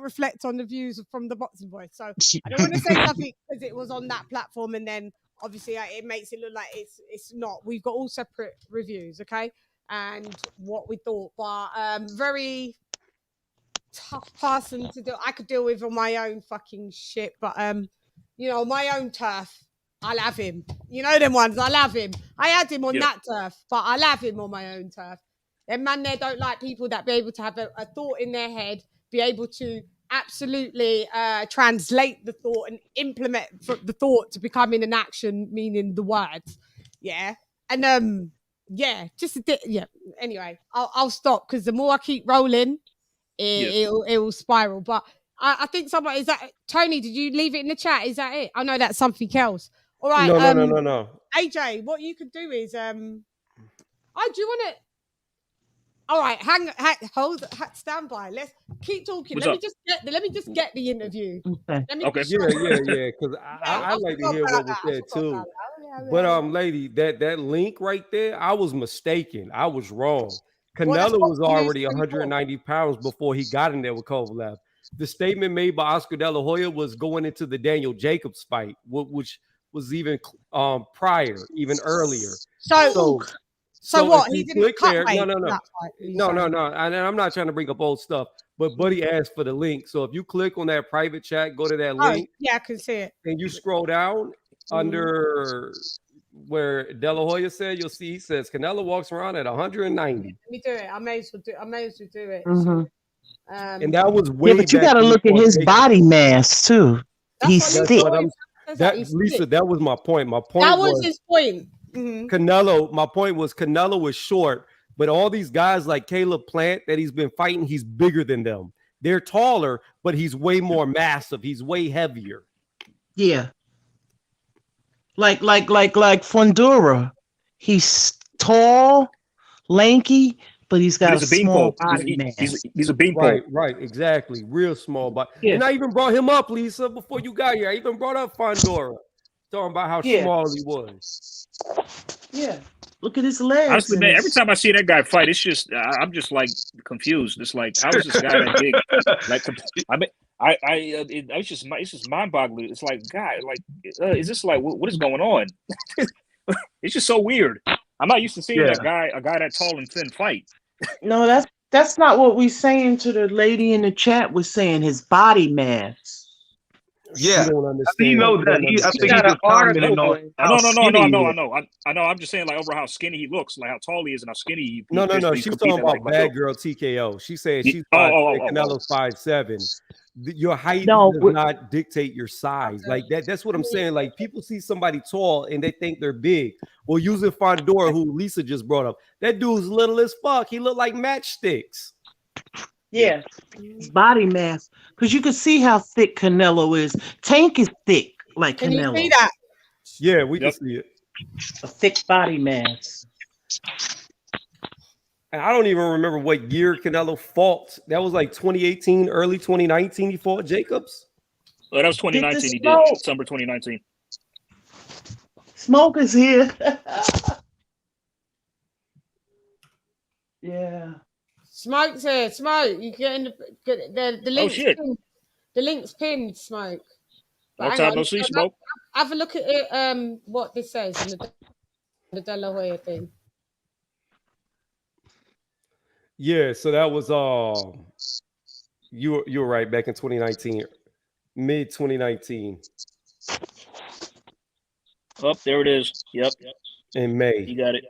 reflect on the views from the Boxing Voice. So I don't want to say something because it was on that platform, and then obviously it makes it look like it's not. We've got all separate reviews, okay, and what we thought, but very tough person to do. I could deal with on my own fucking shit, but my own turf. I'll have him. You know them ones. I'll have him. I had him on that turf, but I'll have him on my own turf. Them man there don't like people that be able to have a thought in their head, be able to absolutely translate the thought and implement the thought to becoming an action, meaning the words. Yeah. And Anyway, I'll stop because the more I keep rolling, it will spiral. But I think somebody is that Tony. Did you leave it in the chat? Is that it? I know that's something else. All right. No. AJ, what you could do is do you want it? All right, stand by. Let's keep talking. Let me just get the interview. Okay. Yeah. Because I like to hear what was said too. But lady, that link right there, I was mistaken. I was wrong. Canelo was already 190 pounds before he got in there with Kovalev. The statement made by Oscar De La Hoya was going into the Daniel Jacobs fight, which was even prior, even earlier. So what? He didn't cut there. No. And I'm not trying to bring up old stuff, but Buddy asked for the link. So if you click on that private chat, go to that link. Yeah, I can see it. And you scroll down under where De La Hoya said, you'll see he says Canelo walks around at 190. Let me do it. I may as well do it. Mm-hmm. And that was way. Yeah, but you got to look at his body mass too. He's thick. Lisa, that was my point. My point that was his point. Mm-hmm. Canelo. My point was Canelo was short, but all these guys like Caleb Plant that he's been fighting, he's bigger than them. They're taller, but he's way more massive. He's way heavier. Yeah. Like Fundora. He's tall, lanky, but he's got a small body mass. He's a beanpole. Right, exactly. Real small body. Yeah. And I even brought him up, Lisa, before you got here. I even brought up Fundora, talking about how small he was. Yeah. Look at his legs. Honestly, man, every time I see that guy fight, it's just I'm just like confused. It's like, how is this guy that big? Like, it's just mind-boggling. It's like, God, is this like what is going on? It's just so weird. I'm not used to seeing a guy that tall and thin fight. No, that's not what we're saying. To the lady in the chat was saying his body mass. Yeah, you know that. I think he was commenting on. I know. I'm just saying, like, over how skinny he looks, like how tall he is, and how skinny he. No. She was talking about Bad Girl TKO. She said she's Canelo's 5'7". Your height does not dictate your size. Like that's what I'm saying. Like people see somebody tall and they think they're big. Well, using Fundora, who Lisa just brought up, that dude's little as fuck. He looked like matchsticks. Yeah, body mass. Because you can see how thick Canelo is. Tank is thick like Canelo. Can you see that? Yeah, we can see it. A thick body mass. And I don't even remember what year Canelo fought. That was like 2018, early 2019. He fought Jacobs. Well, that was 2019. He did December 2019. Smoke is here. Yeah. Smoke's here. Smoke. You get in the link. Oh shit. The link's pinned. Smoke. Long time no see, Smoke. Have a look at it. What this says in the Delaware thing. Yeah, so that was you were right, back in 2019, mid 2019. Oh, there it is. Yep. In May. You got it.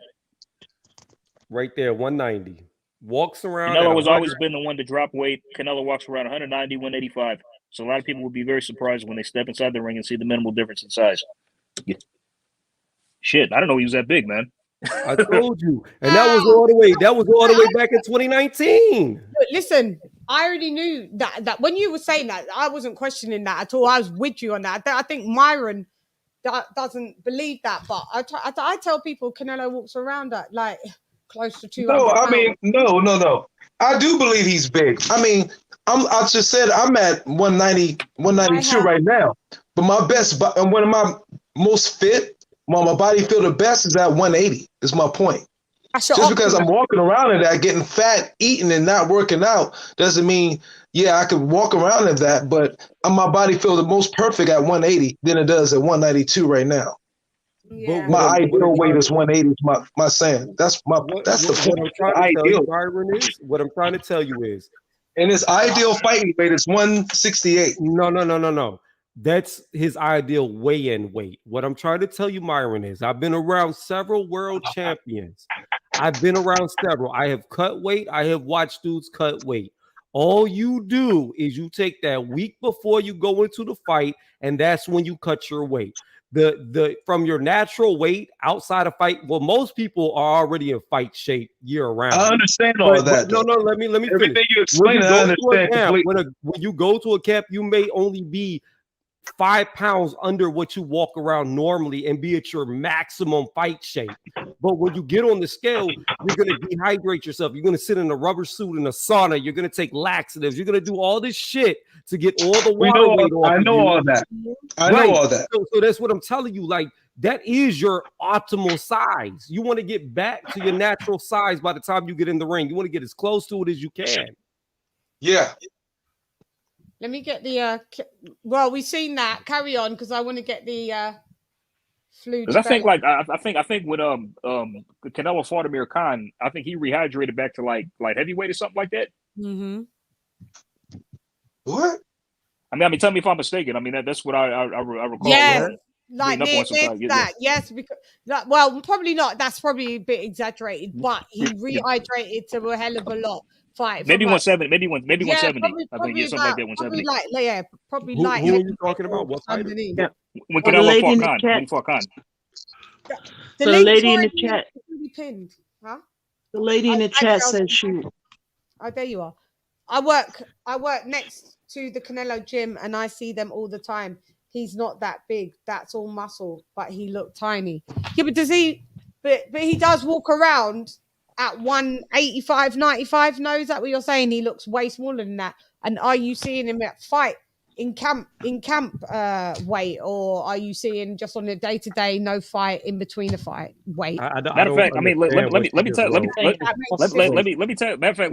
Right there, 190. Walks around. Canelo has always been the one to drop weight. Canelo walks around 190, 185. So a lot of people would be very surprised when they step inside the ring and see the minimal difference in size. Yeah. Shit, I don't know he was that big, man. I told you. And that was all the way back in 2019. Listen, I already knew that when you were saying that, I wasn't questioning that at all. I was with you on that. I think Myron doesn't believe that, but I tell people Canelo walks around at like close to 200 No, I pounds. mean, no. I do believe he's big. I mean, I just said I'm at 190, 192 right now. But my best, and one of my most fit, when my body feel the best is at 180, is my point. Just because I'm walking around in that, getting fat, eating, and not working out, doesn't mean, yeah, I could walk around in that, but my body feel the most perfect at 180 than it does at 192 right now. Yeah. My ideal weight is 180 is my saying. That's the what I'm trying to tell you, Byron, is what I'm trying to tell you is, and his ideal fighting weight is 168. No. That's his ideal weigh-in weight. What I'm trying to tell you, Myron, is I've been around several world champions. I've been around several. I have cut weight. I have watched dudes cut weight. All you do is you take that week before you go into the fight, and that's when you cut your weight. The from your natural weight outside of fight. Well, most people are already in fight shape year round. I understand all of that. No, let me Everything finish. you explain, I understand completely. When you go to a camp, you may only be 5 pounds under what you walk around normally and be at your maximum fight shape. But when you get on the scale, you're going to dehydrate yourself. You're going to sit in a rubber suit in a sauna. You're going to take laxatives. You're going to do all this shit to get all the water weight off. I know all that. I know all that. So that's what I'm telling you. Like, that is your optimal size. You want to get back to your natural size by the time you get in the ring. You want to get as close to it as you can. Yeah. Let me get the well, we've seen that. Carry on, because I want to get the flu. Because I think when Canelo fought Amir Khan, I think he rehydrated back to like heavyweight or something like that. Mm-hmm. What? I mean, tell me if I'm mistaken. I mean, that's what I recall. Yes, like that. Yes, because well, probably not. That's probably a bit exaggerated, but he rehydrated to a hell of a lot. Fight. Maybe 170. Maybe 170. Probably I think something like that. 170. Probably who are you talking about? What fight? Yeah. When Canelo fought Khan. The lady in the chat. Pinned. Huh? The lady in the chat said she. Oh, there you are. I work next to the Canelo gym, and I see them all the time. He's not that big. That's all muscle, but he looked tiny. Yeah, but does he? But he does walk around at 185, 95. No, is that what you're saying? He looks way smaller than that. And are you seeing him at fight in camp weight, or are you seeing just on a day-to-day, no fight in between a fight weight? Matter of fact, I mean, let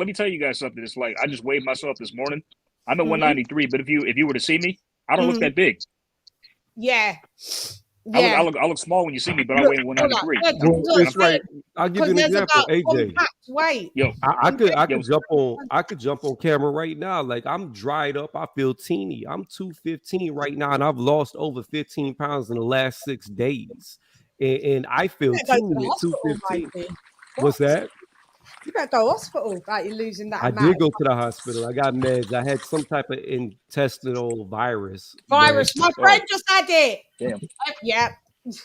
me tell you guys something. It's like I just weighed myself this morning. I'm at 193, but if you were to see me, I don't look that big. Yeah. I look small when you see me, but I weigh 193. That's right. I'll give you an example, AJ. Wait. Yo, I could jump on camera right now. Like, I'm dried up. I feel teeny. I'm 215 right now, and I've lost over 15 pounds in the last 6 days. And I feel teeny at 215. What's that? You better go to hospital about you losing that. I did go to the hospital. I got meds. I had some type of intestinal virus. My friend just had it. Damn. Yeah.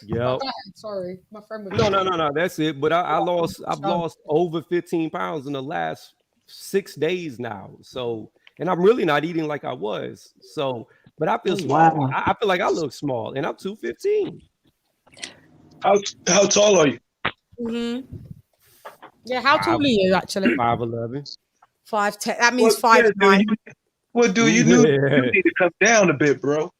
Yeah. Sorry, my friend was. No. That's it. But I've lost over 15 pounds in the last 6 days now. So, and I'm really not eating like I was. So, but I feel small. Wow. I feel like I look small, and I'm 215. How tall are you? Yeah, how tall are you actually? 5'11". 5'10". That means 5'9". Well, dude, you need to come down a bit, bro.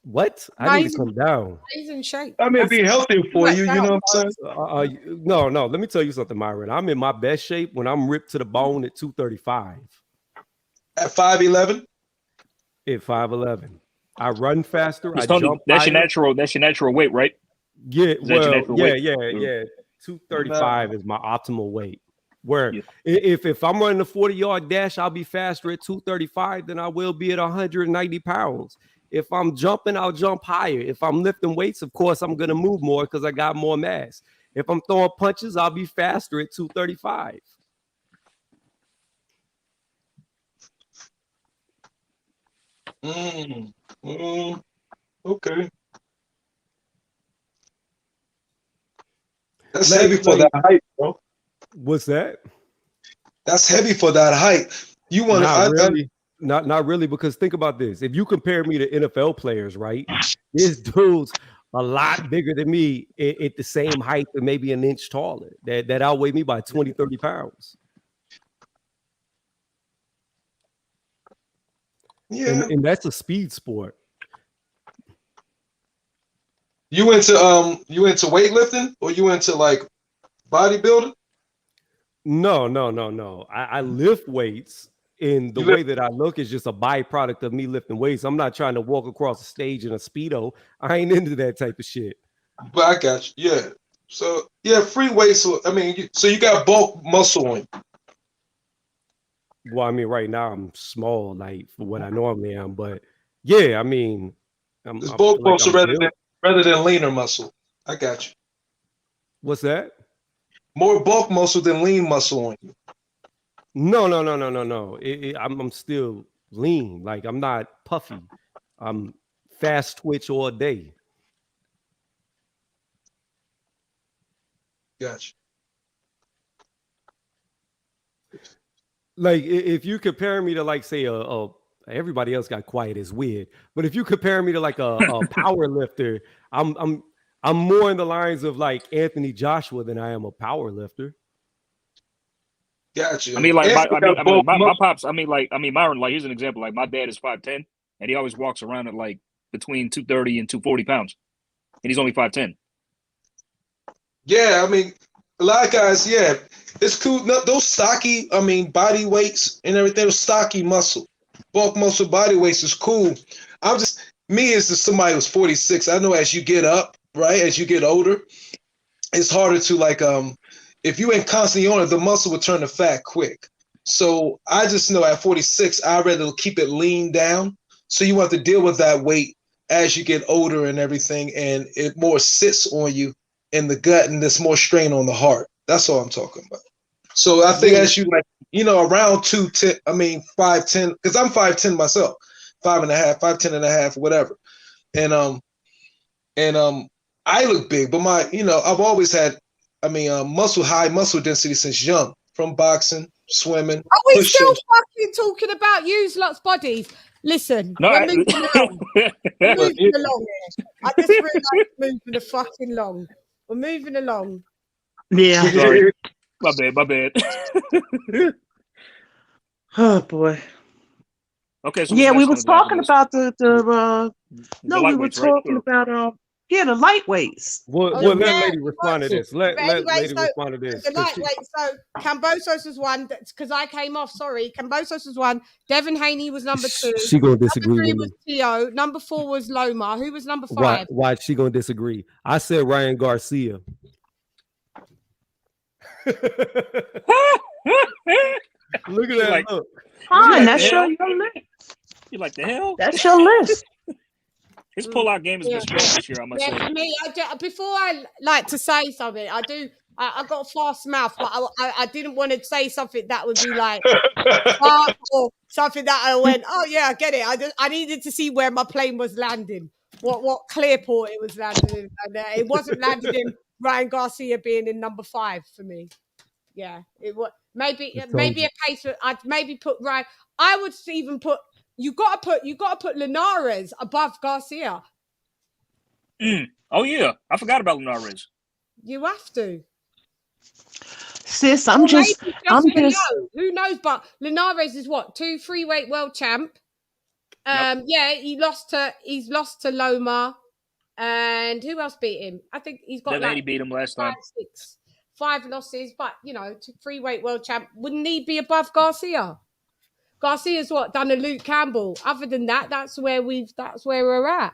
What? I need to come down. He's in shape. I mean, it'd be healthier for you. You know what I'm saying? No. Let me tell you something, Myron. I'm in my best shape when I'm ripped to the bone at 235. At 5'11". At 5'11". I run faster. That's your natural weight, right? Yeah. Well, yeah. 235 is my optimal weight. Where if I'm running a 40-yard dash, I'll be faster at 235 than I will be at 190 pounds. If I'm jumping, I'll jump higher. If I'm lifting weights, of course, I'm going to move more because I got more mass. If I'm throwing punches, I'll be faster at 235. Okay. That's heavy for that height, bro. What's that? That's heavy for that height. You want to Not really, because think about this. If you compare me to NFL players, right? This dude's a lot bigger than me at the same height and maybe an inch taller. That outweigh me by 20, 30 pounds. Yeah. And that's a speed sport. You into weightlifting or you into like bodybuilding? No. I lift weights. And the way that I look is just a byproduct of me lifting weights. I'm not trying to walk across the stage in a Speedo. I ain't into that type of shit. But I got you. Yeah. So, yeah, free weights. So, I mean, so you got bulk muscle on you. Well, I mean, right now I'm small, like for what I normally am. But, yeah, I mean. It's bulk muscle rather than leaner muscle. I got you. What's that? More bulk muscle than lean muscle on you. No. I'm still lean. Like I'm not puffy. I'm fast twitch all day. Gotcha. Like if you compare me to like say everybody else got quiet is weird, but if you compare me to like a power lifter, I'm more in the lines of like Anthony Joshua than I am a power lifter. Gotcha. I mean, like my pops. Myron. Like, here's an example. Like, my dad is 5'10", and he always walks around at like between 230 and 240 pounds, and he's only 5'10". Yeah, I mean, a lot of guys. Yeah, it's cool. No, those stocky. I mean, body weights and everything. Those stocky muscle, bulk muscle, body weights is cool. Me as somebody who's 46. I know as you get up, right, as you get older, it's harder to like if you ain't constantly on it, the muscle will turn to fat quick. So I just know at 46, I'd rather keep it lean down. So you have to deal with that weight as you get older and everything, and it more sits on you in the gut, and there's more strain on the heart. That's all I'm talking about. So I think as you like, around 210, 5'10", because I'm 5'10" myself, 5'5", 5'10 and a half, whatever. And I look big, but I've always had high muscle density since young, from boxing, swimming. Are we still fucking talking about you lot's bodies? Listen, we're moving along. We're moving along here. I just realized we're moving fucking long. We're moving along. Yeah. Sorry. My bad. Oh boy. Okay. So yeah, we was talking about we were talking about the lightweights. Let lady respond to this. Let lady respond to this. The lightweight. So Kambosos was one because I came off. Sorry, Kambosos was one. Devin Haney was number 2. She gonna disagree. Number 3 with was me. Tio. Number 4 was Loma. Who was number 5? Why she gonna disagree? I said Ryan Garcia. Look at that look. Fine, that's your list. You like the hell? That's your list. His pull-out game has been strong this year, I must say. For me, before I like to say something, I got a fast mouth, but I didn't want to say something that would be like or something that I went, oh yeah, I get it. I needed to see where my plane was landing, what clearport it was landing in, and it wasn't landing in Ryan Garcia being in number 5 for me. Yeah, it was maybe a case where I'd maybe put Ryan. I would even put. You got to put Linares above Garcia. Oh yeah, I forgot about Linares. You have to. Sis, Or I'm maybe just below. Who knows? But Linares is what, 2 free-weight world champ. Yeah, he's lost to Loma. And who else beat him? I think he's got Devin Haney beat him last time. 5 losses, but you know, to free-weight world champ. Wouldn't he be above Garcia? Garcia's what, done a Luke Campbell. Other than that, that's where we're at.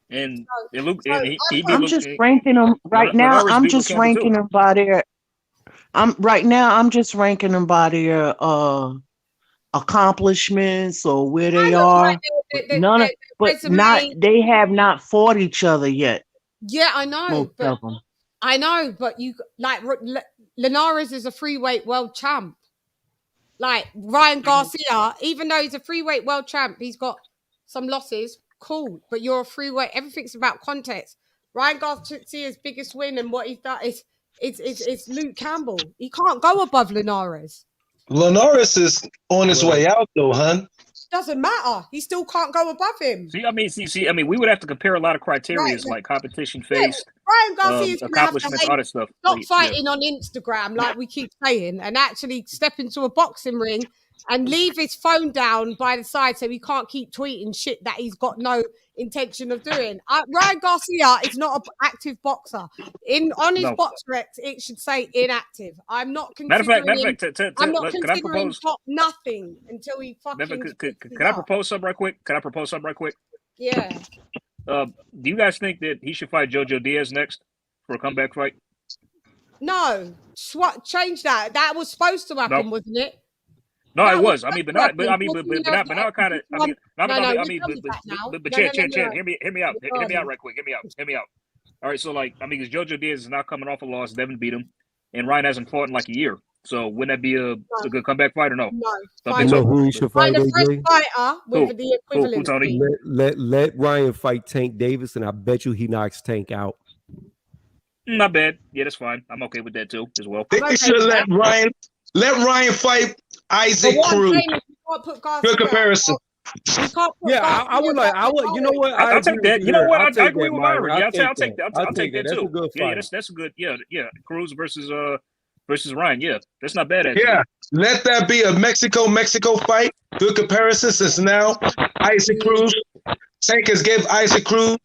And I'm just ranking them right now. I'm just ranking them by their. I'm just ranking them by their accomplishments or where they are. They have not fought each other yet. Yeah, I know. I know, but you like Linares is a free-weight world champ. Like Ryan Garcia, even though he's a free-weight world champ, he's got some losses. Cool, but you're a free-weight. Everything's about context. Ryan Garcia's biggest win and what he's done is Luke Campbell. He can't go above Linares. Linares is on his way out, though, hun. Doesn't matter. He still can't go above him. See, we would have to compare a lot of criteria like competition faced, Ryan Garcia's accomplishments, all that stuff. Stop fighting on Instagram, like we keep saying, and actually step into a boxing ring and leave his phone down by the side so he can't keep tweeting shit that he's got no intention of doing. Ryan Garcia is not an active boxer. On his box recs, it should say inactive. I'm not considering I'm not considering top nothing until he fucking... Can I propose something right quick? Yeah. Do you guys think that he should fight Jojo Diaz next for a comeback fight? No. Change that. That was supposed to happen, wasn't it? No, it was. But now kind of. But Chan, hear me out. Hear me out right quick. Hear me out. All right, so because Jojo Diaz is now coming off a loss, Devin beat him, and Ryan hasn't fought in like a year. So wouldn't that be a good comeback fight or no? No. You know who he should fight? Fighter with the equivalent. Tony? Let Ryan fight Tank Davis, and I bet you he knocks Tank out. Not bad. Yeah, that's fine. I'm okay with that too, as well. They should let Ryan fight Isaac Cruz. Good comparison. I would. You know what? I'll take that. You know what? I agree with Myron. Yeah, I'll take that. I'll take that too. That's a good fight. That's a good. Yeah. Cruz versus Ryan. Yeah, that's not bad. Actually. Yeah, let that be a Mexico fight. Good comparison. Since now Isaac Cruz, Tank has gave Isaac Cruz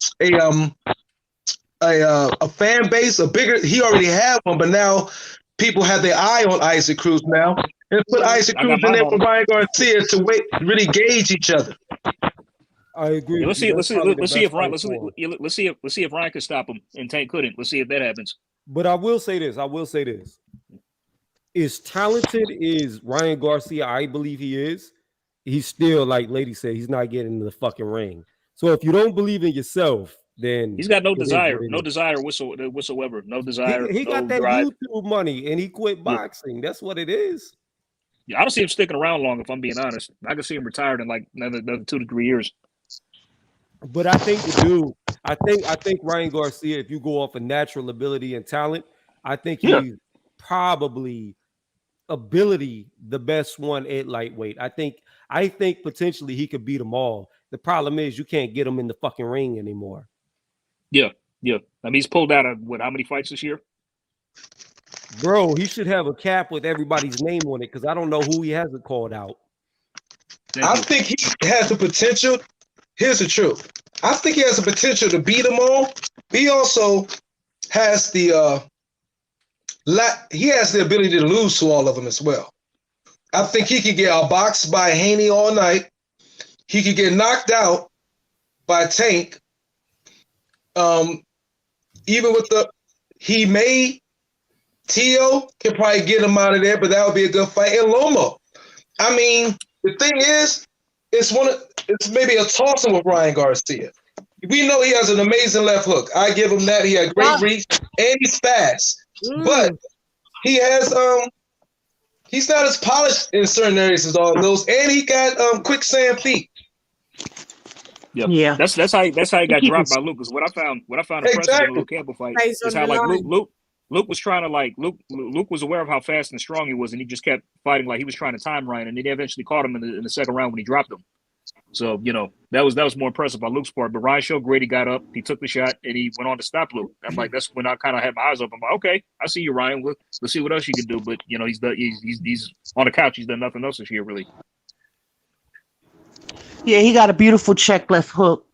a fan base, a bigger. He already had one, but now people have their eye on Isaac Cruz now. And put Isaac Cruz in there for Ryan Garcia to really gauge each other. I agree. Yeah, let's see if Ryan can stop him and Tank couldn't. Let's see if that happens. But I will say this. As talented as Ryan Garcia, I believe he is, he's still, like Lady said, he's not getting in the fucking ring. So if you don't believe in yourself, then he's got no desire whatsoever. No desire. He got that drive. YouTube money and he quit boxing. That's what it is. Yeah, I don't see him sticking around long, if I'm being honest. I can see him retired in like another 2 to 3 years. But I think Ryan Garcia, if you go off of natural ability and talent, I think he's probably the best one at lightweight. I think potentially he could beat them all. The problem is you can't get him in the fucking ring anymore. Yeah. I mean, he's pulled out of how many fights this year? Bro, he should have a cap with everybody's name on it because I don't know who he hasn't called out. I think he has the potential. Here's the truth. I think he has the potential to beat them all. He also has the ability to lose to all of them as well. I think he could get outboxed by Haney all night. He could get knocked out by Tank. Even with Tio can probably get him out of there, but that would be a good fight. And Lomo. I mean, the thing is, it's maybe a toss-up with Ryan Garcia. We know he has an amazing left hook. I give him that. He had great reach and he's fast. But he has he's not as polished in certain areas as all those, and he got quicksand feet. Yeah. That's how he got dropped by Luke. Because what I found impressive in the Luke Campbell fight is how Luke was trying to Luke was aware of how fast and strong he was, and he just kept fighting like he was trying to time Ryan, and then they eventually caught him in the second round when he dropped him. So, you know, that was more impressive on Luke's part. But Ryan showed great. He got up, he took the shot, and he went on to stop Luke. I'm like, that's when I kind of had my eyes open. I'm like, okay, I see you, Ryan. Let's see what else you can do. But you know, he's on the couch. He's done nothing else this year, really. Yeah, he got a beautiful check left hook,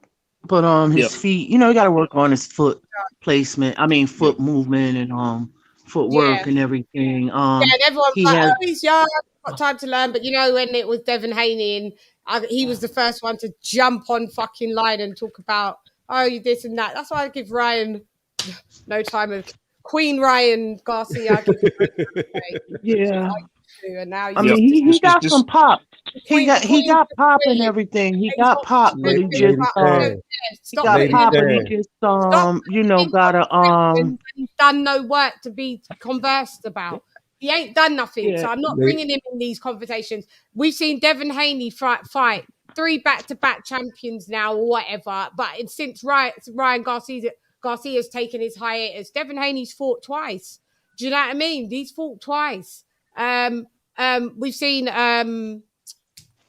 but his feet, you know, he got to work on his foot placement. I mean, foot movement and footwork and everything. And everyone's like, oh, he's young, got time to learn. But you know, when it was Devin Haney and he was the first one to jump on fucking line and talk about, oh, you this and that. That's why I give Ryan no time of Queen Ryan Garcia. Yeah. And now I mean, he got some pop. He got pop and everything. He got pop, but he just he got pop, but he just you know, gotta he's done no work to be conversed about. He ain't done nothing, so I'm not bringing him in these conversations. We've seen Devin Haney fight 3 back-to-back champions now, or whatever. But since Ryan Garcia's taken his hiatus, Devin Haney's fought twice. Do you know what I mean? He's fought twice. We've seen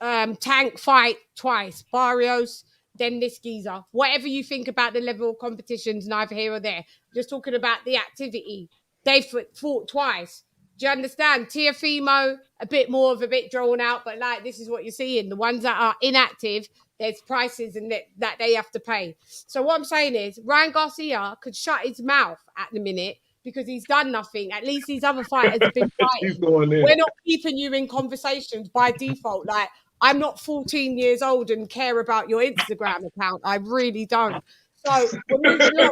Tank fight twice. Barrios, then this geezer. Whatever you think about the level of competitions, neither here or there. Just talking about the activity. They fought twice. Do you understand? Tiafimo, a bit drawn out, but like this is what you're seeing. The ones that are inactive, there's prices and that they have to pay. So what I'm saying is Ryan Garcia could shut his mouth at the minute because he's done nothing. At least these other fighters have been fighting. We're not keeping you in conversations by default. Like, I'm not 14 years old and care about your Instagram account. I really don't. So we're moving along.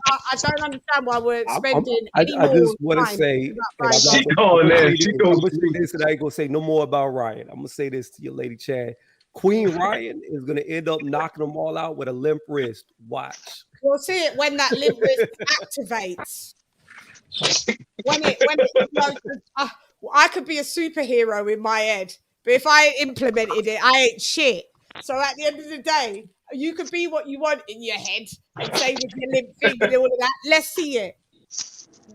I don't understand why we're spending any more I just want to say, I ain't going to say no more about Ryan. I'm going to say this to your Lady Chann. Queen Ryan is going to end up knocking them all out with a limp wrist. Watch. We'll see it when that limp wrist activates. When it I could be a superhero in my head, but if I implemented it, I ain't shit. So at the end of the day, you could be what you want in your head and say with your limp thing and all of that. Let's see it.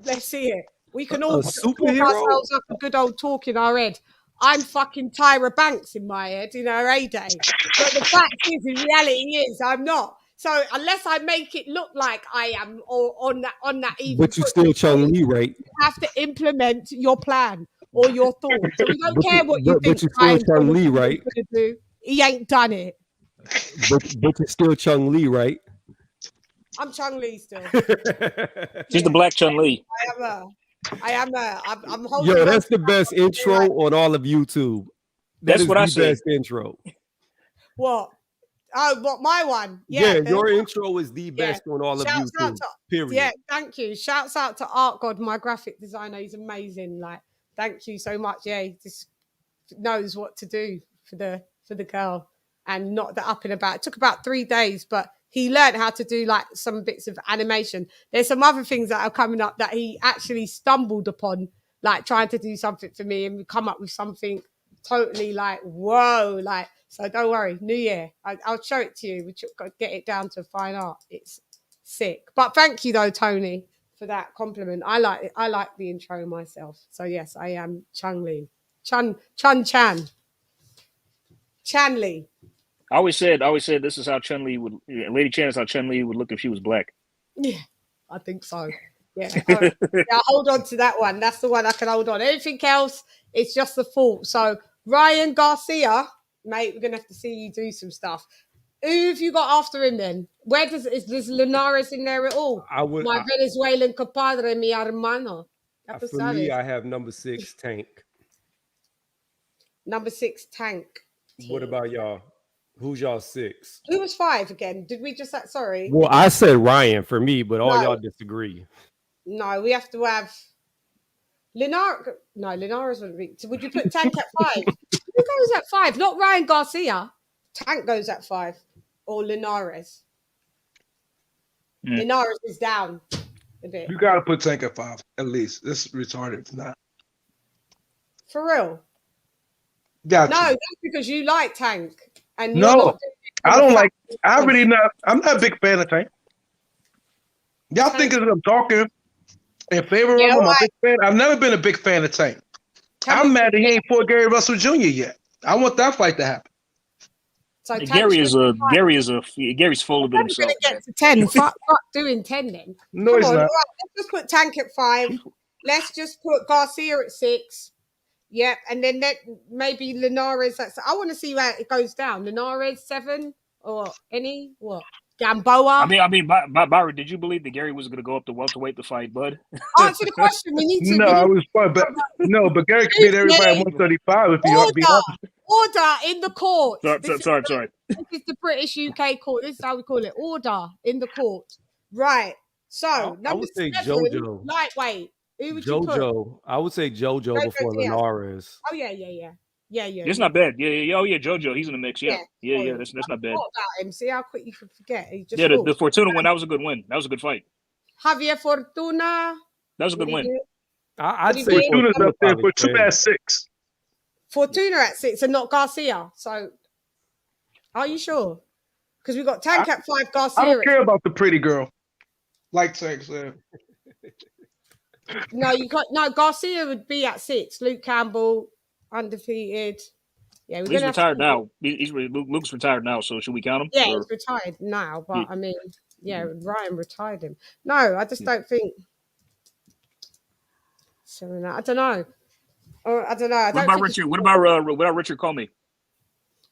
Let's see it. We can all talk ourselves up a good old talk in our head. I'm fucking Tyra Banks in my head in her heyday. But the fact is, in reality is, I'm not. So unless I make it look like I am or on that even, but you still Chung Lee, right? You have to implement your plan or your thoughts. So we don't care what you think. But you still Chung Lee, right? He ain't done it. But you're still Chung Lee, right? I'm Chung Lee still. She's the black Chung Lee. I am. I'm holding. Yo, that's the best intro on all of YouTube. That's what I said. Best intro. What? Oh, what, my one? Yeah, your intro is the best on all of YouTube. Period. Yeah, thank you. Shouts out to Art God, my graphic designer. He's amazing. Like, thank you so much. Yeah, he just knows what to do for the girl and not the up and about. It took about 3 days, but he learned how to do like some bits of animation. There's some other things that are coming up that he actually stumbled upon, like trying to do something for me, and we come up with something totally like, whoa, like, so don't worry, New Year, I'll show it to you. We got to get it down to fine art. It's sick. But thank you though, Tony, for that compliment. I like it. I like the intro myself. So yes, I am Chung Lee. Chan Lee. I always said this is how Chun Li would. Lady Chann is how Chun Li would look if she was black. Yeah, I think so. Yeah, yeah, hold on to that one. That's the one I can hold on. Anything else, it's just the fault. So Ryan Garcia, mate, we're gonna have to see you do some stuff. Who have you got after him then? Is Linares in there at all? My Venezuelan compadre, mi hermano. For me, I have number 6, Tank. Number 6, Tank. What about y'all? Who's y'all 6? Who was 5 again? Did we just sorry? Well, I said Ryan for me, but all y'all disagree. No, we have to have Linares. No, Linares wouldn't be. So would you put Tank at 5? Who goes at 5? Not Ryan Garcia. Tank goes at 5. Or Linares. Linares is down a bit. You gotta put Tank at 5 at least. This is retarded. It's not. For real? Gotcha. No, that's because you like Tank. And no, I don't like. I'm not a big fan of Tank. Y'all think that I'm talking in favor of him? I'm a big fan. I've never been a big fan of Tank. I'm mad that he ain't fought Gary Russell Jr. yet. I want that fight to happen. So Gary's full of himself. Gonna get to 10. fuck doing 10 then. No, Come he's on, not. all right, let's just put Tank at 5. Let's just put Garcia at 6. Yep, and then maybe Linares. I want to see where it goes down. Linares 7 or any what? Gamboa. I mean, Byron, did you believe that Gary was going to go up to welterweight to fight Bud? Answer the question. We need to. No, I was fine, but but Gary can beat everybody at 135 if you be honest. Order in the court. Sorry. This is the British UK court. This is how we call it. Order in the court. Right. So I would say 7, JoJo. Lightweight. Who would you JoJo. I would say JoJo before Linares. Oh yeah. It's not bad. Yeah. Oh yeah, JoJo. He's in the mix. Yeah. That's not bad. About him. See how quick you can forget. The Fortuna one. That was a good win. That was a good fight. Javier Fortuna. That was a good win. I'd say Fortuna's up there. Fortuna at 6. Fortuna at 6 and not Garcia. So, are you sure? Because we got Tank at 5, Garcia. I don't care about the pretty girl. Like Tank said. No, Garcia would be at 6. Luke Campbell, undefeated. Yeah, he's retired now. Luke's retired now, so should we count him? Yeah, he's retired now, but I mean, Ryan retired him. No, I just don't think. So I don't know. I don't know. What about Richard? What about Richard Comey?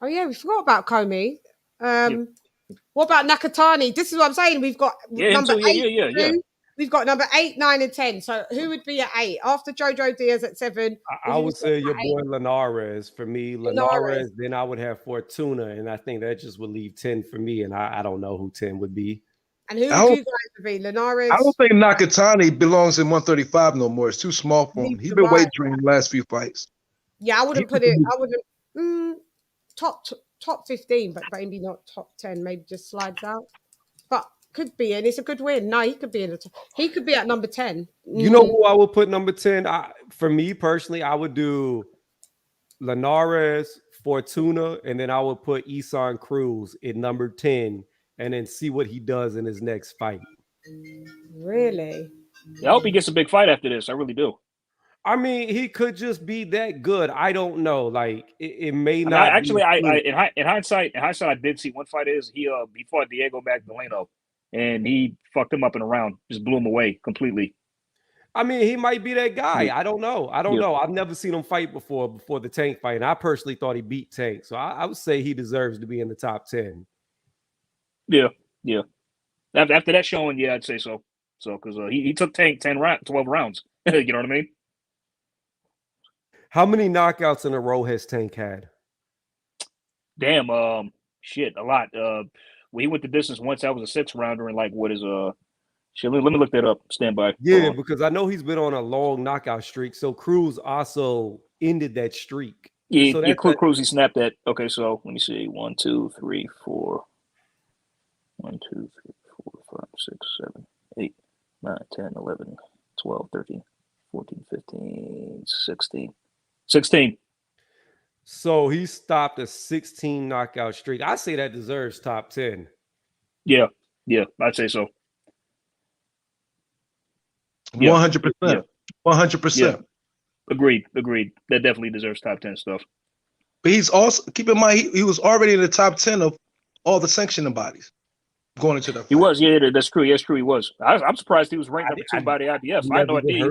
Oh yeah, we forgot about Comey. What about Nakatani? This is what I'm saying. We've got number 8. We've got number 8, 9, and 10. So who would be at 8 after Jojo Diaz at 7? I would say your boy Linares for me. Linares. Then I would have Fortuna, and I think that just would leave 10 for me. And I don't know who 10 would be. And who would you guys be? Linares? I don't think Nakatani belongs in 135 no more. It's too small for him. He's been weight training the last few fights. Yeah, I wouldn't put it. I wouldn't top 15, but maybe not top 10. Maybe just slides out. But could be, and it's a good win. No, he could be in the top. He could be at number 10. You know who I would put number 10? For me personally, I would do Linares, Fortuna, and then I would put Isan Cruz in number 10, and then see what he does in his next fight. Really? Yeah, I hope he gets a big fight after this. I really do. I mean, he could just be that good. I don't know. Like it may not. Actually, in hindsight, I did see one fight. He fought Diego Magdaleno, and he fucked him up in a round. Just blew him away completely. I mean, he might be that guy. I don't know. I've never seen him fight before the Tank fight, and I personally thought he beat Tank. So I would say he deserves to be in the top 10. Yeah. After that showing, yeah, I'd say so. So because he took Tank 12 rounds. You know what I mean? How many knockouts in a row has Tank had? Damn, shit, a lot. He went the distance once. That was a 6-rounder, and like, what is shit? Let me look that up. Stand by. Yeah, because I know he's been on a long knockout streak. So Cruz also ended that streak. Yeah, so Cruz, he snapped that. Okay, so let me see. 1, 2, 3, 4. 1, 2, 3, 4, 5, 6, 7, 8, 9, 10, 11, 12, 13, 14, 15, 16. 16. So he stopped a 16 knockout streak. I say that deserves top 10. Yeah, I'd say so. 100%. 100%. Agreed. That definitely deserves top 10 stuff. But he's also, keep in mind, he was already in the top 10 of all the sanctioning bodies going into the fight. He was, that's true. Yes, true, he was. I'm surprised he was ranked number 2 by the IBF. I had no idea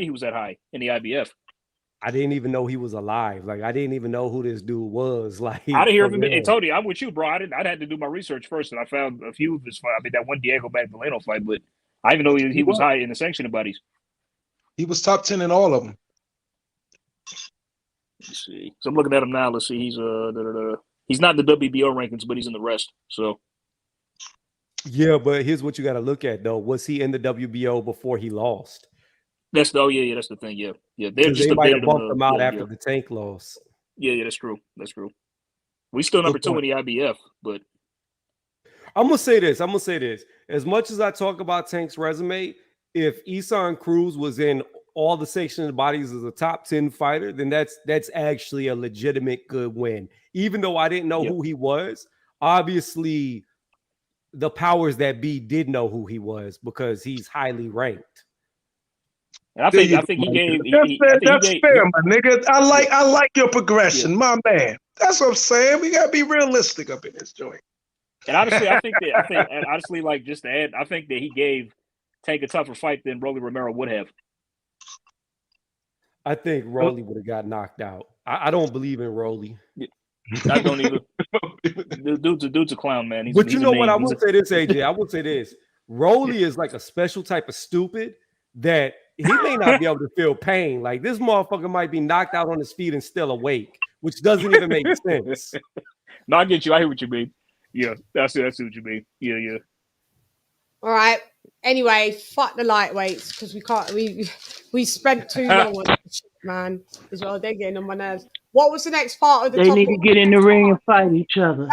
he was that high in the IBF. I didn't even know he was alive. Like, I didn't even know who this dude was. Like, I didn't hear of him. And Tony, I'm with you, bro. I had to do my research first, and I found a few of his fights. I mean, that one Diego Magdaleno fight, but I didn't know he was high in the sanctioning bodies. He was top 10 in all of them. Let's see. So I'm looking at him now. Let's see. He's not in the WBO rankings, but he's in the rest. So. Yeah, but here's what you got to look at, though. Was he in the WBO before he lost? That's the thing. Yeah. They might have bumped him out after the Tank loss. Yeah, that's true. We still number 2 in the IBF, but I'm gonna say this. As much as I talk about Tank's resume, if Isan Cruz was in all the sanctioned bodies as a top 10 fighter, then that's actually a legitimate good win. Even though I didn't know who he was, obviously the powers that be did know who he was because he's highly ranked. And I think he gave. That's fair, my nigga. I like your progression, my man. That's what I'm saying. We gotta be realistic up in this joint. And honestly, I think honestly, like just to add, I think that he gave Tank a tougher fight than Rolly Romero would have. I think Rolly would have got knocked out. I don't believe in Rolly. I don't either. The dude's a clown, man. But you know what? I would say this, AJ. I would say this. Rolly is like a special type of stupid that he may not be able to feel pain. Like this motherfucker might be knocked out on his feet and still awake, which doesn't even make sense. No, I get you. I hear what you mean. Yeah, that's what you mean. Yeah. All right. Anyway, fuck the lightweights because we spent too long on this shit, man. As well, they're getting on my nerves. What was the next part of the They topic? need to get in the ring and fight each other.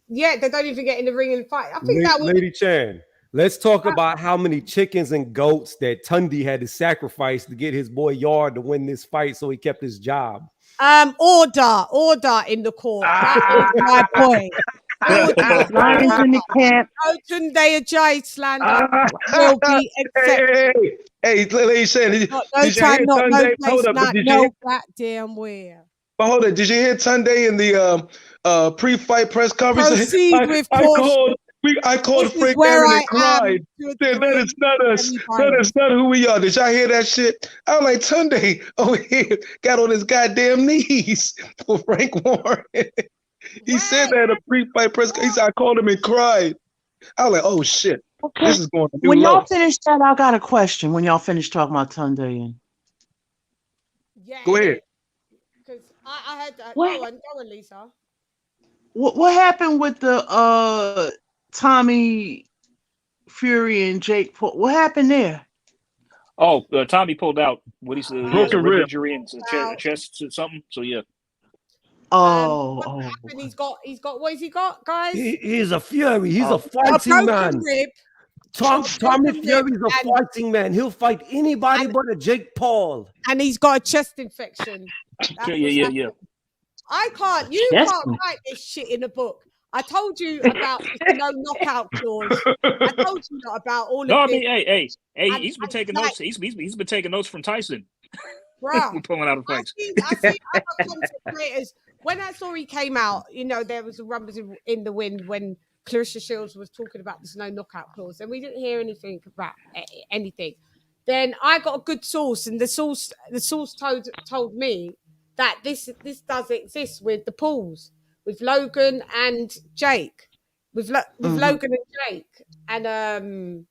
They don't even get in the ring and fight. I think that was LadyChann. Let's talk about how many chickens and goats that Tundi had to sacrifice to get his boy Yard to win this fight, so he kept his job. Order in the court. That is my point. Lions in the camp. Tunde Ajay slander will be accepted. Hey, LadyChann, did you hear Tunde? Hold up, did you hear? Goddamn where? But hold on, did you hear Tunde in the pre-fight press conference? Proceed with I called Frank Aaron and cried. Said, that is not us. That is not who we are. Did y'all hear that shit? I was like, Tunde over here got on his goddamn knees for Frank Warren. He said that in a pre-fight press conference. He said, I called him and cried. I was like, oh shit. Okay. This is going to be When low. y'all finish that, I got a question. When y'all finish talking about Tunde. Yeah. Go ahead. Because I had that. What? Go on, Lisa. What happened with the Tommy Fury and Jake Paul? What happened there? Oh, Tommy pulled out. What he said, Broken rib injury and chest or something. So yeah. What happened? He's got. What has he got, guys? He's a Fury. He's a fighting man. Rib. Tommy Fury's a fighting man. He'll fight anybody but a Jake Paul. And he's got a chest infection. Yeah. I can't. You can't write this shit in a book. I told you about the no knockout clause. I told you not about all of this. No, I mean, hey, he's been taking notes. He's been taking notes from Tyson. Bro, pulling out of fights. I see other content creators. When that story came out, there was a rumbles in the wind when Clarissa Shields was talking about this no knockout clause, and we didn't hear anything about anything. Then I got a good source, and the source told me that this does exist with the Pauls, with Logan and Jake, with Logan and Jake, and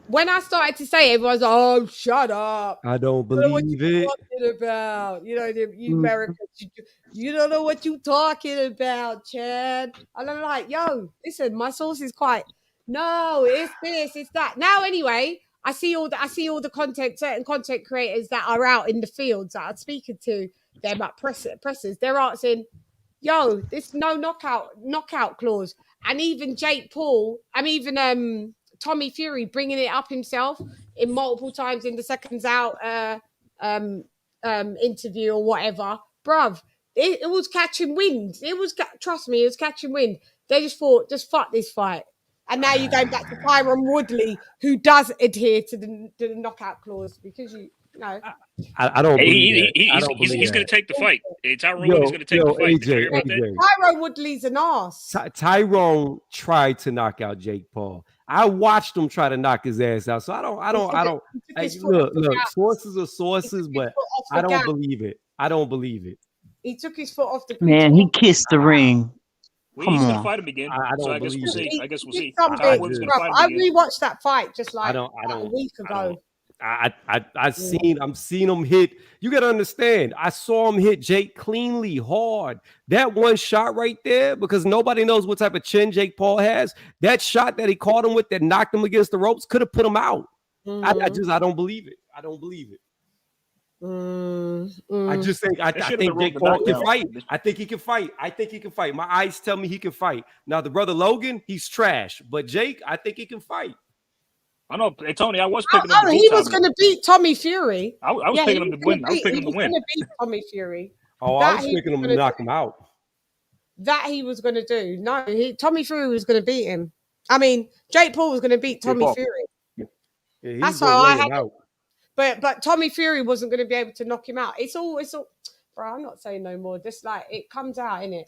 when I started to say it, everyone's like, "Oh, shut up! I don't believe it." Talking about, you Americans, you don't know what you talking about, Chad. And I'm like, yo, listen, my source is quite. No, it's this, it's that. Now, anyway, I see all the content, certain content creators that are out in the fields that are speaking to them at presses. They're asking, yo, this no knockout clause, and even Jake Paul, and even Tommy Fury bringing it up himself in multiple times in the Seconds Out interview or whatever, bruv. It was catching wind. Trust me, it was catching wind. They just thought, just fuck this fight. And now you're going back to Tyron Woodley, who does adhere to the knockout clause because I don't believe he's going to take the fight. Tyrone Woodley's going to take the fight. AJ. Tyrone Woodley's an ass. Tyrone tried to knock out Jake Paul. I watched him try to knock his ass out. So I don't. Look. Sources are sources, but I don't believe it. I don't believe it. He took his foot off the. Man, he kissed the ring. Well, he's going to fight him again. I guess we'll see. I rewatched that fight just like a week ago. I've seen him hit. You got to understand. I saw him hit Jake cleanly, hard. That one shot right there, because nobody knows what type of chin Jake Paul has. That shot that he caught him with that knocked him against the ropes could have put him out. Mm-hmm. I don't believe it. I don't believe it. I just think I think Jake Paul can fight. I think he can fight. My eyes tell me he can fight. Now the brother Logan, he's trash, but Jake, I think he can fight. I know, hey, Tony. I was picking him. He was going to beat Tommy Fury. I was picking him to win. I was picking him to win. He was going to beat Tommy Fury. Oh, I was picking him to knock him out. That he was going to do. No, Tommy Fury was going to beat him. I mean, Jake Paul was going to beat Tommy Fury. Yeah, that's how I had it. But Tommy Fury wasn't going to be able to knock him out. It's all bro, I'm not saying no more. Just like it comes out, innit?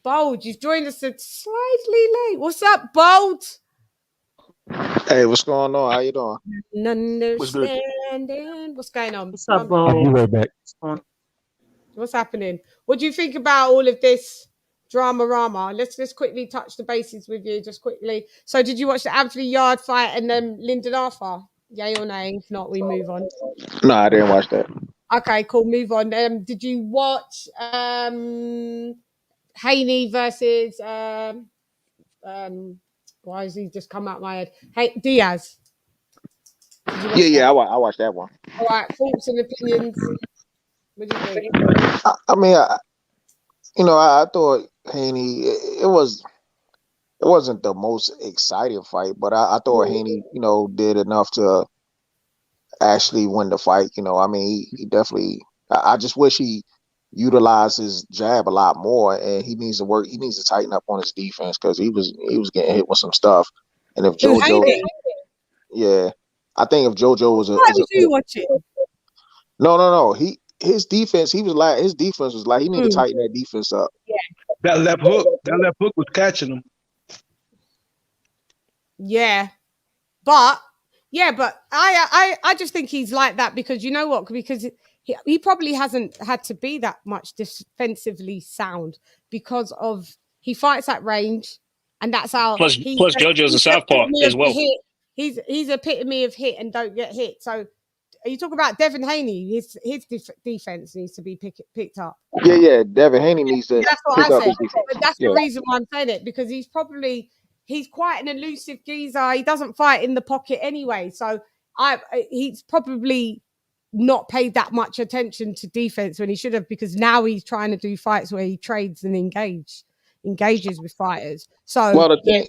Bold, you've joined us slightly late. What's up, Bold? Hey, what's going on? How you doing? Understanding. What's going on? What's up, Bold? I'll be right back. What's happening? What do you think about all of this drama-rama? Let's just quickly touch the bases with you, just quickly. So did you watch the Anthony Yard fight and then Lyndon Arthur? Yay or nay? If not, we move on. No, I didn't watch that. Okay, cool. Move on. Did you watch Haney versus why has he just come out my head? Hey, Diaz. Yeah, I watched that one. All right, thoughts and opinions. What do you think? I mean, I thought Haney. It wasn't the most exciting fight, but I thought Haney, did enough to actually win the fight. I mean, he definitely. I just wish he utilized his jab a lot more, and he needs to work. He needs to tighten up on his defense because he was getting hit with some stuff. And if JoJo, yeah, I think if JoJo was why was you watching? No. His defense. His defense was like he needed to tighten that defense up. Yeah, that left hook was catching him. Yeah, but I just think he's like that because you know what? Because he probably hasn't had to be that much defensively sound because of he fights at range, and that's how. Plus JoJo's a southpaw as well. He's epitome of hit and don't get hit. So, are you talking about Devin Haney? His defense needs to be picked up. Yeah. Devin Haney needs to. That's what I said. But that's the reason why I'm saying it because he's quite an elusive geezer. He doesn't fight in the pocket anyway. So he's probably not paid that much attention to defense when he should have because now he's trying to do fights where he trades and engages with fighters. So the thing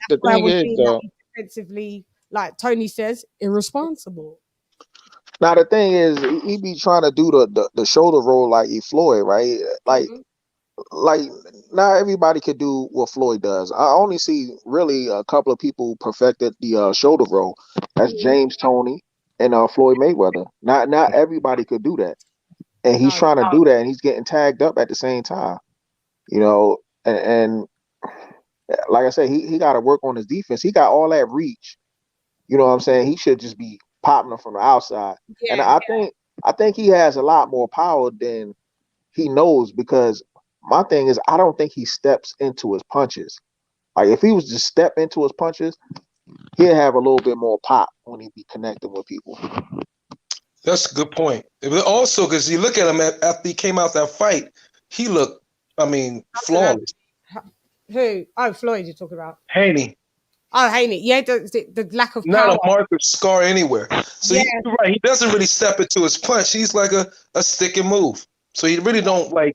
is though, defensively, like Tony says, irresponsible. Now the thing is, he be trying to do the shoulder roll like Floyd, right? Like not everybody could do what Floyd does. I only see really a couple of people perfected the shoulder roll. That's James Toney and Floyd Mayweather. Not everybody could do that, and he's trying to do that, and he's getting tagged up at the same time. And like I said, he got to work on his defense. He got all that reach. You know what I'm saying? He should just be popping them from the outside. Yeah, and I think he has a lot more power than he knows because my thing is I don't think he steps into his punches. Like if he was to step into his punches, he'll have a little bit more pop when he be connecting with people. That's a good point. Also, because you look at him after he came out that fight, he looked, flawless. Who? Oh, Floyd you're talking about. Haney. Oh, Haney. Yeah, the lack of not power. a mark or scar anywhere. So yeah. You're right. He doesn't really step into his punch. He's like a stick and move. So he really don't go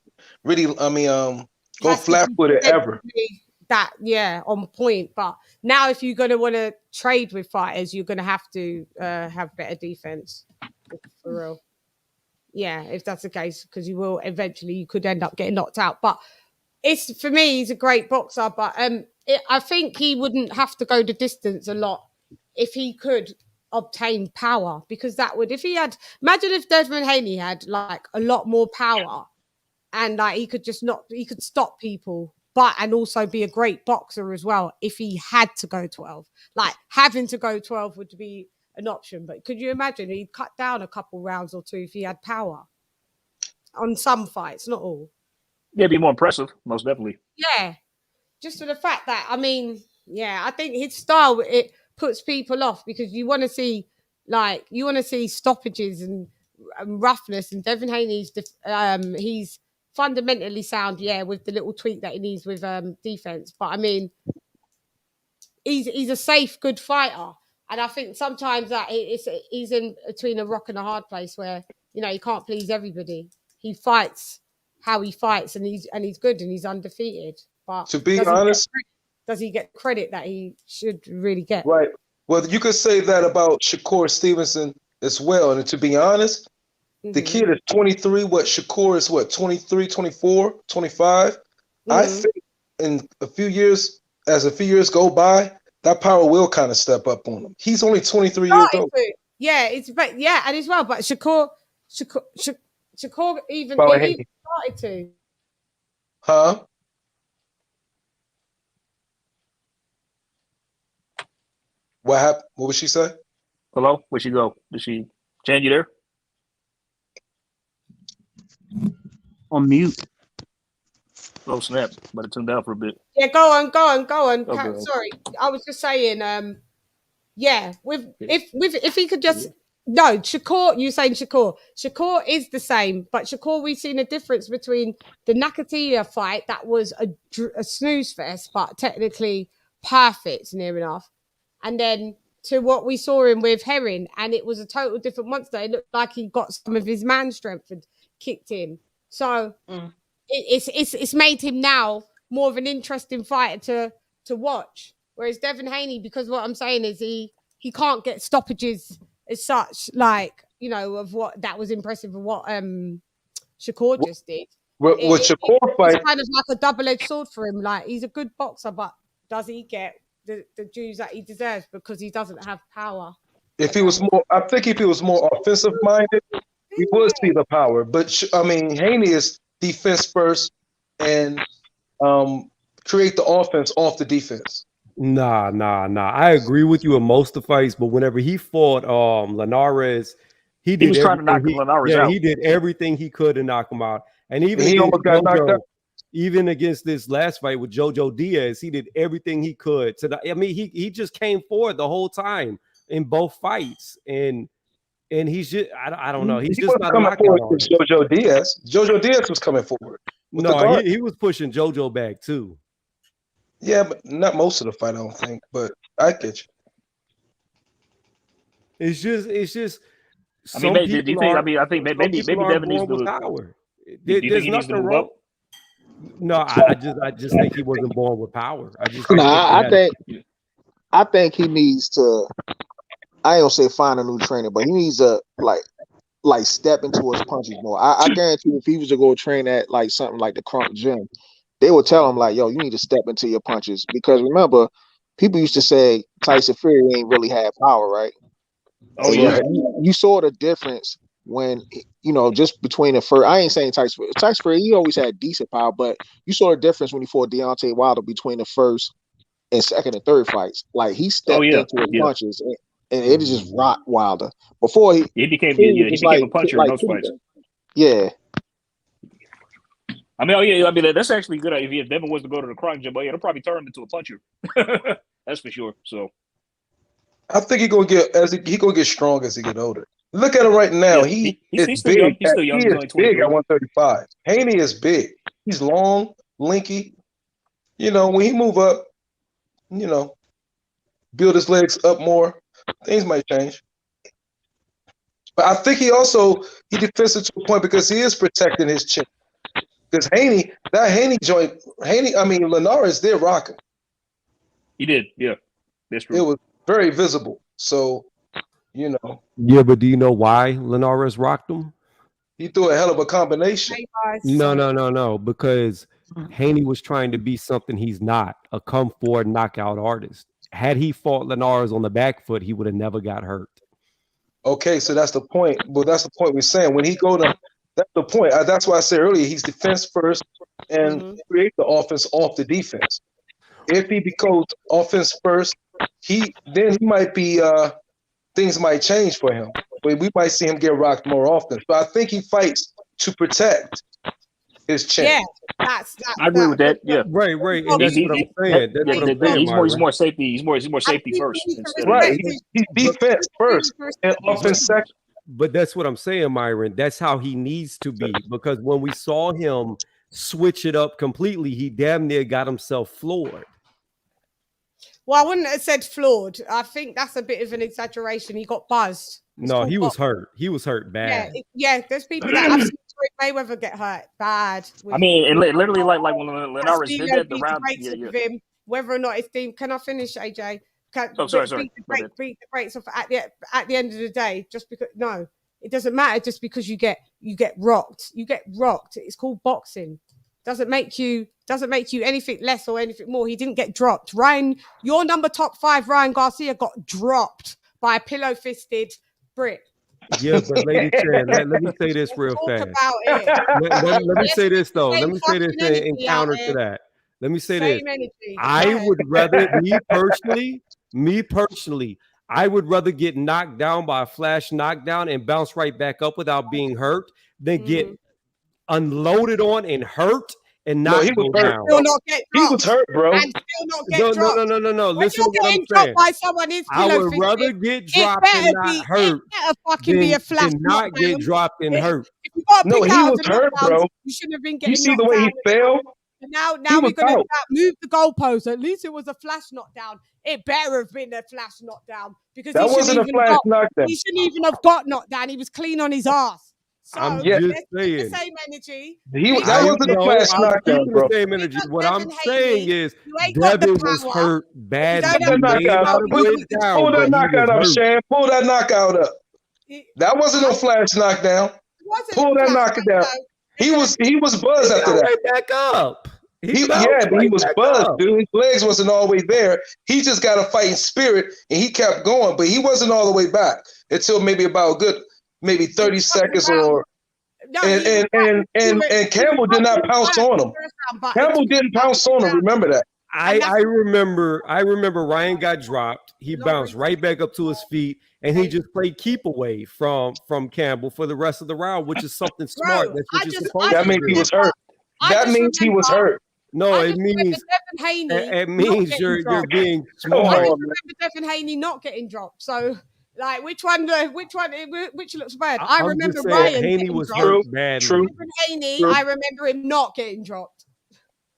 flat footed ever. That on point. But now if you're gonna want to trade with fighters, you're gonna have to have better defense. For real. Yeah, if that's the case, because you could end up getting knocked out. But for me, he's a great boxer, but I think he wouldn't have to go the distance a lot if he could obtain power, because imagine if Devin Haney had like a lot more power and like he could stop people, and also be a great boxer as well if he had to go 12. Like having to go 12 would be an option, but could you imagine he'd cut down a couple rounds or two if he had power on some fights, not all. Yeah, it'd be more impressive, most definitely. Yeah. Just for the fact that, I think his style, it puts people off because you want to see stoppages and roughness. And Devin Haney's, he's fundamentally sound, with the little tweak that he needs with defense. But he's a safe, good fighter. And I think sometimes that he's in between a rock and a hard place where, he can't please everybody. He fights how he fights and he's good and he's undefeated. But to be honest, does he get credit that he should really get? Right. Well, you could say that about Shakur Stevenson as well. And to be honest, the kid is 23. Shakur is 23, 24, 25. I think in a few years go by, that power will kind of step up on him. He's only 23 years old. Yeah, and as well, but Shakur even started to. Huh? What happened? What would she say? Hello? Where'd she go? Did she change you there? On mute. Oh snap! But it tuned down for a bit. Yeah, go on. Okay. Sorry, I was just saying. Yeah, if he could just no Shakur. You saying Shakur? Shakur is the same, but Shakur, we've seen a difference between the Nakathila fight that was a snooze fest, but technically perfect, near enough, and then to what we saw him with Herring, and it was a total different monster. It looked like he got some of his man strength and kicked in. So it's made him now more of an interesting fighter to watch. Whereas Devin Haney, because what I'm saying is he can't get stoppages as such, like, you know, of what that was impressive of what Shakur just did. What Shakur fight? It's kind of like a double-edged sword for him. Like, he's a good boxer, but does he get the dues that he deserves because he doesn't have power? If he was more, I think if he was more offensive minded, we would see the power. But I mean, Haney is defense first and create the offense off the defense. Nah. I agree with you in most of the fights, but whenever he fought Linares, he was trying to knock Linares out. He did everything he could to knock him out. And even he almost got knocked out. Even against this last fight with Jojo Diaz, he did everything he could to. I mean, he just came forward the whole time in both fights, and he's just I don't know. He's just not coming forward with Jojo Diaz. Jojo Diaz was coming forward. No, he was pushing Jojo back too. Yeah, but not most of the fight, I don't think. But I get you. It's just. I mean, do you think? I think maybe Devin needs to power. Do you think he needs to move up? No, I just think he wasn't born with power. I think he needs to. I don't say find a new trainer, but he needs to like step into his punches more. I guarantee if he was to go train at like something like the Crunk Gym, they would tell him like, "Yo, you need to step into your punches." Because remember, people used to say Tyson Fury ain't really had power, right? Oh yeah, you saw the difference when, you know, just between the first. I ain't saying Tyson Fury, he always had decent power, but you saw the difference when he fought Deontay Wilder between the first and second and third fights. Like he stepped into his punches, and it just rocked Wilder. Before he became a puncher in those fights. Yeah. I mean, that's actually good. If Devin was to go to the Crunk Gym, it'll probably turn him into a puncher. That's for sure. So I think he gonna get strong as he get older. Look at him right now. He's He's still big. young. He's still young. He is big at 135. Haney is big. He's long, lanky. You know, when he move up, you know, build his legs up more, things might change. But I think he defends it to a point because he is protecting his chin. Because Linares did rock him. He did, yeah. That's true. It was very visible. So, you know. Yeah, but do you know why Linares rocked him? He threw a hell of a combination. No. Because Haney was trying to be something he's not, a come forward knockout artist. Had he fought Linares on the back foot, he would have never got hurt. Okay, so that's the point. Well, that's the point we're saying. When he go to, that's the point. That's why I said earlier, he's defense first and create the offense off the defense. If he becomes offense first, he might be things might change for him. But we might see him get rocked more often. But I think he fights to protect his chin. Yeah, I agree with that. Yeah, right. And that's what I'm saying. That's what I'm saying. He's more safety. He's more safety first. Right. He's defense first and offense second. But that's what I'm saying, Myron. That's how he needs to be, because when we saw him switch it up completely, he damn near got himself floored. Well, I wouldn't have said floored. I think that's a bit of an exaggeration. He got buzzed. No, he was hurt. He was hurt bad. Yeah. There's people that I've seen Mayweather get hurt bad. I mean, literally, like when Linares did that, the round. Him, whether or not it's deemed. Can I finish, AJ? Sorry. Beat the brakes off at the end of the day, just because. No, it doesn't matter. Just because you get rocked, It's called boxing. Doesn't make you anything less or anything more. He didn't get dropped. Your number top 5, Ryan Garcia, got dropped by a pillow-fisted Brit. Yeah, but Lady Chan, let me say this real fast. Let me say this though. Let me say this in counter to that. Let me say this. I would rather, me personally, I would rather get knocked down by a flash knockdown and bounce right back up without being hurt than get unloaded on and hurt and not go down. He was hurt, bro. And still not get dropped. No. When Listen you're to what I'm getting dropped saying. by someone who's I would rather get dropped and not hurt than not get dropped and hurt. No, he was hurt, bro. You shouldn't have been getting. You see the way he fell? Now we're gonna move the goalpost. At least it was a flash knockdown. It better have been a flash knockdown because that wasn't a flash knockdown. He shouldn't even have got knocked down. He was clean on his ass. So I'm just saying. The same energy. That wasn't a flash knockdown, bro. The same energy. What I'm saying is, Devin was hurt badly. Pull that knockout up, Shan. Pull that knockout up. That wasn't no flash knockdown. Pull that knockout down. He was buzzed after that. Right back up. But he was buzzed, dude. His legs wasn't all the way there. He just got a fighting spirit, and he kept going, but he wasn't all the way back until maybe about a good 30 seconds or. And Campbell did not pounce on him. Campbell didn't pounce on him. Remember that. I remember Ryan got dropped. He bounced right back up to his feet, and he just played keep away from Campbell for the rest of the round, which is something smart. That's what you're supposed to do. That means he was hurt. That means he was hurt. No, it means you're being smart. I just remember Devin Haney not getting dropped. So, like, which looks bad? I remember Ryan Haney was hurt badly. Devin Haney, I remember him not getting dropped.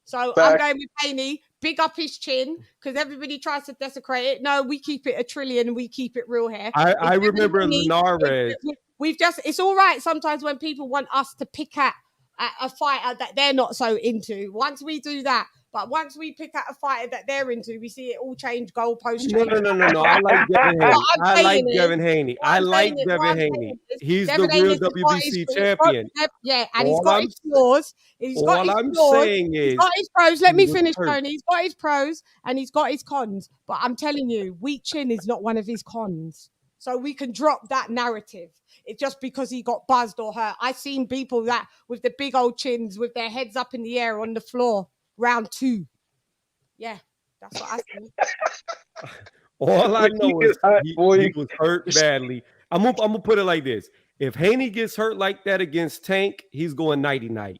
So I'm going with Haney. Big up his chin because everybody tries to desecrate it. No, we keep it a trillion and we keep it real here. I remember Linares. It's all right sometimes when people want us to pick at a fighter that they're not so into. Once we do that, but once we pick out a fighter that they're into, we see it all change, goalposts change. No. I like Devin Haney. I like Devin Haney. He's the real WBC champion. And he's got his flaws. All I'm saying is, he's got his pros. Let me finish, Tony. He's got his pros and he's got his cons. But I'm telling you, weak chin is not one of his cons. So we can drop that narrative. It's just because he got buzzed or hurt. I've seen people that with the big old chins with their heads up in the air on the floor. Round 2. Yeah, that's what I see. All I know is he was hurt badly. I'm gonna put it like this. If Haney gets hurt like that against Tank, he's going nighty-night.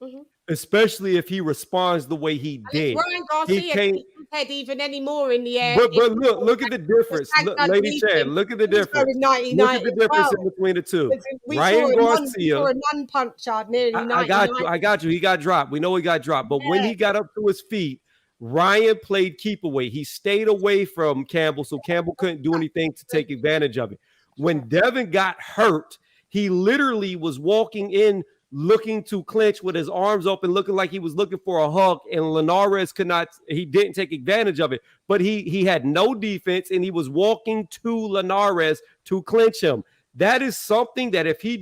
Mm-hmm. Especially if he responds the way he did. Ryan Garcia can't head even anymore in the air. But look at the difference. LadyChann, look at the difference. Look at the difference in between the two. Ryan Garcia. A non-puncher, nearly 99. I got you. He got dropped. We know he got dropped. But when he got up to his feet, Ryan played keep away. He stayed away from Campbell, so Campbell couldn't do anything to take advantage of it. When Devin got hurt, he literally was walking in looking to clinch with his arms open, looking like he was looking for a hug, and Linares didn't take advantage of it, but he had no defense, and he was walking to Linares to clinch him. That is something that if he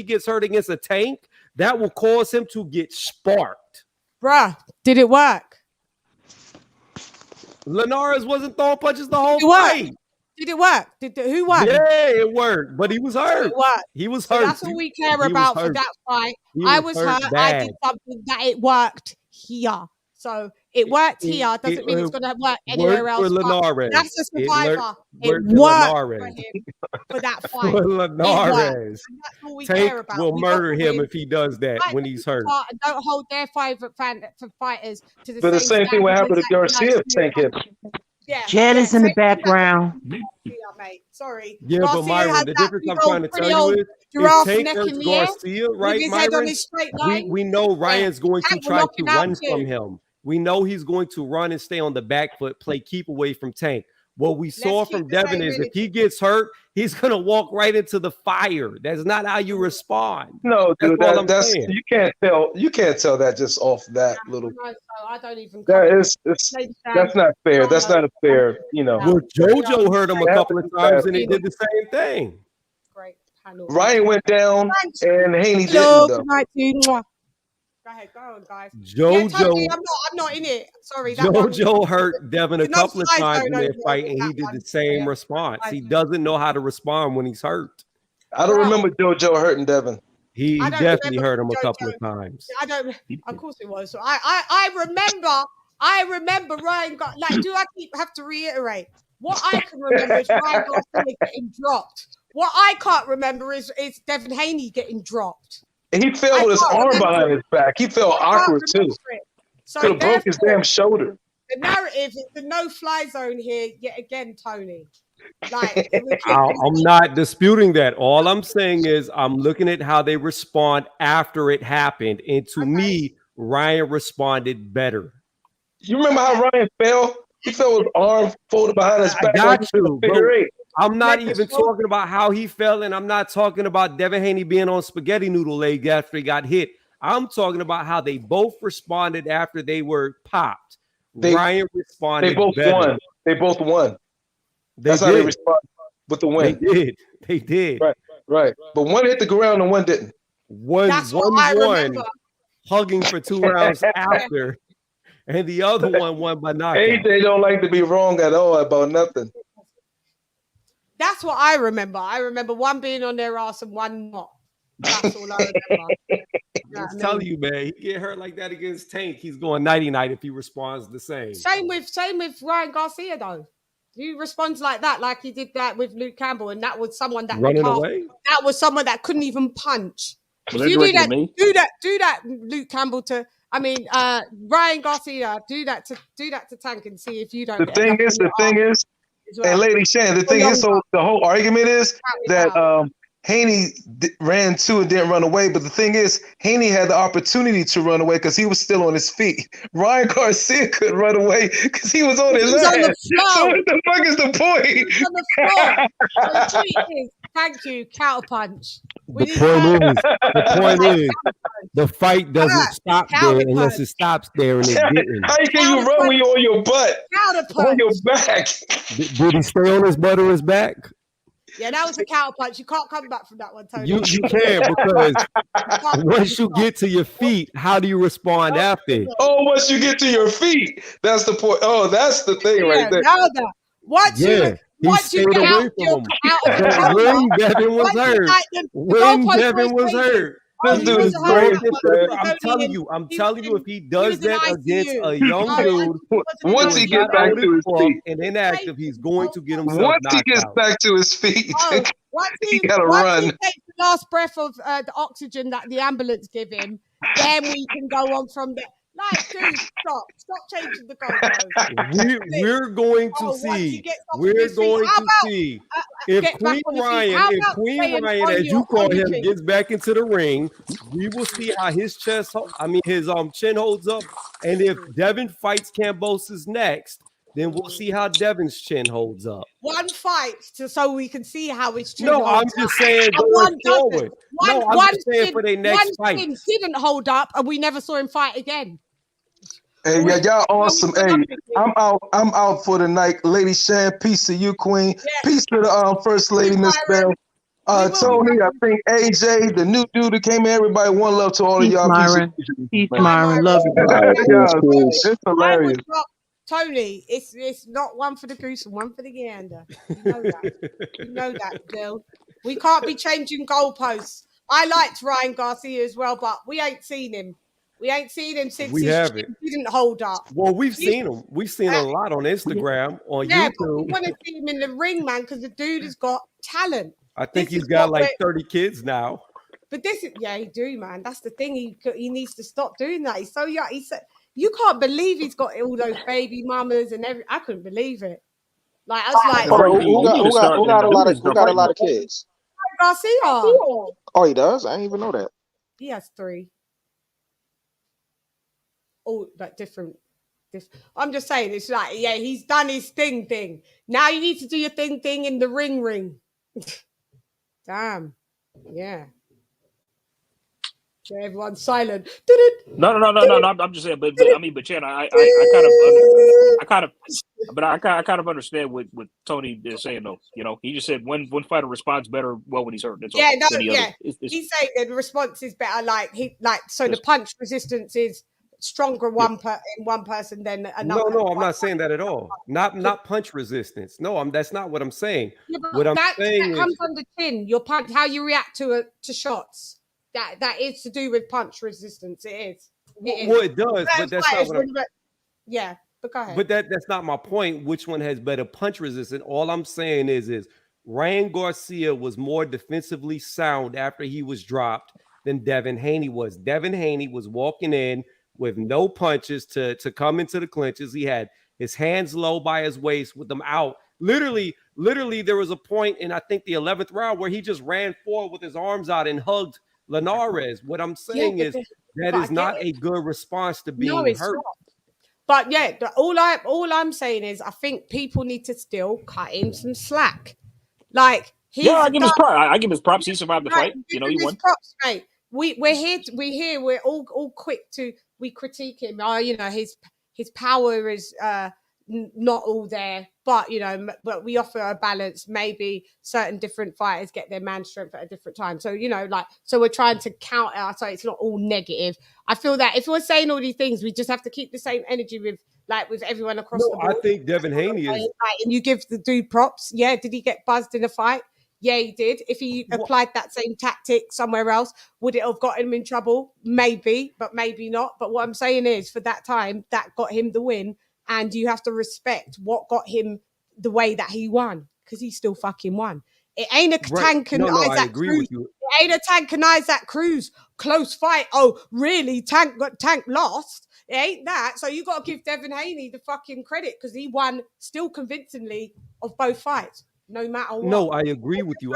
gets hurt against a Tank, that will cause him to get sparked. Bruh, did it work? Linares wasn't throwing punches the whole fight. Did it work? Who won? Yeah, it worked, but he was hurt. He was hurt. That's all we care about for that fight. I was hurt. I did something that it worked here. So it worked here. Doesn't mean it's going to work anywhere else. That's a survivor. It worked for him for that fight. For Linares. Tank will murder him if he does that when he's hurt. And don't hold their favorite fighters to the But the same thing will happen to Garcia if Tank hit. Yeah, Jed is in the background. Mate. Sorry. Yeah, but Myron, the difference I'm trying to tell you is if Tank hurts Garcia, right, Myron, we know Ryan's going to try to run from him. We know he's going to run and stay on the back foot, play keep away from Tank. What we saw from Devin is if he gets hurt, he's going to walk right into the fire. That's not how you respond. No, dude, that's you can't tell that just off that little. I don't even. That's not fair. That's not a fair, Well, JoJo hurt him a couple of times and he did the same thing. Great panel. Ryan went down and Haney didn't. Go ahead, go on, guys. JoJo, yeah, Tony, I'm not in it. Sorry, that JoJo hurt Devin a couple of times in their fight, and he did the same Yeah. response. He doesn't know how to respond when he's hurt. I don't remember JoJo hurting Devin. He definitely hurt him a couple of times. I don't. Of course it was. So I remember Ryan got like. Do I have to reiterate? What I can remember is Ryan Garcia getting dropped. What I can't remember is Devin Haney getting dropped. And he fell with his arm behind his back. He felt awkward too. So could have broke his damn shoulder. The narrative is the no-fly zone here yet again, Tony. Like I'm not disputing that. All I'm saying is I'm looking at how they respond after it happened, and to me, Ryan responded better. You remember how Ryan fell? He fell with his arm folded behind his back. I got you. I'm not even talking about how he fell, and I'm not talking about Devin Haney being on spaghetti noodle leg after he got hit. I'm talking about how they both responded after they were popped. Ryan responded. They both better. won. They both won. That's did. how they responded with the win. They did. Right. But one hit the ground and one didn't. One hugging for 2 rounds after, and the other one won by knockout. AJ don't like to be wrong at all about nothing. That's what I remember. I remember one being on their ass and one not. That's all I remember. I'm telling you, man, he get hurt like that against Tank. He's going nighty-night if he responds the same. Same with Ryan Garcia though. He responds like that, like he did that with Luke Campbell, and that was someone that running away. That was someone that couldn't even punch. Well, if you do that, Luke Campbell to. I mean, Ryan Garcia, do that to Tank and see if you don't. The thing is, and LadyChann, the thing is, so the whole argument is that Haney ran to and didn't run away. But the thing is, Haney had the opportunity to run away because he was still on his feet. Ryan Garcia couldn't run away because he was on his ass. On the floor. So what the fuck is the point? He was on the floor. So the tweet is, thank you, counterpunch. The point is, the fight doesn't stop there unless it stops there, and it didn't. How can you run when you're on your butt? On your back. Did he stay on his butt or his back? Yeah, that was a counterpunch. You can't come back from that one, Tony. You can, because once you get to your feet, how do you respond after? Oh, once you get to your feet, that's the point. Oh, that's the thing right there. Once you get out of the ring, Devin was hurt. When Devin was hurt. I'm telling you, if he does that against a young dude, once he gets back to his feet and inactive, he's going to get himself once knocked he gets out. back to his feet, he gotta run. He takes the last breath of the oxygen that the ambulance give him, then we can go on from there. Like, dude, stop changing the goalposts. We're going to see. We're going to see if Queen Ryan, as you call him, gets back into the ring. We will see how his chin holds up, and if Devin fights Kambosos next, then we'll see how Devin's chin holds up. One fight so we can see how his chin holds up. No, I'm just saying going forward. I'm just saying for their next fight. One didn't hold up, and we never saw him fight again. Hey, yeah, y'all awesome. Hey, I'm out for the night. LadyChann, peace to you, Queen. Yeah. Peace to the First Lady, Miss Bell. Tony, I think AJ, the new dude that came in, everybody, one love to all of y'all. Peace, Myron. Love you. It's hilarious. Tony, it's not one for the goose and one for the gander. You know that, Bill. We can't be changing goalposts. I liked Ryan Garcia as well, but we ain't seen him. We ain't seen him since he didn't hold up. Well, we've seen him. We've seen a lot on Instagram, on YouTube. But we want to see him in the ring, man, because the dude has got talent. I think he's got like 30 kids now. But he do, man. That's the thing. He needs to stop doing that. He's so young. You can't believe he's got all those baby mamas and everything. I couldn't believe it. Like, I was like, who got a lot of kids? Garcia. Oh, he does? I didn't even know that. He has 3. Oh, like different. I'm just saying, it's like, yeah, he's done his thing. Now you need to do your thing in the ring. Damn. Yeah. Everyone's silent. No. I'm just saying, but I mean, but Chan, I kind of understand what Tony is saying though. You know, he just said one fighter responds better when he's hurt. That's all. He's saying the response is better. So the punch resistance is stronger in one person than another. No, I'm not saying that at all. Not punch resistance. No, that's not what I'm saying. What I'm saying that comes on the chin. Your punch, how you react to shots. That is to do with punch resistance. It is. Well, it does, but that's not what I'm... Yeah, but go ahead. But that's not my point. Which one has better punch resistance? All I'm saying is Ryan Garcia was more defensively sound after he was dropped than Devin Haney was. Devin Haney was walking in with no punches to come into the clinches. He had his hands low by his waist with them out. Literally, there was a point in, I think, the 11th round where he just ran forward with his arms out and hugged Linares. What I'm saying is that is not a good response to being hurt. Not. But yeah, all I'm saying is I think people need to still cut him some slack. Like I give his props. He survived the fight. You know, he won. Props, mate. We're all quick to critique him. You know, his power is not all there, but you know, but we offer a balance. Maybe certain different fighters get their man strength at a different time. So you know, so we're trying to counter, so it's not all negative. I feel that if we're saying all these things, we just have to keep the same energy with everyone across the board. I think Devin Haney is, and you give the dude props. Yeah, did he get buzzed in a fight? Yeah, he did. If he applied that same tactic somewhere else, would it have got him in trouble? Maybe, but maybe not. But what I'm saying is, for that time, that got him the win. And you have to respect what got him the way that he won, because he still fucking won. It ain't a Tank and Isaac Cruz. It ain't a Tank and Isaac Cruz close fight. Oh, really? Tank lost. It ain't that. So you got to give Devin Haney the fucking credit, because he won still convincingly of both fights. No matter what. No, I agree with you.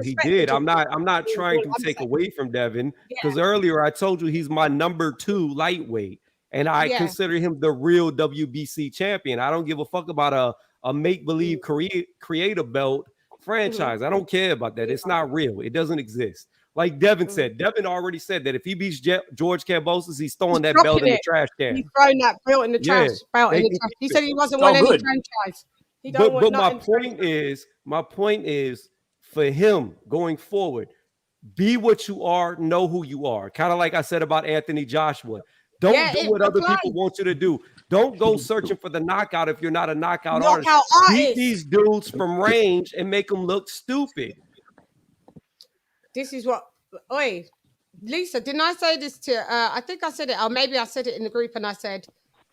He did. I'm not trying to take away from Devin, because earlier I told you he's my number 2 lightweight, and I consider him the real WBC champion. I don't give a fuck about a make-believe creator belt franchise. I don't care about that. It's not real. It doesn't exist. Like Devin said, Devin already said that if he beats George Kambosos, he's throwing that belt in the trash can. He's throwing that belt in the trash. He said he wasn't winning any franchise. But my point is for him going forward, be what you are, know who you are. Kind of like I said about Anthony Joshua. Don't do what other people want you to do. Don't go searching for the knockout if you're not a knockout artist. Beat these dudes from range and make them look stupid. This is what, Lisa, didn't I say this to, I think I said it, or maybe I said it in the group, and I said,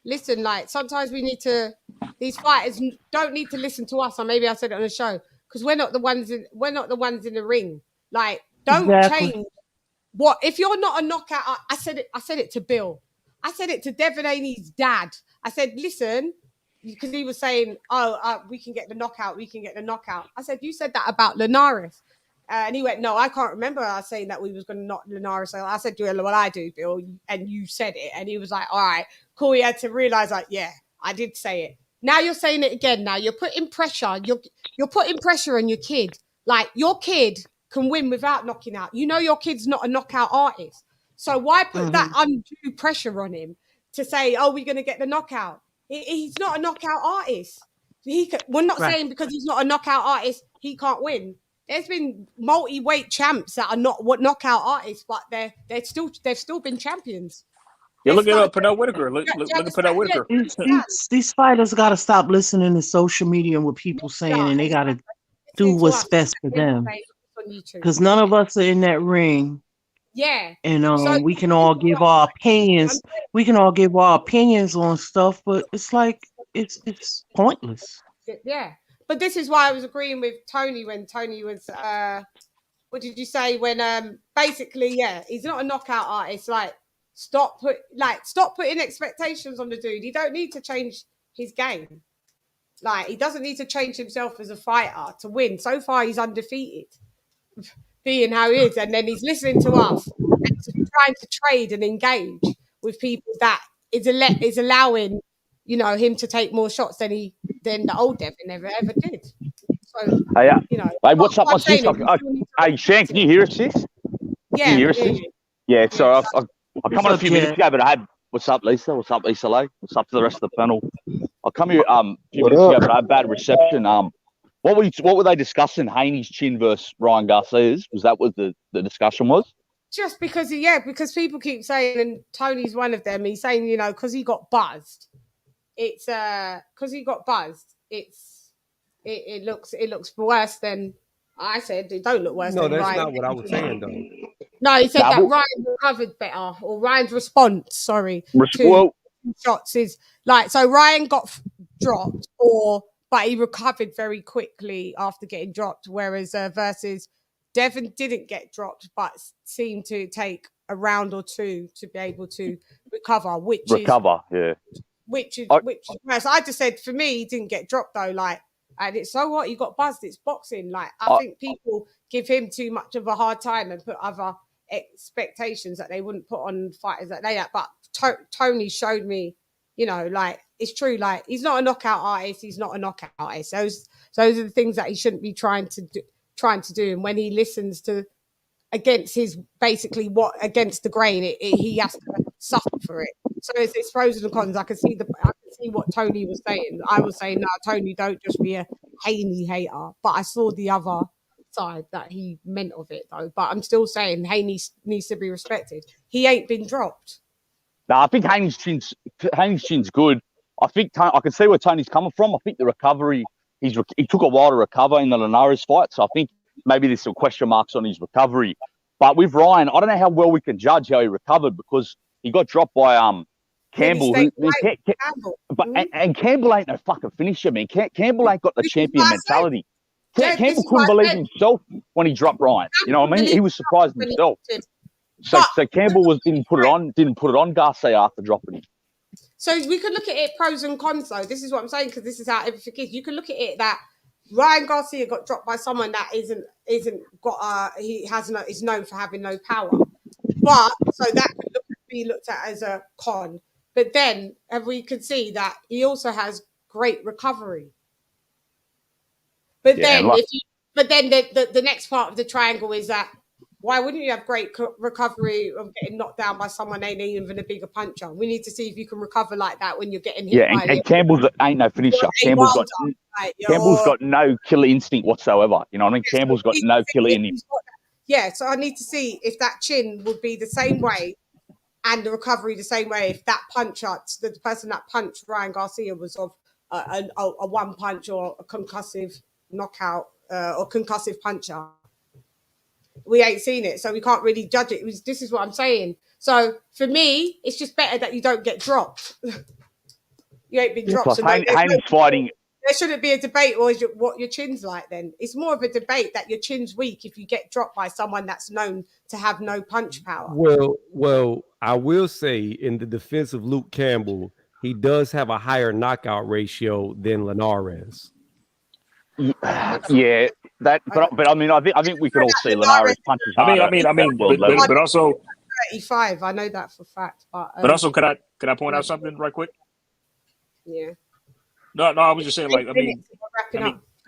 listen, like, sometimes these fighters don't need to listen to us, or maybe I said it on the show, because we're not the ones in the ring. Like, don't change what, if you're not a knockout, I said it to Bill. I said it to Devin Haney's dad. I said, listen, because he was saying, we can get the knockout. I said, you said that about Linares. And he went, no, I can't remember us saying that we was going to knock Linares. So I said, do what I do, Bill. And you said it. And he was like, all right, cool. He had to realize, like, yeah, I did say it. Now you're saying it again. Now you're putting pressure. You're putting pressure on your kid. Like, your kid can win without knocking out. You know your kid's not a knockout artist. So why put that undue pressure on him to say, oh, we're going to get the knockout? He's not a knockout artist. We're not saying because he's not a knockout artist, he can't win. There's been multi-weight champs that are not knockout artists, but they've still been champions. Yeah, look at Pernell Whitaker. Look at Pernell Whitaker. These fighters got to stop listening to social media and what people saying, and they got to do what's best for them. Because none of us are in that ring. Yeah. And we can all give our opinions. We can all give our opinions on stuff, but it's like it's pointless. Yeah. But this is why I was agreeing with Tony when Tony was what did you say? When basically, he's not a knockout artist. Like, stop putting expectations on the dude. He don't need to change his game. Like, he doesn't need to change himself as a fighter to win. So far he's undefeated. Being how he is, and then he's listening to us and trying to trade and engage with people that is allowing, you know, him to take more shots than the old Devin ever did. So, you know, what's up? What's this? Hey, Shane, can you hear us, sis? Yeah. Can you hear us, sis? Yeah, so I come on a few minutes ago, but I had what's up, Lisa? What's up, Issa Lee? What's up to the rest of the panel? I come here a few minutes ago, but I had bad reception. What were they discussing? Haney's chin versus Ryan Garcia's? Was that what the discussion was? Just because because people keep saying, and Tony's one of them. He's saying, you know, because he got buzzed. It's because he got buzzed. It looks worse than I said. It don't look worse. No, than that's Ryan. not what I was saying though. No, he said that Ryan recovered better, or Ryan's response, to shots is like, so Ryan got dropped, but he recovered very quickly after getting dropped, whereas versus Devin didn't get dropped, but seemed to take a round or two to be able to recover, which is worse. I just said for me, he didn't get dropped though, like, and it's so what, he got buzzed, it's boxing. Like, I think people give him too much of a hard time and put other expectations that they wouldn't put on fighters that they have. But Tony showed me, you know, like, it's true, like, he's not a knockout artist, he's not a knockout artist. Those are the things that he shouldn't be trying to do. And when he listens to against his basically against the grain, he has to suffer for it. So it's pros and cons. I can see what Tony was saying. I was saying, no, Tony, don't just be a Haney hater. But I saw the other side that he meant of it though. But I'm still saying Haney needs to be respected. He ain't been dropped. No, I think Haney's chin's good. I think I can see where Tony's coming from. I think the recovery, he took a while to recover in the Linares fight, so I think maybe there's some question marks on his recovery. But with Ryan, I don't know how well we can judge how he recovered because he got dropped by Campbell. And Campbell ain't no fucking finisher, man. Campbell ain't got the champion mentality. Campbell couldn't believe himself when he dropped Ryan. You know what I mean? He was surprised himself. So Campbell didn't put it on Garcia after dropping him. So we could look at it pros and cons though. This is what I'm saying, because this is how everything is. You can look at it that Ryan Garcia got dropped by someone that is known for having no power. But so that could be looked at as a con. But then we could see that he also has great recovery. But then the next part of the triangle is that why wouldn't you have great recovery of getting knocked down by someone ain't even a bigger puncher? We need to see if you can recover like that when you're getting hit. Yeah, and Campbell's ain't no finisher. Campbell's got no killer instinct whatsoever. You know what I mean? Campbell's got no killer in him. Yeah, so I need to see if that chin would be the same way and the recovery the same way if that puncher, the person that punched Ryan Garcia was of a one punch or a concussive knockout or concussive puncher. We ain't seen it, so we can't really judge it. This is what I'm saying. So for me, it's just better that you don't get dropped. You ain't been dropped. So Haney's fighting. There shouldn't be a debate or what your chin's like then. It's more of a debate that your chin's weak if you get dropped by someone that's known to have no punch power. Well, I will say in the defense of Luke Campbell, he does have a higher knockout ratio than Linares. Yeah, but I mean, I think we could all see Linares punches harder. I mean, but also 35. I know that for a fact. But also, could I point out something right quick? Yeah. No, I was just saying, like, Go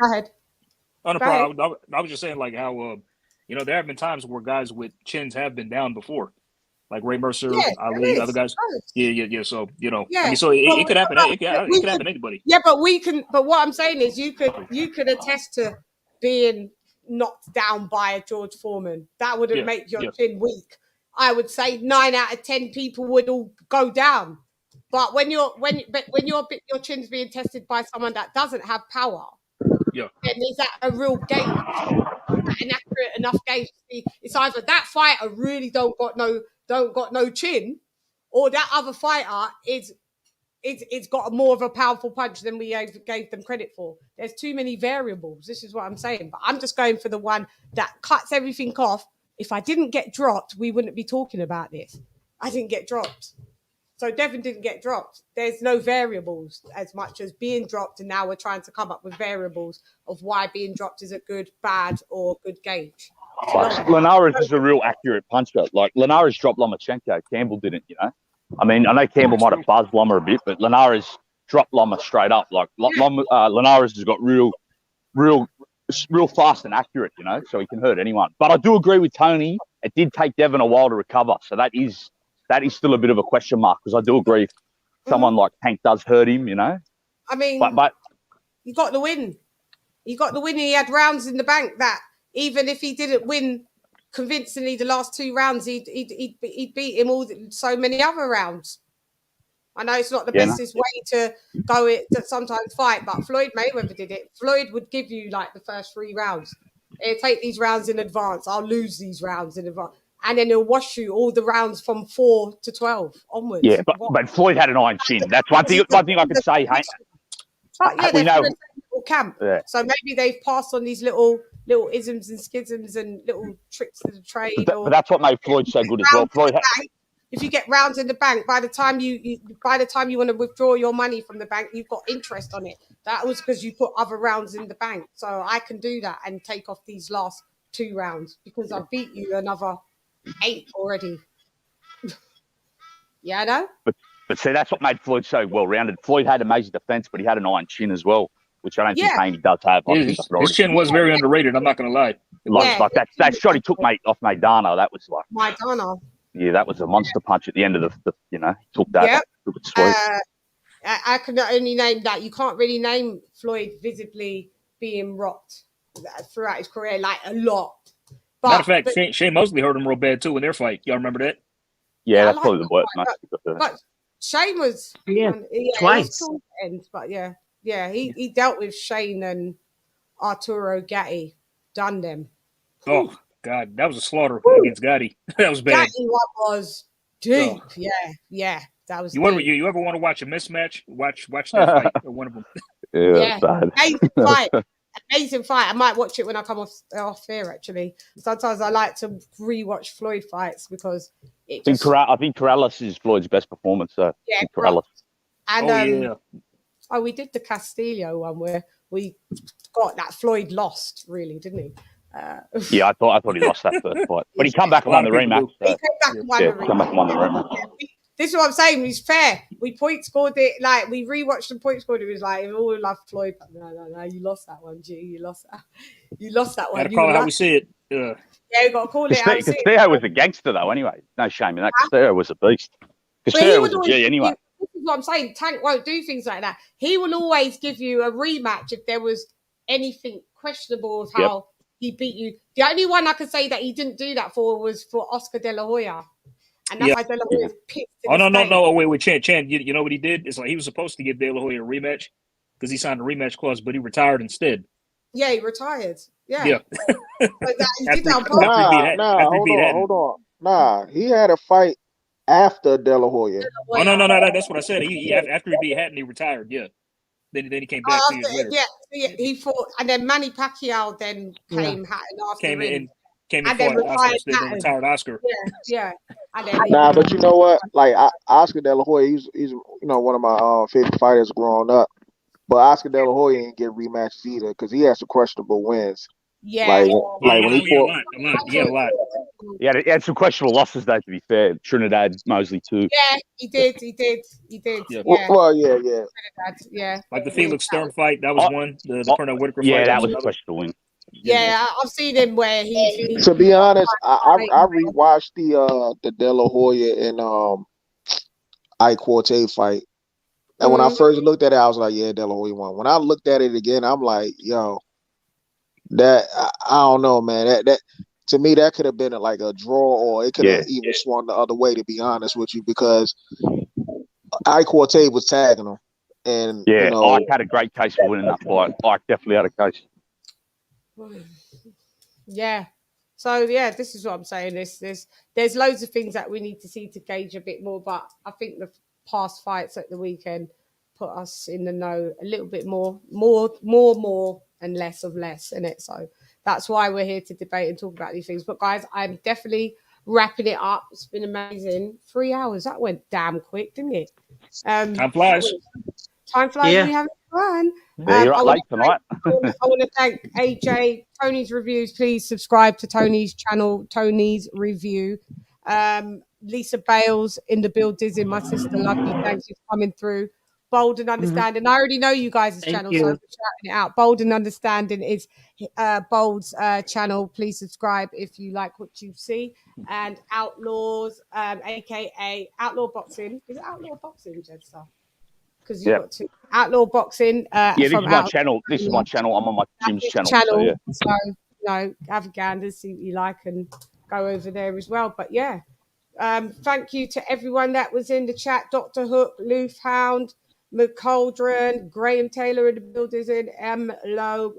ahead. On the problem, I was just saying, like, how there have been times where guys with chins have been down before, like Ray Mercer, Ali, other guys. Yeah. So I mean, so it could happen. It could happen to anybody. Yeah, but we can. But what I'm saying is, you could attest to being knocked down by a George Foreman. That wouldn't make your chin weak. I would say 9 out of 10 people would all go down. But when your chin's being tested by someone that doesn't have power, then is that a real gauge? An accurate enough gauge to see? It's either that fighter really don't got no chin, or that other fighter it's got more of a powerful punch than we gave them credit for. There's too many variables. This is what I'm saying. But I'm just going for the one that cuts everything off. If I didn't get dropped, we wouldn't be talking about this. I didn't get dropped. So Devin didn't get dropped. There's no variables as much as being dropped, and now we're trying to come up with variables of why being dropped is a good, bad, or good gauge. Linares is a real accurate puncher. Like, Linares dropped Lomachenko. Campbell didn't, I mean, I know Campbell might have buzzed Loma a bit, but Linares dropped Loma straight up. Like, Linares has got real real fast and accurate, you know, so he can hurt anyone. But I do agree with Tony. It did take Devin a while to recover, so that is still a bit of a question mark, because I do agree if someone like Tank does hurt him, you know. I mean, but you got the win. You got the win. He had rounds in the bank that even if he didn't win convincingly the last 2 rounds, he'd beat him so many other rounds. I know it's not the bestest way to go to sometimes fight, but Floyd Mayweather did it. Floyd would give you like the first 3 rounds. He'll take these rounds in advance. I'll lose these rounds in advance. And then he'll wash you all the rounds from 4 to 12 onwards. Yeah, but Floyd had an iron chin. That's one thing I could say. But yeah, they're from a little camp. Yeah. So maybe they've passed on these little isms and schisms and little tricks to the trade. But that's what made Floyd so good as well. If you get rounds in the bank, by the time you want to withdraw your money from the bank, you've got interest on it. That was because you put other rounds in the bank. So I can do that and take off these last 2 rounds because I beat you another 8 already. Yeah, I know. But see, that's what made Floyd so well-rounded. Floyd had amazing defense, but he had an iron chin as well, which I don't think Haney does have. His chin was very underrated. I'm not going to lie. Like that shot he took off Maidana, that was like Maidana. Yeah, that was a monster punch at the end of the you know, took that. Took it sweet. I can only name that. You can't really name Floyd visibly being rocked throughout his career, like a lot. But, matter of fact, Shane Mosley hurt him real bad too in their fight. Y'all remember that? Yeah, that's probably the worst match. But Shane was twice. But he dealt with Shane and Arturo Gatti, done them. Oh God, that was a slaughter against Gotti. That was bad. Gatti was deep. Yeah, that was. You ever want to watch a mismatch? Watch that fight or one of them. Amazing fight. I might watch it when I come off here. Actually, sometimes I like to rewatch Floyd fights because I think Corrales is Floyd's best performance. So yeah, Corrales. And we did the Castillo one where we got that Floyd lost, really, didn't he? I thought he lost that first fight, but he come back and won the rematch. He came back and won the rematch. This is what I'm saying. He's fair. We point scored it. Like we rewatched and point scored. It was like all love Floyd. No. You lost that one, G. You lost that one. Gotta call it how we see it. Yeah, we got to call it. Castillo was a gangster, though. Anyway, no shame in that. Castillo was a beast. Castillo was a G anyway. This is what I'm saying. Tank won't do things like that. He will always give you a rematch if there was anything questionable of how he beat you. The only one I could say that he didn't do that for was for Oscar De La Hoya. And that's why De La Hoya's pissed. No. Wait, Chan. You know what he did? It's like he was supposed to give De La Hoya a rematch because he signed a rematch clause, but he retired instead. Yeah, he retired. Yeah. But he did that hold on. Nah, he had a fight after De La Hoya. Oh, no. That's what I said. He after he beat Hatton, he retired. Yeah. Then he came back 2 years later. Yeah, he fought, and then Manny Pacquiao then came Hatton after came in and then retired Oscar. Yeah. Nah, but you know what? Like Oscar De La Hoya, he's one of my favorite fighters growing up. But Oscar De La Hoya didn't get rematches either because he had some questionable wins. Yeah, when he fought, he had a lot. He had some questionable losses, though. To be fair, Trinidad Mosley too. Yeah, he did. Yeah. Well, yeah. Yeah. Like the Felix Stern fight, that was one. The Pernell Whitaker fight. Yeah, that was a questionable win. Yeah, I've seen him where he. To be honest, I rewatched the De La Hoya and Ike Quartet fight, and when I first looked at it, I was like, yeah, De La Hoya won. When I looked at it again, I'm like, yo, that I don't know, man. That to me, that could have been like a draw, or it could have even swung the other way. To be honest with you, because Ike Quartet was tagging him, and Ike had a great case for winning that fight. Ike definitely had a case. Yeah. So this is what I'm saying. There's loads of things that we need to see to gauge a bit more, but I think the past fights at the weekend put us in the know a little bit more and less of less in it. So that's why we're here to debate and talk about these things. But guys, I'm definitely wrapping it up. It's been amazing. 3 hours. That went damn quick, didn't it? Time flies. Yeah. We having fun. You're up late tonight. I want to thank AJ, Tony's Reviews. Please subscribe to Tony's channel, Tony's Review. Lisa Bales in the building, my sister, love you. Thanks for coming through. Bold and Understanding. I already know you guys' channel, so I'm shouting it out. Bold and Understanding is Bold's channel. Please subscribe if you like what you see. And Outlaws, aka Outlaw Boxing. Is it Outlaw Boxing, Jester? Because you've got to Outlaw Boxing. This is my channel. This is my channel. I'm on my gym's channel. So, have a gander, see what you like, and go over there as well. But yeah. Thank you to everyone that was in the chat. Dr. Hook, Loof Hound, McCauldron, Graham Taylor in the buildings, in M. Lowe,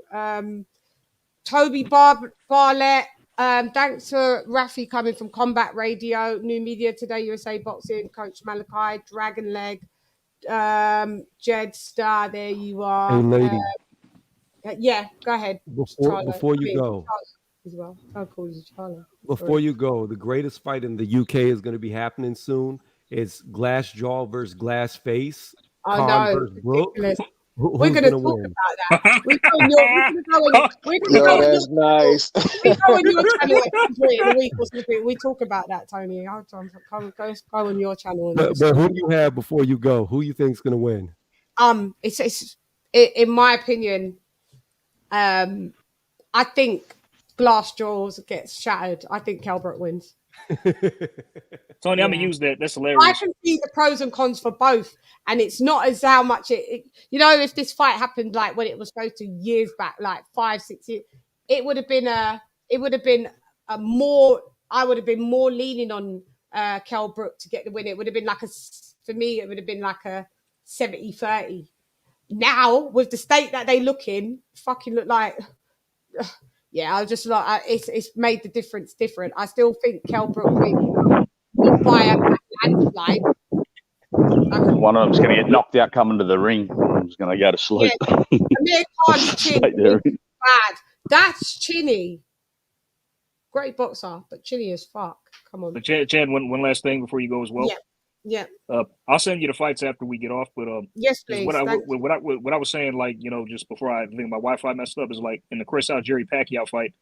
Toby Barlett. Thanks for Rafi coming from Combat Radio, New Media Today, USA Boxing, Coach Malachi, Dragon Leg, Jed Star. There you are. Hey, lady. Yeah, go ahead. Before you go. As well. I'll call you Charlie. Before you go, the greatest fight in the UK is going to be happening soon. It's Glass Jaw versus Glass Face. I know. Versus Brooke. We're going to talk about that. We're going to go that's nice. We go on your channel in a week or something. We talk about that, Tony. I'll go on your channel. But who do you have before you go? Who you think's going to win? It's in my opinion, I think Glass Jaws gets shattered. I think Kelbrook wins. Tony, I'm gonna use that. That's hilarious. I can see the pros and cons for both, and it's not as how much it if this fight happened like when it was supposed to years back, like 5-6 years, I would have been more leaning on Kelbrook to get the win. It would have been like for me, it would have been like a 70-30. Now with the state that they look in, fucking look like. Yeah, I was just like, it's made the difference different. I still think Kelbrook will buy a landslide. One of them's going to get knocked out coming to the ring. One's going to go to sleep. Yeah. Amir Khan's chin is bad. That's Chinny. Great boxer, but Chinny as fuck. Come on. But Chad, one last thing before you go as well. Yeah. I'll send you the fights after we get off. But yes, please. What I was saying, like, just before I think my Wi-Fi messed up, is like in the Chris Algieri Pacquiao fight.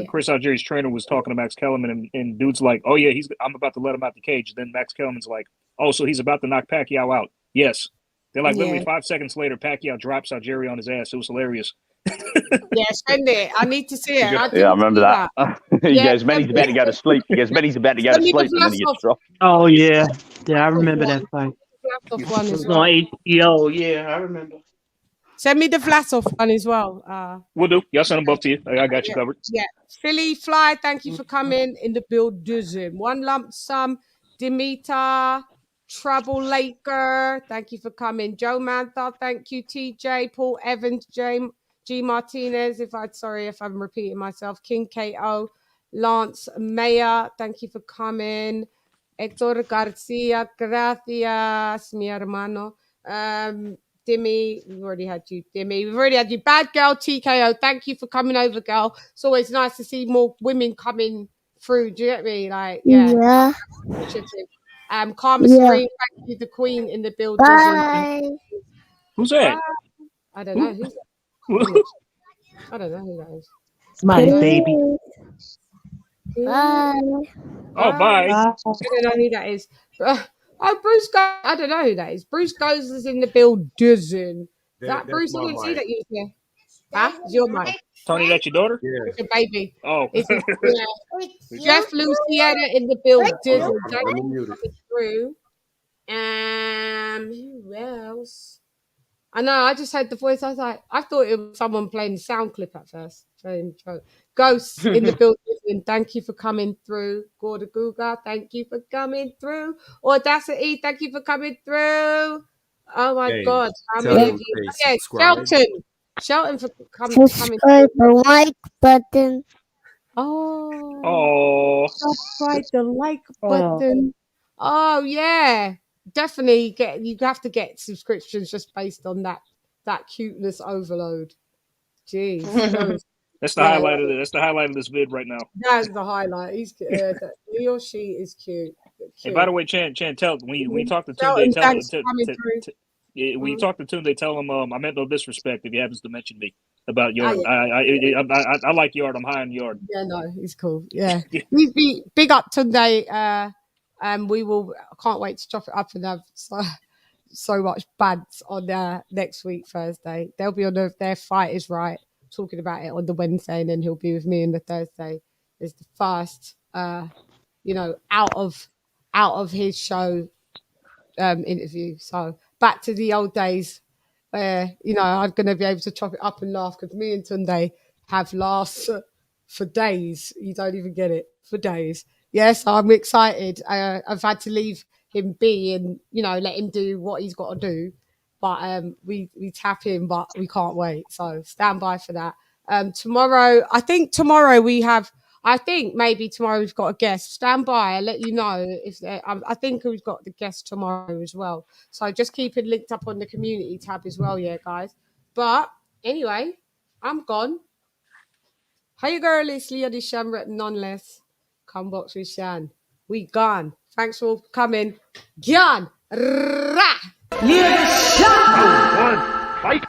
Chris Algieri's trainer was talking to Max Kellerman, and dude's like, "Oh yeah, I'm about to let him out the cage." Then Max Kellerman's like, "Oh, so he's about to knock Pacquiao out?" Yes. Then literally 5 seconds later, Pacquiao drops Algieri on his ass. It was hilarious. Yeah, send it. I need to see it. I remember that. He goes, Manny's about to go to sleep. He goes, Manny's about to go to sleep, and then he gets dropped. Oh yeah, I remember that fight. Yo, yeah, I remember. Send me the Vlasov one as well. We'll do. Y'all send them both to you. I got you covered. Yeah. Philly Fly, thank you for coming in the building. One lump sum. Demeter, Trouble Laker, thank you for coming. Joe Mantha, thank you. TJ, Paul Evans, G Martinez, if I'm repeating myself. King KO, Lance Mayer, thank you for coming. Hector Garcia, gracias, mi hermano. Dimmy, we've already had you. Dimmy, we've already had you. Bad Girl, TKO, thank you for coming over, girl. It's always nice to see more women coming through. Do you get me? Like, yeah. Karma Serene, thank you, the Queen in the building. Bye. Who's that? I don't know. Who's that? I don't know who that is. It's my baby. Bye. Oh, bye. I don't know who that is. Bruce Goes. I don't know who that is. Bruce Goes is in the building. That Bruce, I didn't see that you were there. Huh? It's your mic. Tony, that's your daughter? Yeah. It's your baby. Oh. Jeff Luciana in the building. Through. Who else? I know, I just heard the voice. I was like, I thought it was someone playing the sound clip at first. Ghosts in the building. Thank you for coming through. Gorda Guga, thank you for coming through. Audacity, thank you for coming through. Oh my God. How many of you? Yeah, Shelton for coming. Subscribe the like button. Oh. Subscribe the like button. Oh yeah. Definitely you have to get subscriptions just based on that cuteness overload. Jeez. That's the highlight of it. That's the highlight of this vid right now. That's the highlight. He's he or she is cute. Hey, by the way, Chan, tell when you talk to Tunde, when you talk to Tunde, tell him I meant no disrespect if he happens to mention me about Yard. I like Yard. I'm high on Yard. Yeah, no, he's cool. Yeah, big up Tunde. We will. I can't wait to chop it up and have so much bands on next week, Thursday. They'll be on their Fight Is Right, talking about it on the Wednesday, and then he'll be with me on the Thursday. It's the first, out of his show interview. So back to the old days where, I'm going to be able to chop it up and laugh, because me and Tunde have laughs for days. You don't even get it, for days. Yes, I'm excited. I've had to leave him be and, let him do what he's got to do. But we tap him, but we can't wait. So stand by for that. Tomorrow maybe tomorrow we've got a guest. Stand by. I'll let you know if I think we've got the guest tomorrow as well. So just keep it linked up on the community tab as well, yeah, guys. But anyway, I'm gone. Hey, girl, it's LadyChann rep nonetheless. Come box with Chan. We gone. Thanks for coming. Gone. LadyChann. Fight.